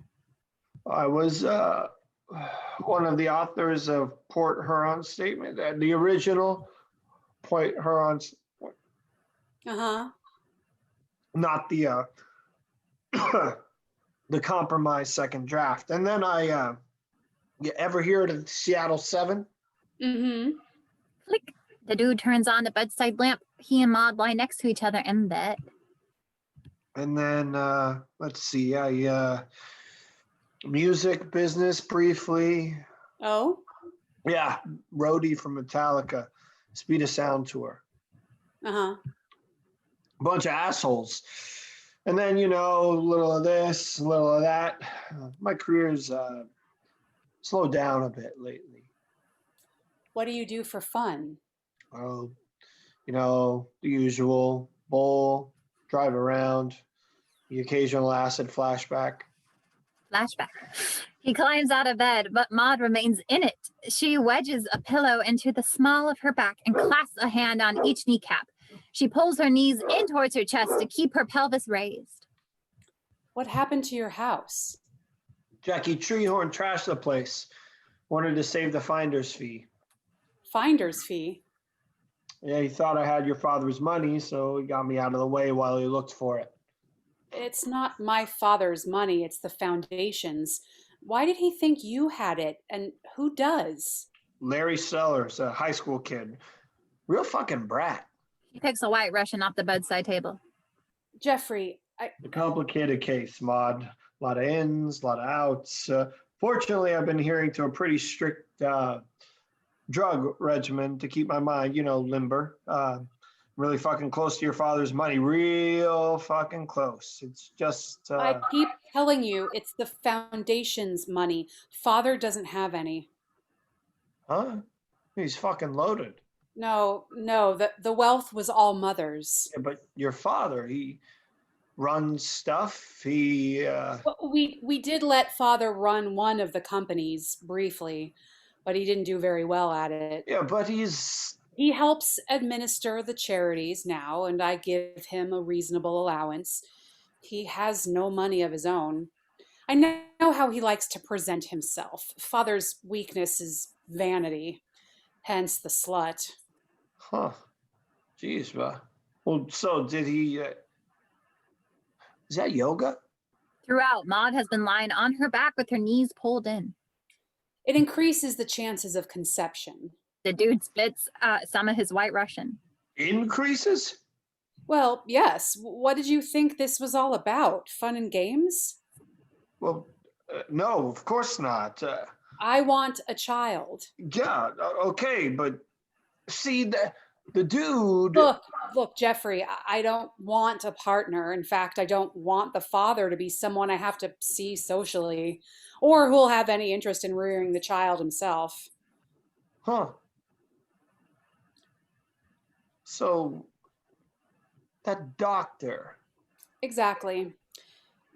I was one of the authors of Port Huron's statement, the original Port Huron's. Uh-huh. Not the the compromise second draft. And then you ever hear of the Seattle 7? Mm-hmm. Click. The dude turns on the bedside lamp. He and Maud lie next to each other in bed. And then let's see, music business briefly. Oh? Yeah, roadie from Metallica, Speed of Sound tour. Uh-huh. Bunch of assholes. And then, a little of this, a little of that. My career's slowed down a bit lately. What do you do for fun? Oh, the usual bowl, drive around, the occasional acid flashback. Flashback. He climbs out of bed, but Maud remains in it. She wedges a pillow into the small of her back and clasps a hand on each kneecap. She pulls her knees in towards her chest to keep her pelvis raised. What happened to your house? Jackie Treehorn trashed the place. Wanted to save the finder's fee. Finder's fee? Yeah, he thought I had your father's money, so he got me out of the way while he looked for it. It's not my father's money, it's the foundation's. Why did he think you had it, and who does? Larry Sellers, a high school kid. Real fucking brat. He picks a white Russian off the bedside table. Jeffrey, A complicated case, Maud. A lot of ins, a lot of outs. Fortunately, I've been adhering to a pretty strict drug regimen to keep my mind, limber. Really fucking close to your father's money. Real fucking close. It's just... I keep telling you, it's the foundation's money. Father doesn't have any. Huh? He's fucking loaded. No, the wealth was all mother's. Yeah, but your father, he runs stuff. He... Well, we did let father run one of the companies briefly, but he didn't do very well at it. Yeah, but he helps administer the charities now, and I give him a reasonable allowance. He has no money of his own. I know how he likes to present himself. Father's weakness is vanity, hence the slut. Huh. Jeez, well, so did he... Is that yoga? Throughout, Maud has been lying on her back with her knees pulled in. It increases the chances of conception. The dude spits some of his white Russian. Increases? Well, yes. What did you think this was all about? Fun and games? Well, no, of course not. I want a child. Yeah, okay, but see, the dude... Look, Jeffrey, I don't want a partner. In fact, I don't want the father to be someone I have to see socially, or who'll have any interest in rearing the child himself. Huh. So, that doctor... Exactly.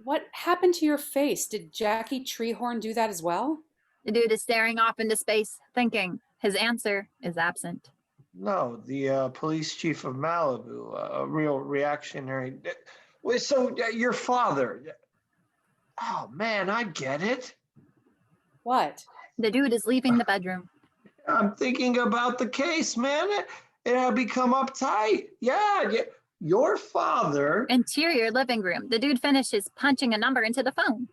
What happened to your face? Did Jackie Treehorn do that as well? The dude is staring off into space, thinking. His answer is absent. No, the police chief of Malibu, a real reactionary... So, your father... Oh, man, I get it. What? The dude is leaving the bedroom. I'm thinking about the case, man. It had become uptight. Yeah, your father... Interior living room. The dude finishes punching a number into the phone.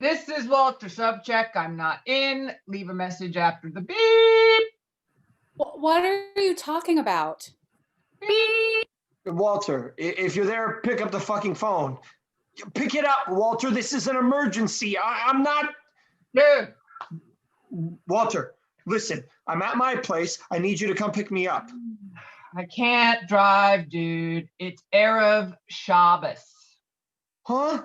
This is Walter Subcheck. I'm not in. Leave a message after the beep. What are you talking about? Beep. Walter, if you're there, pick up the fucking phone. Pick it up, Walter. This is an emergency. I'm not... Dude. Walter, listen. I'm at my place. I need you to come pick me up. I can't drive, dude. It's Erev Shabbos. Huh?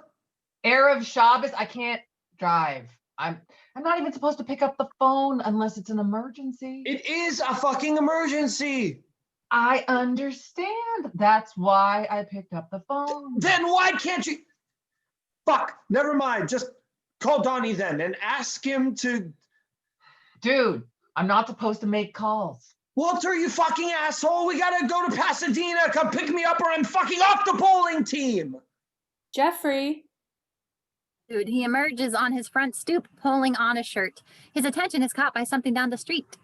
Erev Shabbos. I can't drive. I'm not even supposed to pick up the phone unless it's an emergency. It is a fucking emergency. I understand. That's why I picked up the phone. Then why can't you? Fuck, never mind. Just call Donnie then and ask him to... Dude, I'm not supposed to make calls. Walter, you fucking asshole. We gotta go to Pasadena. Come pick me up or I'm fucking off the bowling team. Jeffrey. Dude, he emerges on his front stoop, pulling on a shirt. His attention is caught by something down the street.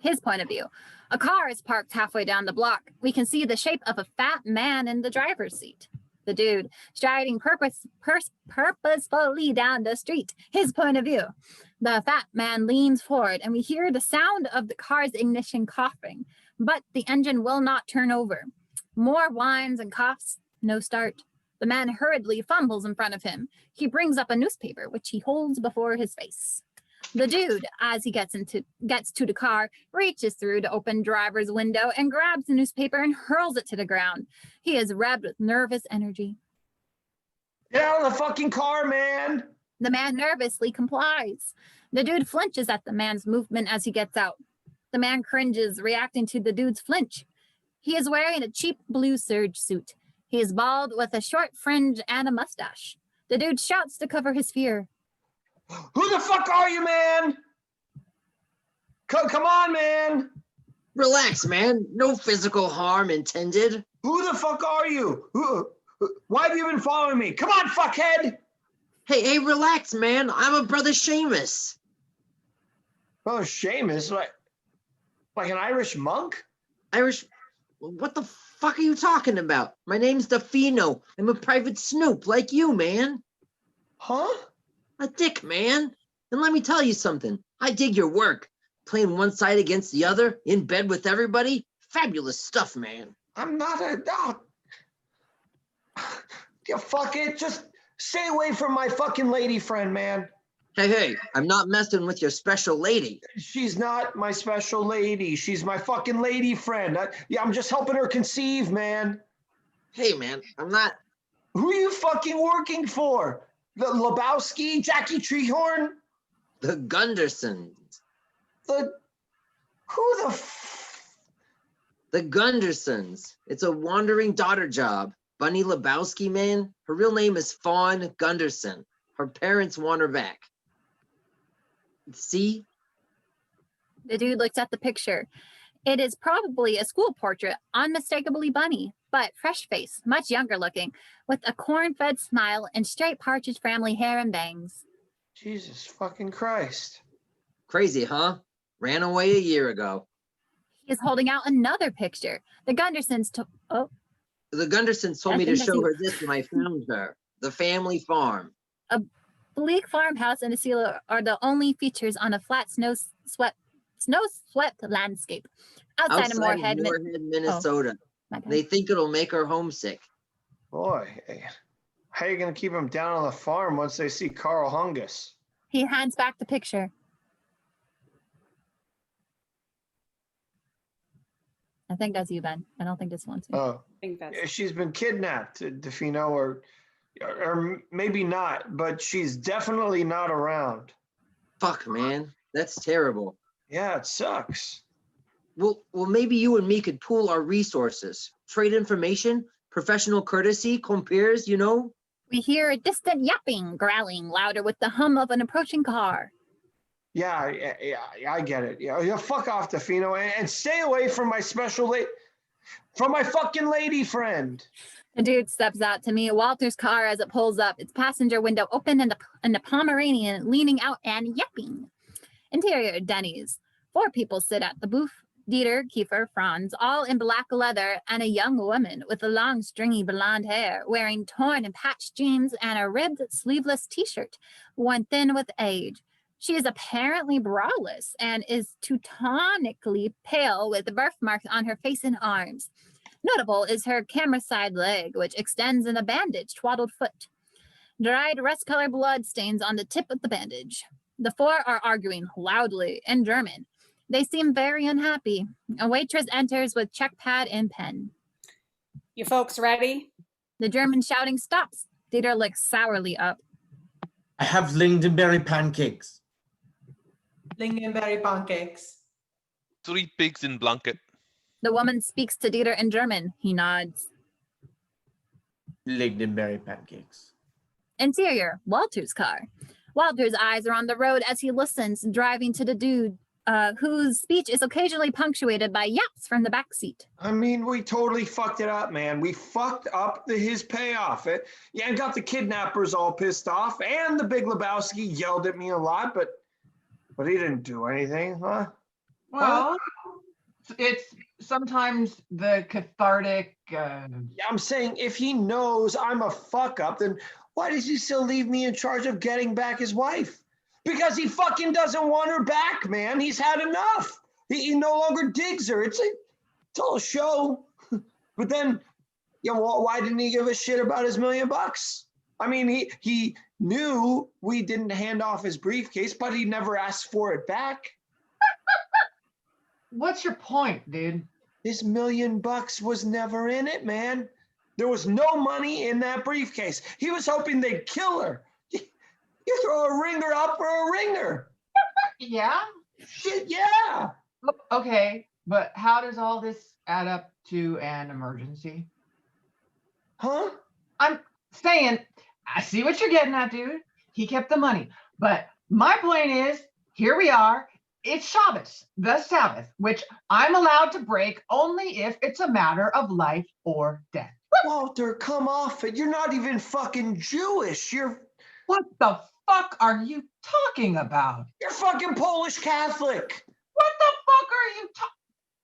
His point of view. A car is parked halfway down the block. We can see the shape of a fat man in the driver's seat. The dude striding purposefully down the street. His point of view. The fat man leans forward and we hear the sound of the car's ignition coughing, but the engine will not turn over. More whines and coughs, no start. The man hurriedly fumbles in front of him. He brings up a newspaper, which he holds before his face. The dude, as he gets to the car, reaches through the open driver's window and grabs the newspaper and hurls it to the ground. He is revved with nervous energy. Get out of the fucking car, man! The man nervously complies. The dude flinches at the man's movement as he gets out. The man cringes, reacting to the dude's flinch. He is wearing a cheap blue serge suit. He is bald with a short fringe and a mustache. The dude shouts to cover his fear. Who the fuck are you, man? Come on, man. Relax, man. No physical harm intended. Who the fuck are you? Why have you been following me? Come on, fuckhead. Hey, relax, man. I'm a brother Seamus. Brother Seamus? Like an Irish monk? Irish? What the fuck are you talking about? My name's Defino. I'm a private snoop like you, man. Huh? A dick, man. And let me tell you something. I dig your work. Playing one side against the other, in bed with everybody. Fabulous stuff, man. I'm not a... Yeah, fuck it. Just stay away from my fucking lady friend, man. Hey, I'm not messing with your special lady. She's not my special lady. She's my fucking lady friend. I'm just helping her conceive, man. Hey, man, I'm not... Who are you fucking working for? The Lebowski? Jackie Treehorn? The Gundersons. The Gundersons. It's a wandering daughter job. Bunny Lebowski, man. Her real name is Fawn Gunderson. Her parents want her back. See? The dude looks at the picture. It is probably a school portrait, unmistakably Bunny, but fresh face, much younger looking, with a corn-fed smile and straight Partridge Family hair and bangs. Jesus fucking Christ. Crazy, huh? Ran away a year ago. He is holding out another picture. The Gundersons The Gundersons told me to show her this when I found her. The family farm. A bleak farmhouse and a seal are the only features on a flat snow-swept landscape. Outside of Moorhead, Minnesota. They think it'll make her homesick. Boy, how are you going to keep them down on the farm once they see Carl Hungus? He hands back the picture. I think that's you, Ben. I don't think this one's me. Oh, I think that's... she's been kidnapped, Defino, or maybe not, but she's definitely not around. Fuck, man. That's terrible. Yeah, it sucks. Well, maybe you and me could pool our resources. Trade information, professional courtesy, compeers, you know? We hear a distant yapping, growling, louder with the hum of an approaching car. Yeah, I get it. Yeah, fuck off, Defino, and stay away from my from my fucking lady friend. The dude steps out to meet Walter's car as it pulls up, its passenger window open and the Pomeranian leaning out and yapping. Interior, Denny's. 4 people sit at the booth. Dieter, Kiefer, Franz, all in black leather, and a young woman with long, stringy blonde hair, wearing torn and patched jeans and a ribbed, sleeveless t-shirt, worn thin with age. She is apparently braless and is teutonically pale with birthmarks on her face and arms. Notable is her camera side leg, which extends in a bandaged, twaddled foot. Dried rust-colored blood stains on the tip of the bandage. The 4 are arguing loudly in German. They seem very unhappy. A waitress enters with check pad and pen. You folks ready? The German shouting stops. Dieter looks sourly up. I have lingonberry pancakes. Lingonberry pancakes. 3 pigs in blanket. The woman speaks to Dieter in German. He nods. Lingonberry pancakes. Interior, Walter's car. Walter's eyes are on the road as he listens, driving to the dude, whose speech is occasionally punctuated by yaps from the back seat. I mean, we totally fucked it up, man. We fucked up his payoff. And got the kidnappers all pissed off, and the Big Lebowski yelled at me a lot, but he didn't do anything, huh? Well, it's sometimes the cathartic. I'm saying if he knows I'm a fuck up, then why does he still leave me in charge of getting back his wife? Because he fucking doesn't want her back, man. He's had enough. He no longer digs her. It's all a show. But then, why didn't he give a shit about his $1 million? I mean, he knew we didn't hand off his briefcase, but he never asked for it back. What's your point, dude? His $1 million was never in it, man. There was no money in that briefcase. He was hoping they'd kill her. You throw a ringer up for a ringer. Yeah? Shit, yeah. Okay, but how does all this add up to an emergency? Huh? I'm saying, I see what you're getting at, dude. He kept the money. But my point is, here we are. It's Shabbos, the Sabbath, which I'm allowed to break only if it's a matter of life or death. Walter, come off it. You're not even fucking Jewish. What the fuck are you talking about? You're fucking Polish Catholic. What the fuck are you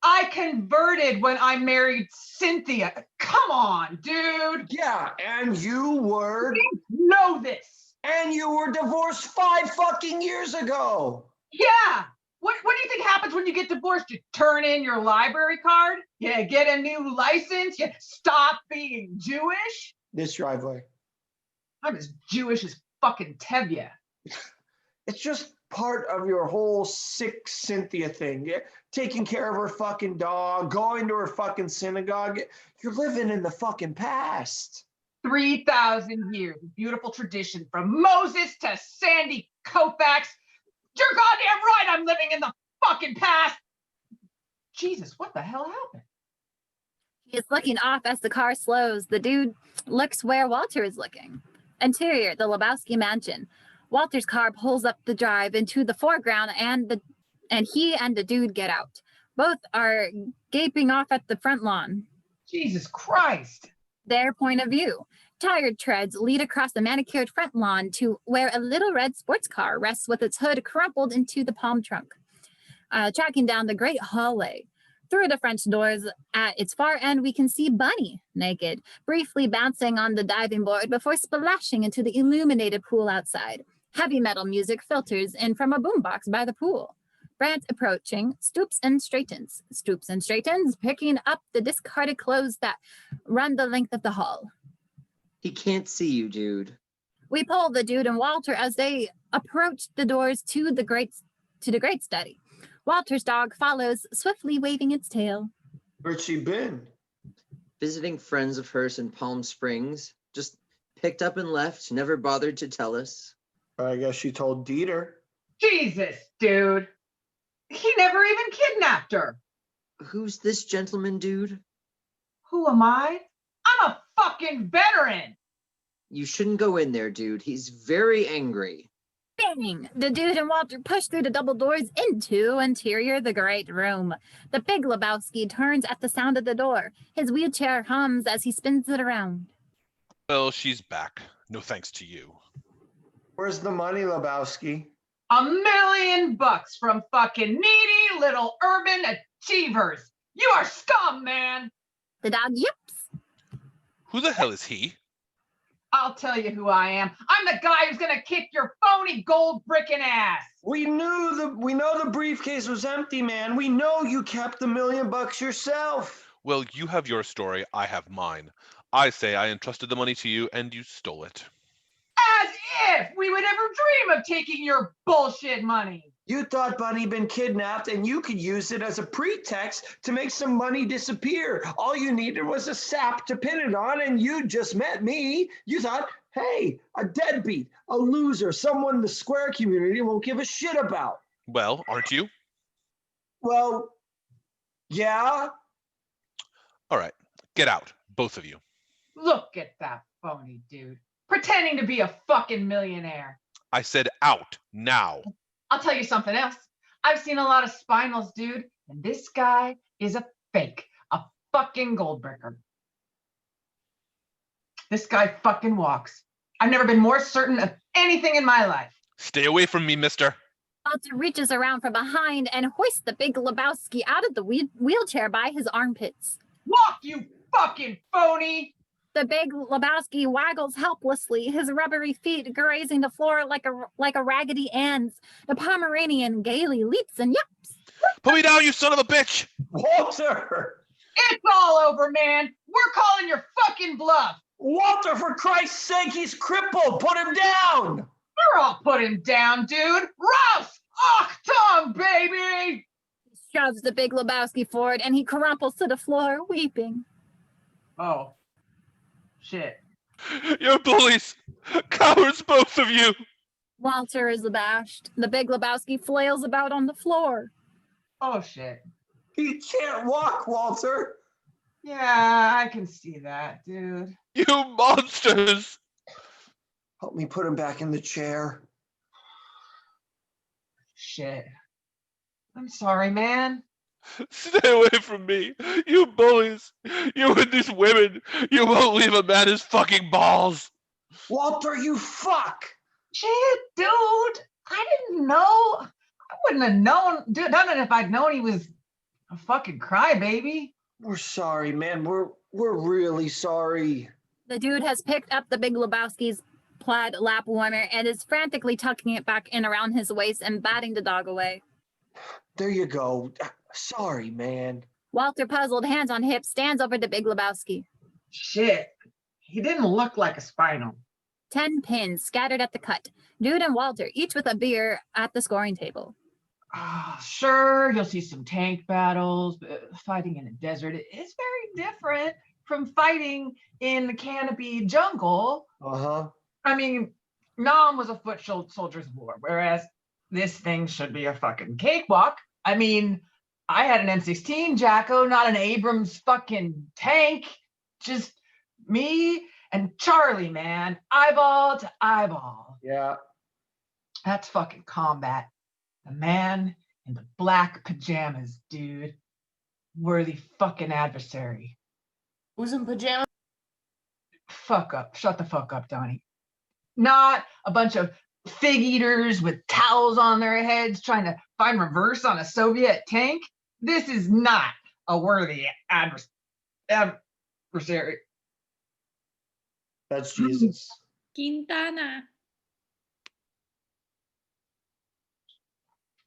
I converted when I married Cynthia. Come on, dude. Yeah, and you were. You know this. And you were divorced 5 fucking years ago. Yeah. What do you think happens when you get divorced? You turn in your library card? You get a new license? You stop being Jewish? This driveway. I'm as Jewish as fucking Tevye. It's just part of your whole sick Cynthia thing. Yeah? Taking care of her fucking dog, going to her fucking synagogue. You're living in the fucking past. 3,000 years. Beautiful tradition from Moses to Sandy Koufax. You're goddamn right I'm living in the fucking past. Jesus, what the hell happened? He is looking off as the car slows. The dude looks where Walter is looking. Interior, the Lebowski mansion. Walter's car pulls up the drive into the foreground and he and the dude get out. Both are gaping off at the front lawn. Jesus Christ. Their point of view. Tired treads lead across the manicured front lawn to where a little red sports car rests with its hood crumpled into the palm trunk, tracking down the great hallway. Through the French doors at its far end, we can see Bunny, naked, briefly bouncing on the diving board before splashing into the illuminated pool outside. Heavy metal music filters in from a boombox by the pool. Brant approaching, stoops and straightens, picking up the discarded clothes that run the length of the hall. He can't see you, dude. We pull the dude and Walter as they approach the doors to the great study. Walter's dog follows, swiftly waving its tail. Where'd she been? Visiting friends of hers in Palm Springs. Just picked up and left, never bothered to tell us. I guess she told Dieter. Jesus, dude. He never even kidnapped her. Who's this gentleman, dude? Who am I? I'm a fucking veteran. You shouldn't go in there, dude. He's very angry. Bang! The dude and Walter push through the double doors into interior the great room. The big Lebowski turns at the sound of the door. His wheelchair hums as he spins it around. Well, she's back. No thanks to you. Where's the money, Lebowski? $1 million from fucking needy little urban achievers. You are scum, man. The dog yips. Who the hell is he? I'll tell you who I am. I'm the guy who's gonna kick your phony gold brickin' ass. We know the briefcase was empty, man. We know you kept the $1 million yourself. Well, you have your story, I have mine. I say I entrusted the money to you and you stole it. As if we would ever dream of taking your bullshit money. You thought Bunny been kidnapped and you could use it as a pretext to make some money disappear. All you needed was a sap to pin it on, and you just met me. You thought, hey, a deadbeat, a loser, someone the square community won't give a shit about. Well, aren't you? Well, yeah. All right, get out, both of you. Look at that phony dude, pretending to be a fucking millionaire. I said out, now. I'll tell you something else. I've seen a lot of spinals, dude, and this guy is a fake, a fucking goldbricker. This guy fucking walks. I've never been more certain of anything in my life. Stay away from me, mister. Walter reaches around from behind and hoists the big Lebowski out of the wheelchair by his armpits. Walk, you fucking phony! The big Lebowski waggles helplessly, his rubbery feet grazing the floor like a raggedy ant's. The Pomeranian gaily leaps and yaps. Put me down, you son of a bitch! Walter! It's all over, man. We're calling your fucking bluff. Walter, for Christ's sake, he's crippled. Put him down. You're all put him down, dude. Rouse! Achtung, baby! He shoves the big Lebowski forward and he crumples to the floor, weeping. Oh. Shit. You're bullies! Cowards, both of you! Walter is abashed. The big Lebowski flails about on the floor. Oh, shit. He can't walk, Walter. Yeah, I can see that, dude. You monsters! Help me put him back in the chair. Shit. I'm sorry, man. Stay away from me, you bullies! You and these women! You won't leave a man his fucking balls! Walter, you fuck! Shit, dude. I didn't know. I wouldn't have known, dude, done it if I'd known he was a fucking crybaby. We're sorry, man. We're really sorry. The dude has picked up the big Lebowski's plaid lap warmer and is frantically tucking it back in around his waist and batting the dog away. There you go. Sorry, man. Walter, puzzled, hands on hips, stands over the big Lebowski. Shit. He didn't look like a spinal. 10 pins scattered at the cut. Dude and Walter, each with a beer at the scoring table. Sure, you'll see some tank battles, but fighting in a desert is very different from fighting in the canopy jungle. Uh-huh. I mean, Nam was a foot soldier's war, whereas this thing should be a fucking cakewalk. I mean, I had an M16 Jacko, not an Abrams fucking tank. Just me and Charlie, man. Eyeball to eyeball. Yeah. That's fucking combat. The man in the black pajamas, dude. Worthy fucking adversary. Who's in pajamas? Fuck up. Shut the fuck up, Donnie. Not a bunch of fig eaters with towels on their heads trying to find reverse on a Soviet tank. This is not a worthy adversary. That's Jesus. Quintana.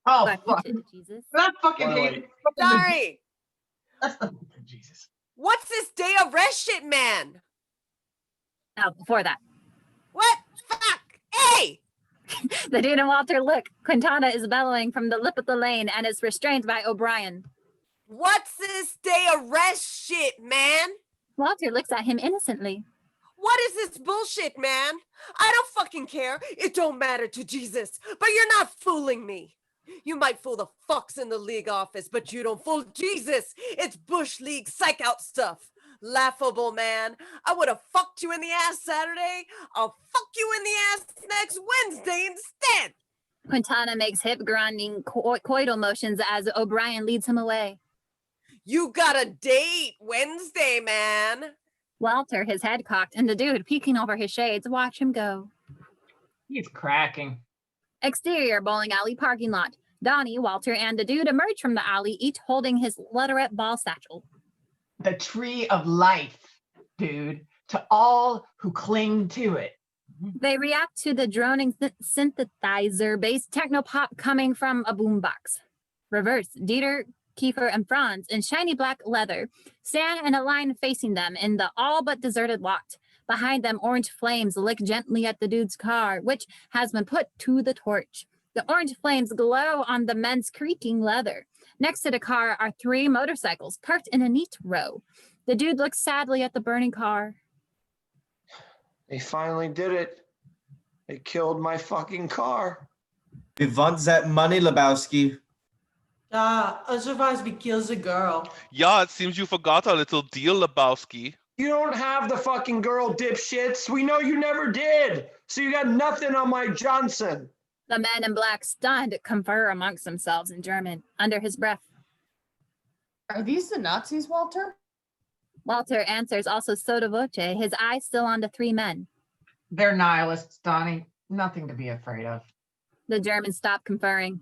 Oh, Back fuck. to Jesus. That fucking Wait, hate. wait. Sorry. That's the Jesus. What's this day of rest shit, man? Now, before that, What? Fuck. Hey! the dude and Walter look. Quintana is bellowing from the lip of the lane and is restrained by O'Brien. What's this day of rest shit, man? Walter looks at him innocently. What is this bullshit, man? I don't fucking care. It don't matter to Jesus. But you're not fooling me. You might fool the fucks in the league office, but you don't fool Jesus. It's Bush League psych out stuff. Laughable, man. I would have fucked you in the ass Saturday. I'll fuck you in the ass next Wednesday instead. Quintana makes hip grinding coital motions as O'Brien leads him away. You got a date Wednesday, man. Walter, his head cocked, and the dude peeking over his shades, watch him go. He's cracking. Exterior bowling alley parking lot. Donnie, Walter, and the dude emerge from the alley, each holding his leatherette ball satchel. The tree of life, dude, to all who cling to it. They react to the droning synthesizer-based techno-pop coming from a boombox. Reverse, Dieter, Kiefer, and Franz in shiny black leather stand in a line facing them in the all but deserted lot. Behind them, orange flames lick gently at the dude's car, which has been put to the torch. The orange flames glow on the men's creaking leather. Next to the car are 3 motorcycles parked in a neat row. The dude looks sadly at the burning car. They finally did it. They killed my fucking car. We want that money, Lebowski. Otherwise kills a girl. Yeah, it seems you forgot a little deal, Lebowski. You don't have the fucking girl, dipshits. We know you never did. So you got nothing on my Johnson. The men in black, stunned, confer amongst themselves in German, under his breath. Are these the Nazis, Walter? Walter answers also sotto voce, his eyes still on the 3 men. They're nihilists, Donnie. Nothing to be afraid of. The Germans stop conferring.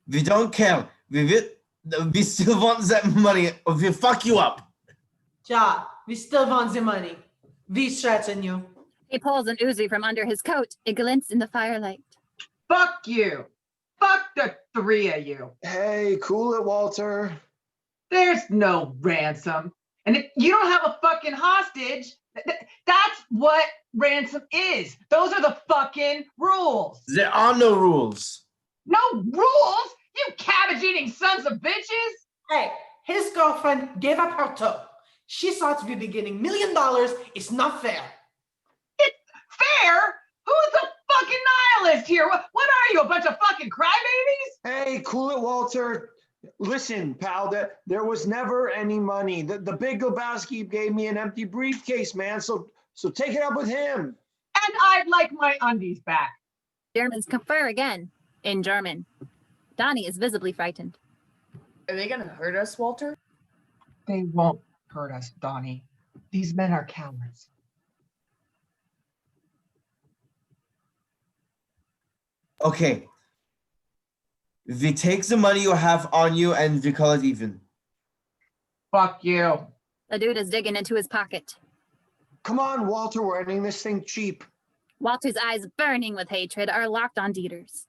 We don't care. We still want that money or we fuck you up. Ja, we still want the money. We threaten you. He pulls an Uzi from under his coat. It glints in the firelight. Fuck you. Fuck the three of you. Hey, cool it, Walter. There's no ransom. And if you don't have a fucking hostage, that's what ransom is. Those are the fucking rules. There are no rules. No rules? You cabbage-eating sons of bitches? Hey, his girlfriend gave up her toe. She thought we be getting $1 million. It's not fair. It's fair? Who's the fucking nihilist here? What are you, a bunch of fucking crybabies? Hey, cool it, Walter. Listen, pal, there was never any money. The big Lebowski gave me an empty briefcase, man. So take it up with him. And I'd like my undies back. Germans confer again in German. Donnie is visibly frightened. Are they gonna hurt us, Walter? They won't hurt us, Donnie. These men are cowards. Okay. We take the money you have on you and we call it even. Fuck you. The dude is digging into his pocket. Come on, Walter, we're ending this thing cheap. Walter's eyes, burning with hatred, are locked on Dieter's.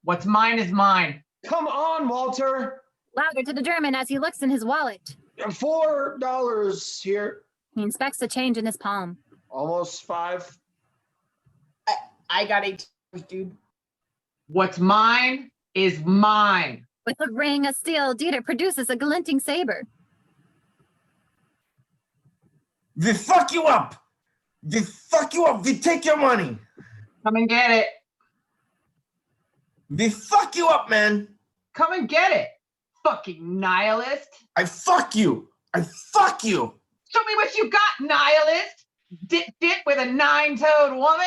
What's mine is mine. Come on, Walter. Louder to the German as he looks in his wallet. $4 here. He inspects the change in his palm. Almost 5. I got 8, dude. What's mine is mine. With a ring of steel, Dieter produces a glinting saber. We fuck you up. We fuck you up. We take your money. Come and get it. We fuck you up, man. Come and get it. Fucking nihilist. I fuck you. I fuck you. Show me what you got, nihilist. Dit with a 9-toed woman.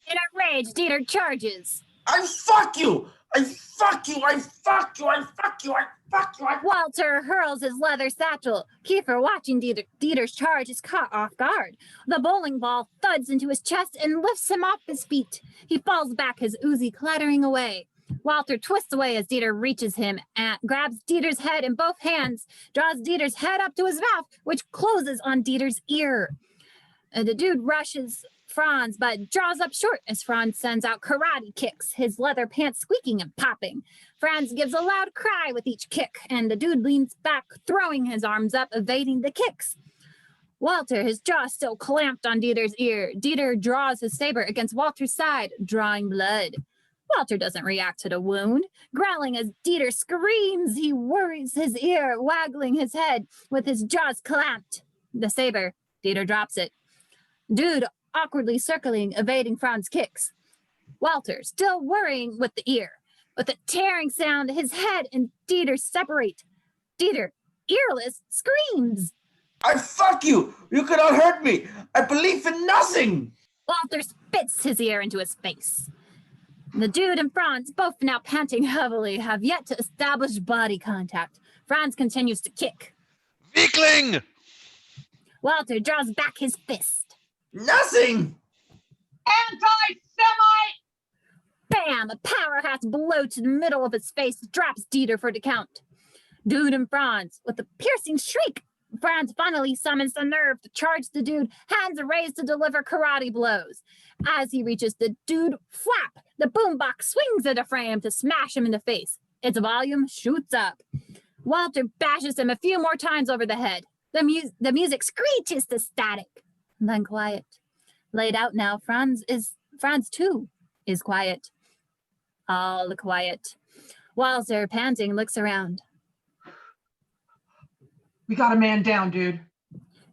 In a rage, Dieter charges. I fuck you. I fuck you. I fuck you. I fuck you. I fuck you. Walter hurls his leather satchel. Kiefer, watching Dieter's charge, is caught off guard. The bowling ball thuds into his chest and lifts him off his feet. He falls back, his Uzi clattering away. Walter twists away as Dieter reaches him and grabs Dieter's head in both hands, draws Dieter's head up to his mouth, which closes on Dieter's ear. The dude rushes Franz, but draws up short as Franz sends out karate kicks, his leather pants squeaking and popping. Franz gives a loud cry with each kick, and the dude leans back, throwing his arms up, evading the kicks. Walter, his jaw still clamped on Dieter's ear. Dieter draws his saber against Walter's side, drawing blood. Walter doesn't react to the wound. Growling as Dieter screams, he worries his ear, waggling his head with his jaws clamped. The saber, Dieter drops it. Dude awkwardly circling, evading Franz's kicks. Walter, still worrying with the ear. With a tearing sound, his head and Dieter separate. Dieter, earless, screams. I fuck you. You cannot hurt me. I believe in nothing. Walter spits his ear into his face. The dude and Franz, both now panting heavily, have yet to establish body contact. Franz continues to kick. Weakling! Walter draws back his fist. Nothing! Anti-Semite! Bam! A powerhouse blow to the middle of his face drops Dieter for the count. Dude and Franz, with a piercing shriek, Franz finally summons the nerve to charge the dude, hands raised to deliver karate blows. As he reaches the dude, flap! The boombox swings at a frame to smash him in the face. Its volume shoots up. Walter bashes him a few more times over the head. The music screeches to static. Then quiet. Laid out now, Franz too is quiet. All quiet. Walter, panting, looks around. We got a man down, dude.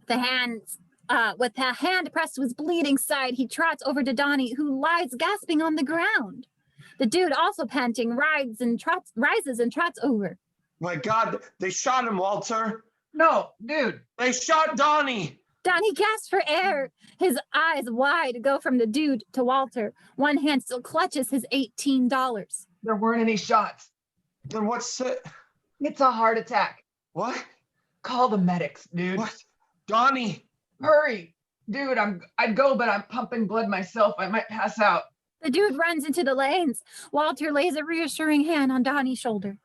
With the hand pressed to his bleeding side, he trots over to Donnie, who lies gasping on the ground. The dude, also panting, rises and trots over. My God, they shot him, Walter. No, dude. They shot Donnie. Donnie gasps for air. His eyes wide go from the dude to Walter. One hand still clutches his $18. There weren't any shots. Then what's it? It's a heart attack. What? Call the medics, dude. What? Donnie. Hurry. Dude, I'd go, but I'm pumping blood myself. I might pass out. The dude runs into the lanes. Walter lays a reassuring hand on Donnie's shoulder.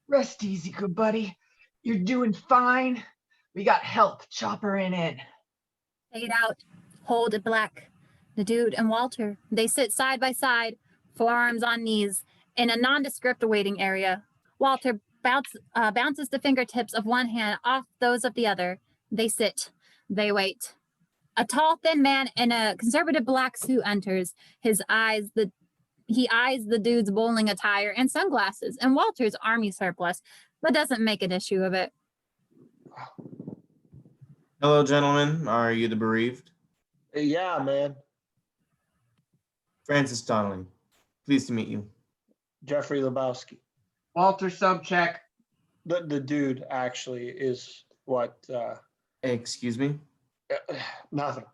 Rest easy, good buddy. You're doing fine. We got help choppering in. Fade out. Hold it black. The dude and Walter, they sit side by side, forearms on knees, in a nondescript waiting area. Walter bounces the fingertips of one hand off those of the other. They sit. They wait. A tall, thin man in a conservative black suit enters. He eyes the dude's bowling attire and sunglasses and Walter's army surplus, but doesn't make an issue of it. Hello, gentlemen. Are you the bereaved? Yeah, man. Francis Donnelly. Pleased to meet you. Jeffrey Lebowski. Walter Subcheck. The dude actually is what? Excuse me? Nothing.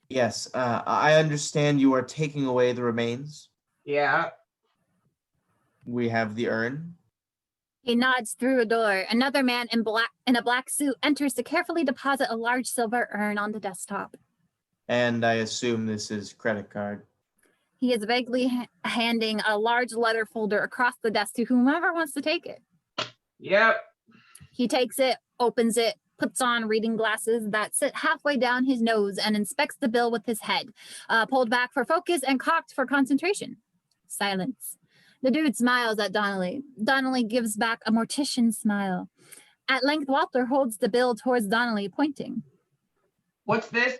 Yes, I understand you are taking away the remains. Yeah. We have the urn. He nods through a door. Another man in a black suit enters to carefully deposit a large silver urn on the desktop. And I assume this is credit card. He is vaguely handing a large letter folder across the desk to whomever wants to take it. Yep. He takes it, opens it, puts on reading glasses that sit halfway down his nose and inspects the bill with his head, pulled back for focus and cocked for concentration. Silence. The dude smiles at Donnelly. Donnelly gives back a mortician smile. At length, Walter holds the bill towards Donnelly, pointing. What's this?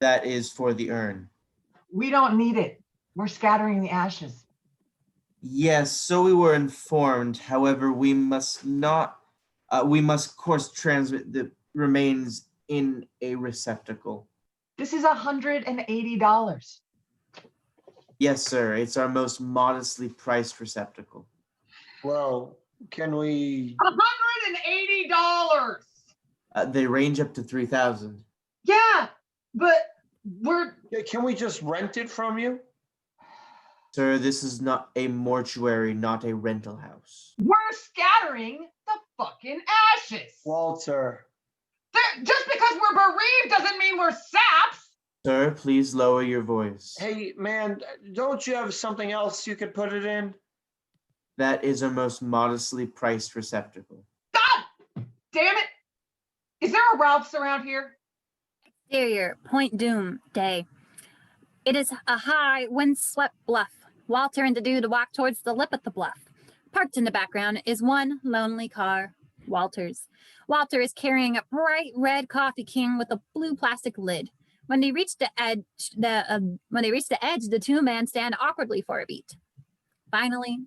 That is for the urn. We don't need it. We're scattering the ashes. Yes, so we were informed. However, we must, of course, transmit the remains in a receptacle. This is $180. Yes, sir. It's our most modestly priced receptacle. Well, can we? $180. They range up to 3,000. Yeah, but Can we just rent it from you? Sir, this is not a mortuary, not a rental house. We're scattering the fucking ashes. Walter. Just because we're bereaved doesn't mean we're saps. Sir, please lower your voice. Hey, man, don't you have something else you could put it in? That is our most modestly priced receptacle. God damn it. Is there a Ralph's around here? Exterior, Point Doom, day. It is a high, windswept bluff. Walter and the dude walk towards the lip of the bluff. Parked in the background is one lonely car, Walter's. Walter is carrying a bright red coffee can with a blue plastic lid. When they reach the edge, the two men stand awkwardly for a beat. Finally,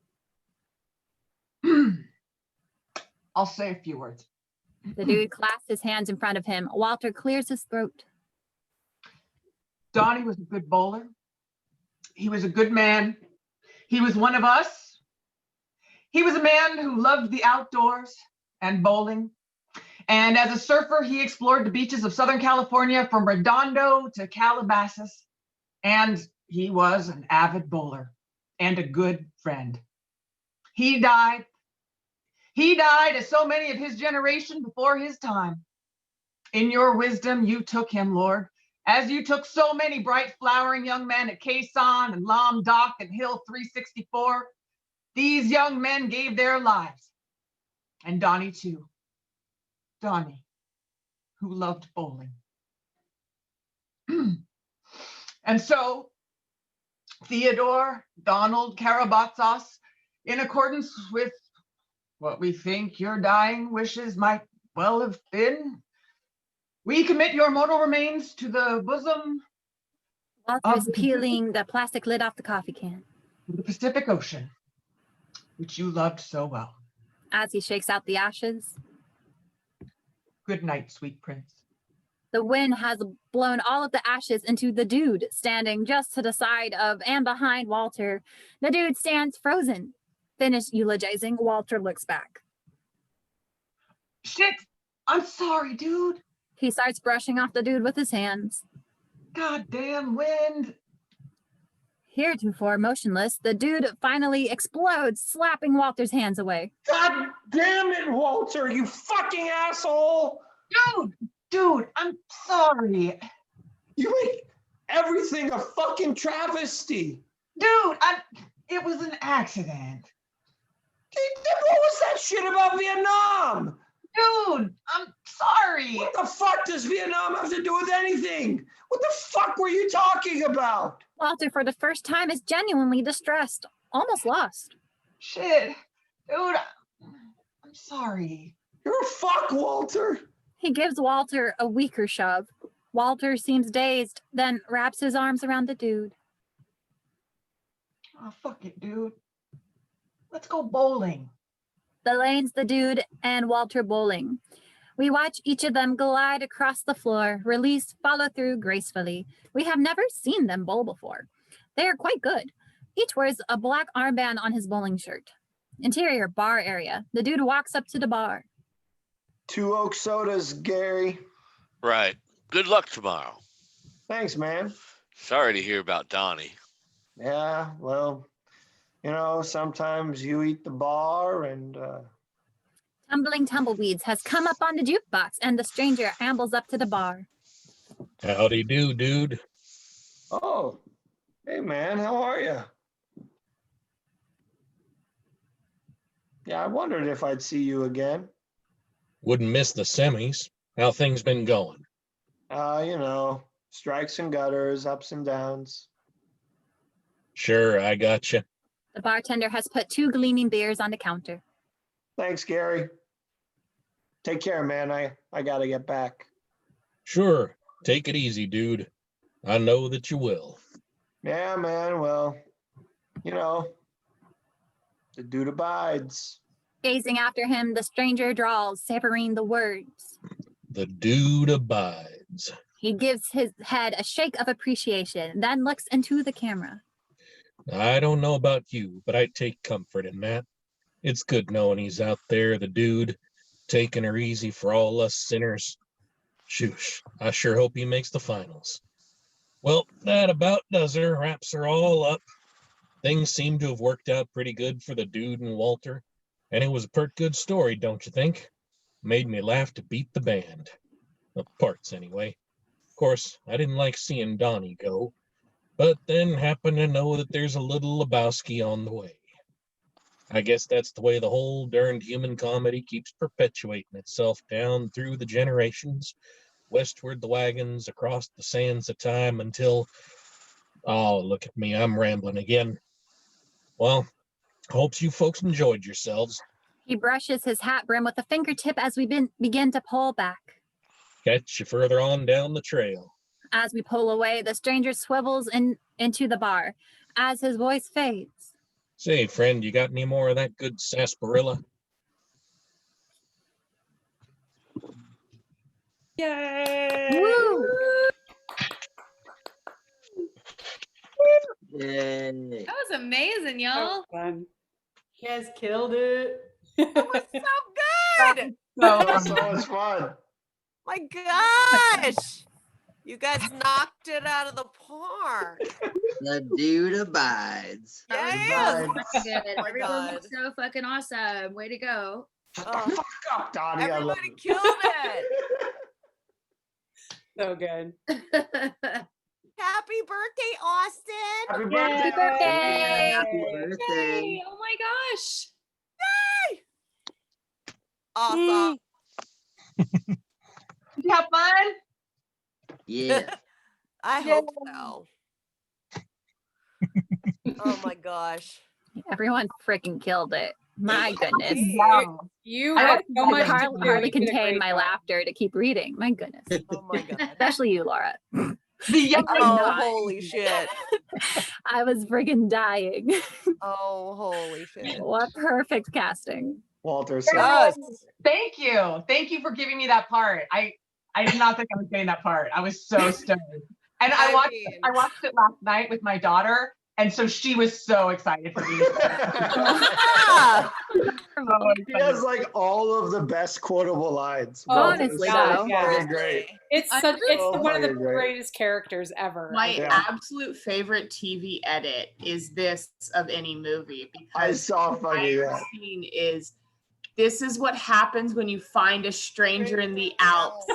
I'll say a few words. the dude clasps his hands in front of him. Walter clears his throat. Donnie was a good bowler. He was a good man. He was one of us. He was a man who loved the outdoors and bowling. And as a surfer, he explored the beaches of Southern California from Redondo to Calabasas. And he was an avid bowler and a good friend. He died. He died as so many of his generation before his time. In your wisdom, you took him, Lord, as you took so many bright flowering young men at Quezon and Lam Dock and Hill 364. These young men gave their lives. And Donnie too. Donnie, who loved bowling. And so, Theodore Donald Karabatsas, in accordance with what we think your dying wishes might well have been, we commit your mortal remains to the bosom Walter is peeling the plastic lid off the coffee can. of the Pacific Ocean, which you loved so well. As he shakes out the ashes, good night, sweet prince. the wind has blown all of the ashes into the dude standing just to the side of and behind Walter. The dude stands frozen. Finished eulogizing, Walter looks back. Shit! I'm sorry, dude. He starts brushing off the dude with his hands. Goddamn wind. Heretofore motionless, the dude finally explodes, slapping Walter's hands away. God damn it, Walter, you fucking asshole! Dude, I'm sorry. You everything a fucking travesty. Dude, it was an accident. What was that shit about Vietnam? Dude, I'm sorry. What the fuck does Vietnam have to do with anything? What the fuck were you talking about? Walter, for the first time, is genuinely distressed, almost lost. Shit. Dude, I'm sorry. You're a fuck, Walter. He gives Walter a weaker shove. Walter seems dazed, then wraps his arms around the dude. Oh, fuck it, dude. Let's go bowling. Elaine's the dude and Walter bowling. We watch each of them glide across the floor, release, follow through gracefully. We have never seen them bowl before. They are quite good. Each wears a black armband on his bowling shirt. Interior bar area. The dude walks up to the bar. 2 oak sodas, Gary. Right. Good luck tomorrow. Thanks, man. Sorry to hear about Donnie. Yeah, well, sometimes you eat the bar and Tumbling Tumbleweeds has come up on the jukebox and the stranger ambles up to the bar. Howdy do, dude. Oh, hey man, how are you? Yeah, I wondered if I'd see you again. Wouldn't miss the semis. How things been going? Strikes and gutters, ups and downs. Sure, I gotcha. The bartender has put 2 gleaming beers on the counter. Thanks, Gary. Take care, man. I gotta get back. Sure, take it easy, dude. I know that you will. Yeah, man, well, the dude abides. Gazing after him, the stranger drawls, savoring the words. The dude abides. He gives his head a shake of appreciation, then looks into the camera. I don't know about you, but I take comfort in that. It's good knowing he's out there, the dude, taking her easy for all us sinners. Shoosh, I sure hope he makes the finals. Well, that about does her, wraps her all up. Things seem to have worked out pretty good for the dude and Walter, and it was a pert good story, don't you think? Made me laugh to beat the band. The parts, anyway. Of course, I didn't like seeing Donnie go, but then happened to know that there's a little Lebowski on the way. I guess that's the way the whole darned human comedy keeps perpetuating itself down through the generations, westward the wagons, across the sands of time until... Oh, look at me, I'm rambling again. Well, hopes you folks enjoyed yourselves. He brushes his hat brim with a fingertip as we begin to pull back. Catch you further on down the trail. As we pull away, the stranger swivels into the bar. As his voice fades. Say, friend, you got any more of that good sarsaparilla? Yay! Woo! Yay. That was amazing, y'all. Fun. You guys killed it. That was so good. That was so much fun. My gosh. You guys knocked it out of the park. The dude abides. Yeah. So good. Oh my Everyone God. was so fucking awesome. Way to go. Fuck up, Donnie. I love Everybody it. killed it. So good. Happy birthday, Austin. Happy Yay. birthday. Happy birthday! Happy birthday. Yay. Oh my gosh. Awesome. Did you have fun? Yeah. I hope so. Oh my gosh. Everyone freaking killed it. My goodness. Wow. You I had don't so much to Hardly do. You did a contain great my job. laughter to keep reading. My goodness. Oh my god. Especially you, Laura. The young Oh, not. holy shit. I was friggin' dying. Oh, holy shit. What perfect casting. Walter, so Yes. Thank you. Thank you for giving me that part. I did not think I was getting that part. I was so stoned. And I watched it last night with my daughter, and so she was so excited for me. Ah, he has like all of the best quotable lines. Oh, Walter is honestly, so though. fucking great. It's I'm such, it's so one of the fucking great. greatest characters ever. My Yeah. absolute favorite TV edit is this of any movie I because saw the fucking entire that. scene is this is what happens when you find a stranger in the Alps.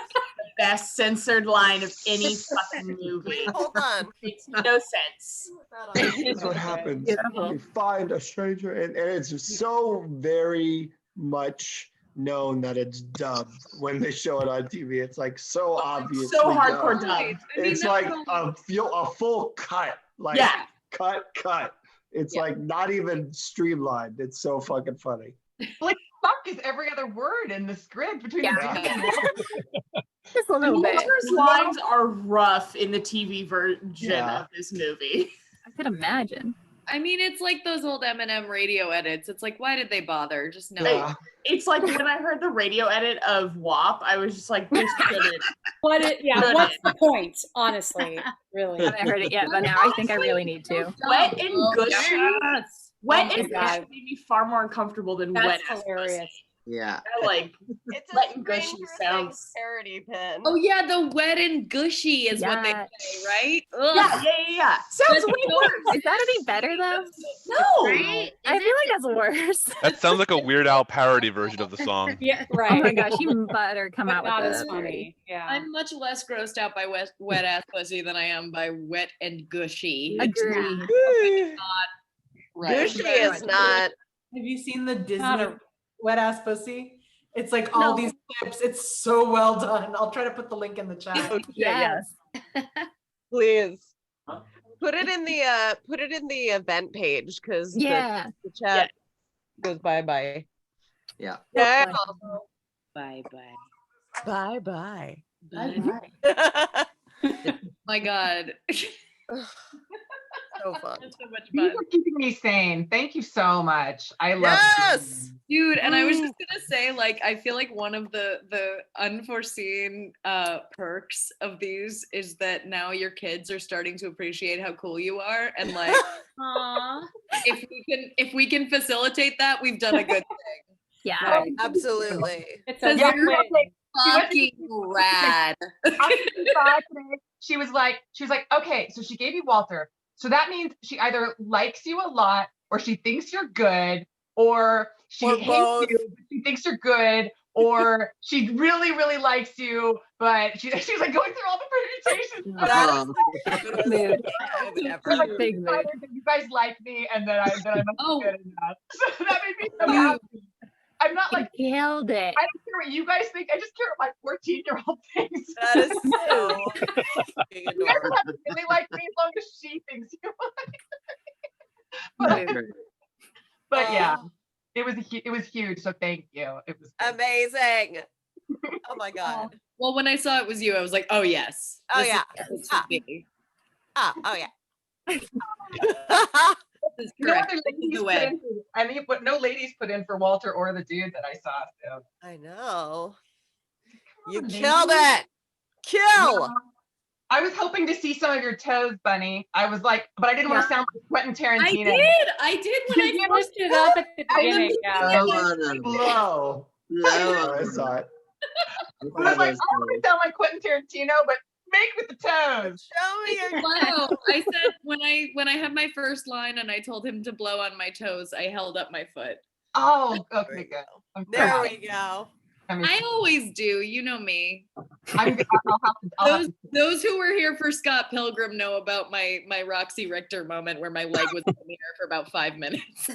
best censored line of any fucking movie. Wait, hold on. Makes no sense. That's what happens. You find a stranger, and it's so very much known that it's dubbed when they show it on TV. It's like so obvious. So hardcore dubbed. It's like a full cut. Like cut. It's like not even streamlined. It's so fucking funny. Like fuck is every other word in the script between the dude and Just a little bit. Walter's lines are rough in the TV version of this movie. I could imagine. I mean, it's like those old Eminem radio edits. It's like, why did they bother? Just no. Hey, it's like when I heard the radio edit of WAP, I was just like, this couldn't. What's the point? Honestly, really. I haven't heard it yet, but now I think I really need to. Wet and gushy. Wet and God. gushy made me far more uncomfortable than That's wet. hilarious. Yeah. Like It's wet a and gushy Stranger sounds. Things parody pin. Oh yeah, the wet and gushy is what they Yeah. say, right? Ugh. Yeah. Sounds way worse. Is that any better though? No. Right? I feel like that's worse. That sounds like a Weird Al parody version of the song. Yeah, Oh right. my gosh, you better come But out not with as a funny. Yeah. I'm much less grossed out by wet ass pussy than I am by wet and gushy. Agree. Right. Gushy is not. Have you seen the Disney Not a- wet ass pussy? It's like all these clips. It's so well done. I'll try to put the link in the chat. Yes. Please. Put it in the event page because Yeah. the chat goes bye-bye. Yeah. Yeah. Bye-bye. Bye-bye. My God. So fun. That's so much You fun. are keeping me sane. Thank you so much. I love Yes. Dude, and I was just gonna say, like, I feel like one of the unforeseen perks of these is that now your kids are starting to appreciate how cool you are, and like, if we can facilitate that, we've done a good thing. Yeah. Right. Absolutely. It's a Yeah, win. Fucking rad. She was like, okay, so she gave you Walter. So that means she either likes you a lot, or she thinks you're good, or she Or hates both. you, but she thinks you're good, or she really, really likes you, but she's like going through all the permutations. Mood. Ever. Big mood. Either that you guys like me, and that I must be good enough. So that made me so Dude. happy. I'm not like, Killed it. I don't care what you guys think. I just care what my 14-year-old thinks. That is so fucking You guys adorable. have to really like me as long as she thinks you like me. But yeah, it was huge. So thank you. It was good. Amazing. Oh my God. Well, when I saw it was you, I was like, oh yes. Oh This is- yeah. this should be. Oh yeah. This is No correct. other This is ladies the put way. in but no ladies put in for Walter or the dude that I saw. So I know. You on, killed baby. it. Kill. I was hoping to see some of your toes, Bunny. I was like, but I didn't want to sound like Quentin Tarantino. I did when I You lifted it up at the beginning. Yeah. Low. I saw it. I was like, I don't want to sound like Quentin Tarantino, but make with the toes. Show me your Wow. I said when I had my first line and I told him to blow on my toes, I held up my foot. Oh, okay, good. I'm There proud. we go. I always do. You know me. I'm good. I'll have to Those who were here for Scott Pilgrim know about my Roxy Richter moment where my leg was in the air for about 5 minutes.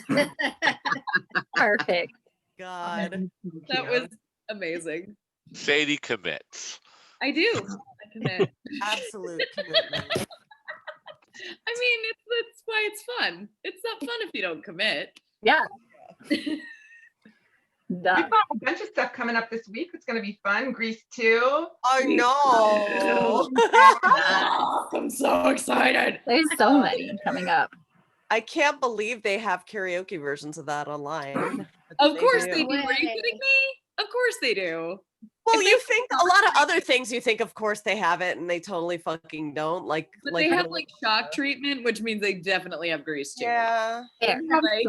Perfect. God. That was amazing. Sadie commits. I do. I commit. Absolute commitment. I mean, that's why it's fun. It's not fun if you don't commit. Yeah. We've got a bunch of stuff coming up this week. It's going to be fun. Grease 2. I know. I'm so excited. There's so many coming up. I can't believe they have karaoke versions of that online. Of course they do. do. Are you kidding me? Of course they do. Well, you think a lot of other things you think, of course, they have it, and they totally fucking don't. Like, But they have like shock treatment, which means they definitely have grease too. yeah. There. Like,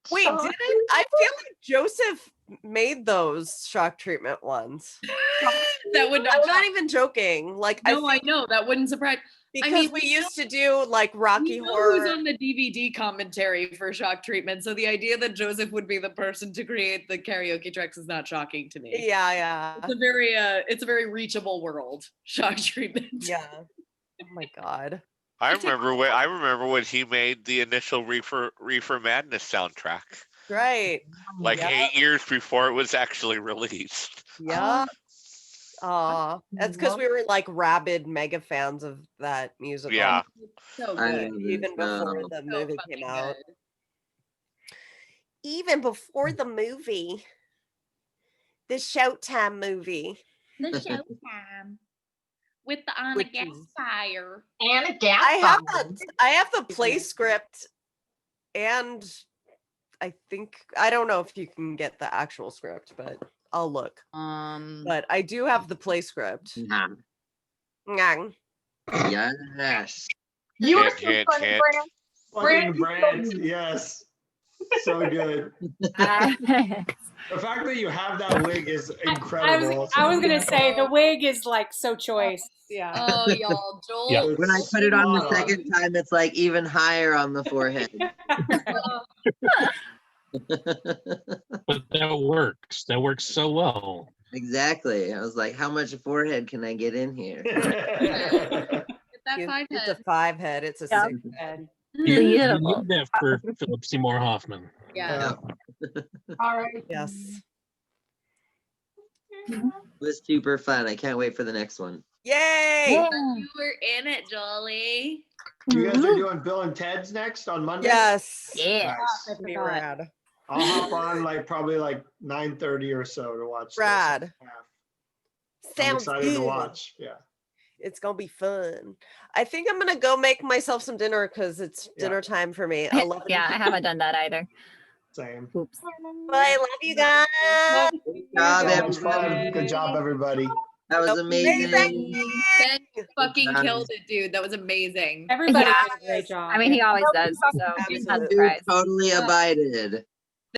Wait, didn't I feel like Joseph made those shock treatment ones? that would I'm not even joking. Like, No, I know that wouldn't surprise. Because we used to do like Rocky Who's Horror. on the DVD commentary for Shock Treatment, so the idea that Joseph would be the person to create the karaoke tracks is not shocking to me. Yeah. It's a very reachable world. Shock Treatment. Yeah. Oh my god. I remember when he made the initial Reefer Madness soundtrack. Right. Like Yeah. 8 years before it was actually released. Yeah. That's because we were like rabid mega fans of that musical. Yeah. So I good. love Even it. before the So movie fucking came out. good. Even before the movie. The Showtime movie. The Showtime with the Anna Which Gas is- Fire. Anna Gas. I have the play script, and I don't know if you can get the actual script, but I'll look. But I do have the play script. Nom. Ngang. Yes. You are Hint, so hint, funny, hint. Brand. Fucking Brand, Brand, yes. So good. Ah, The fact that you have that wig is incredible. I was gonna say the wig is like so choice. Yeah. Oh, y'all, Joel. Yeah. When I put it on the second time, it's like even higher on the forehead. But that works. That works so well. Exactly. I was like, how much forehead can I get in here? Get that five It's head. a 5 head. It's a Yeah. 6 head. You beautiful. need that for Philip Seymour Hoffman. Yeah. All right. Yes. It was super fun. I can't wait for the next one. Yay! You were in it, Jolly. You guys are doing Bill and Ted's next on Monday? Yes. Yeah. Nice. Pretty rad. I'll hop on like probably like 9:30 or so to watch. this. Rad. I'm Sounds excited good. to watch. Yeah. It's gonna be fun. I think I'm gonna go make myself some dinner because it's dinner time for me. 11. Yeah, I haven't done that either. Same. Oops. But I love you guys. Good job, That was fun. everybody. Good job, everybody. That was amazing. Ben fucking Nice. killed it, dude. That was amazing. Everybody Yeah. did a great job. I mean, he always does. So I'm not Absolutely. Dude surprised. totally abided.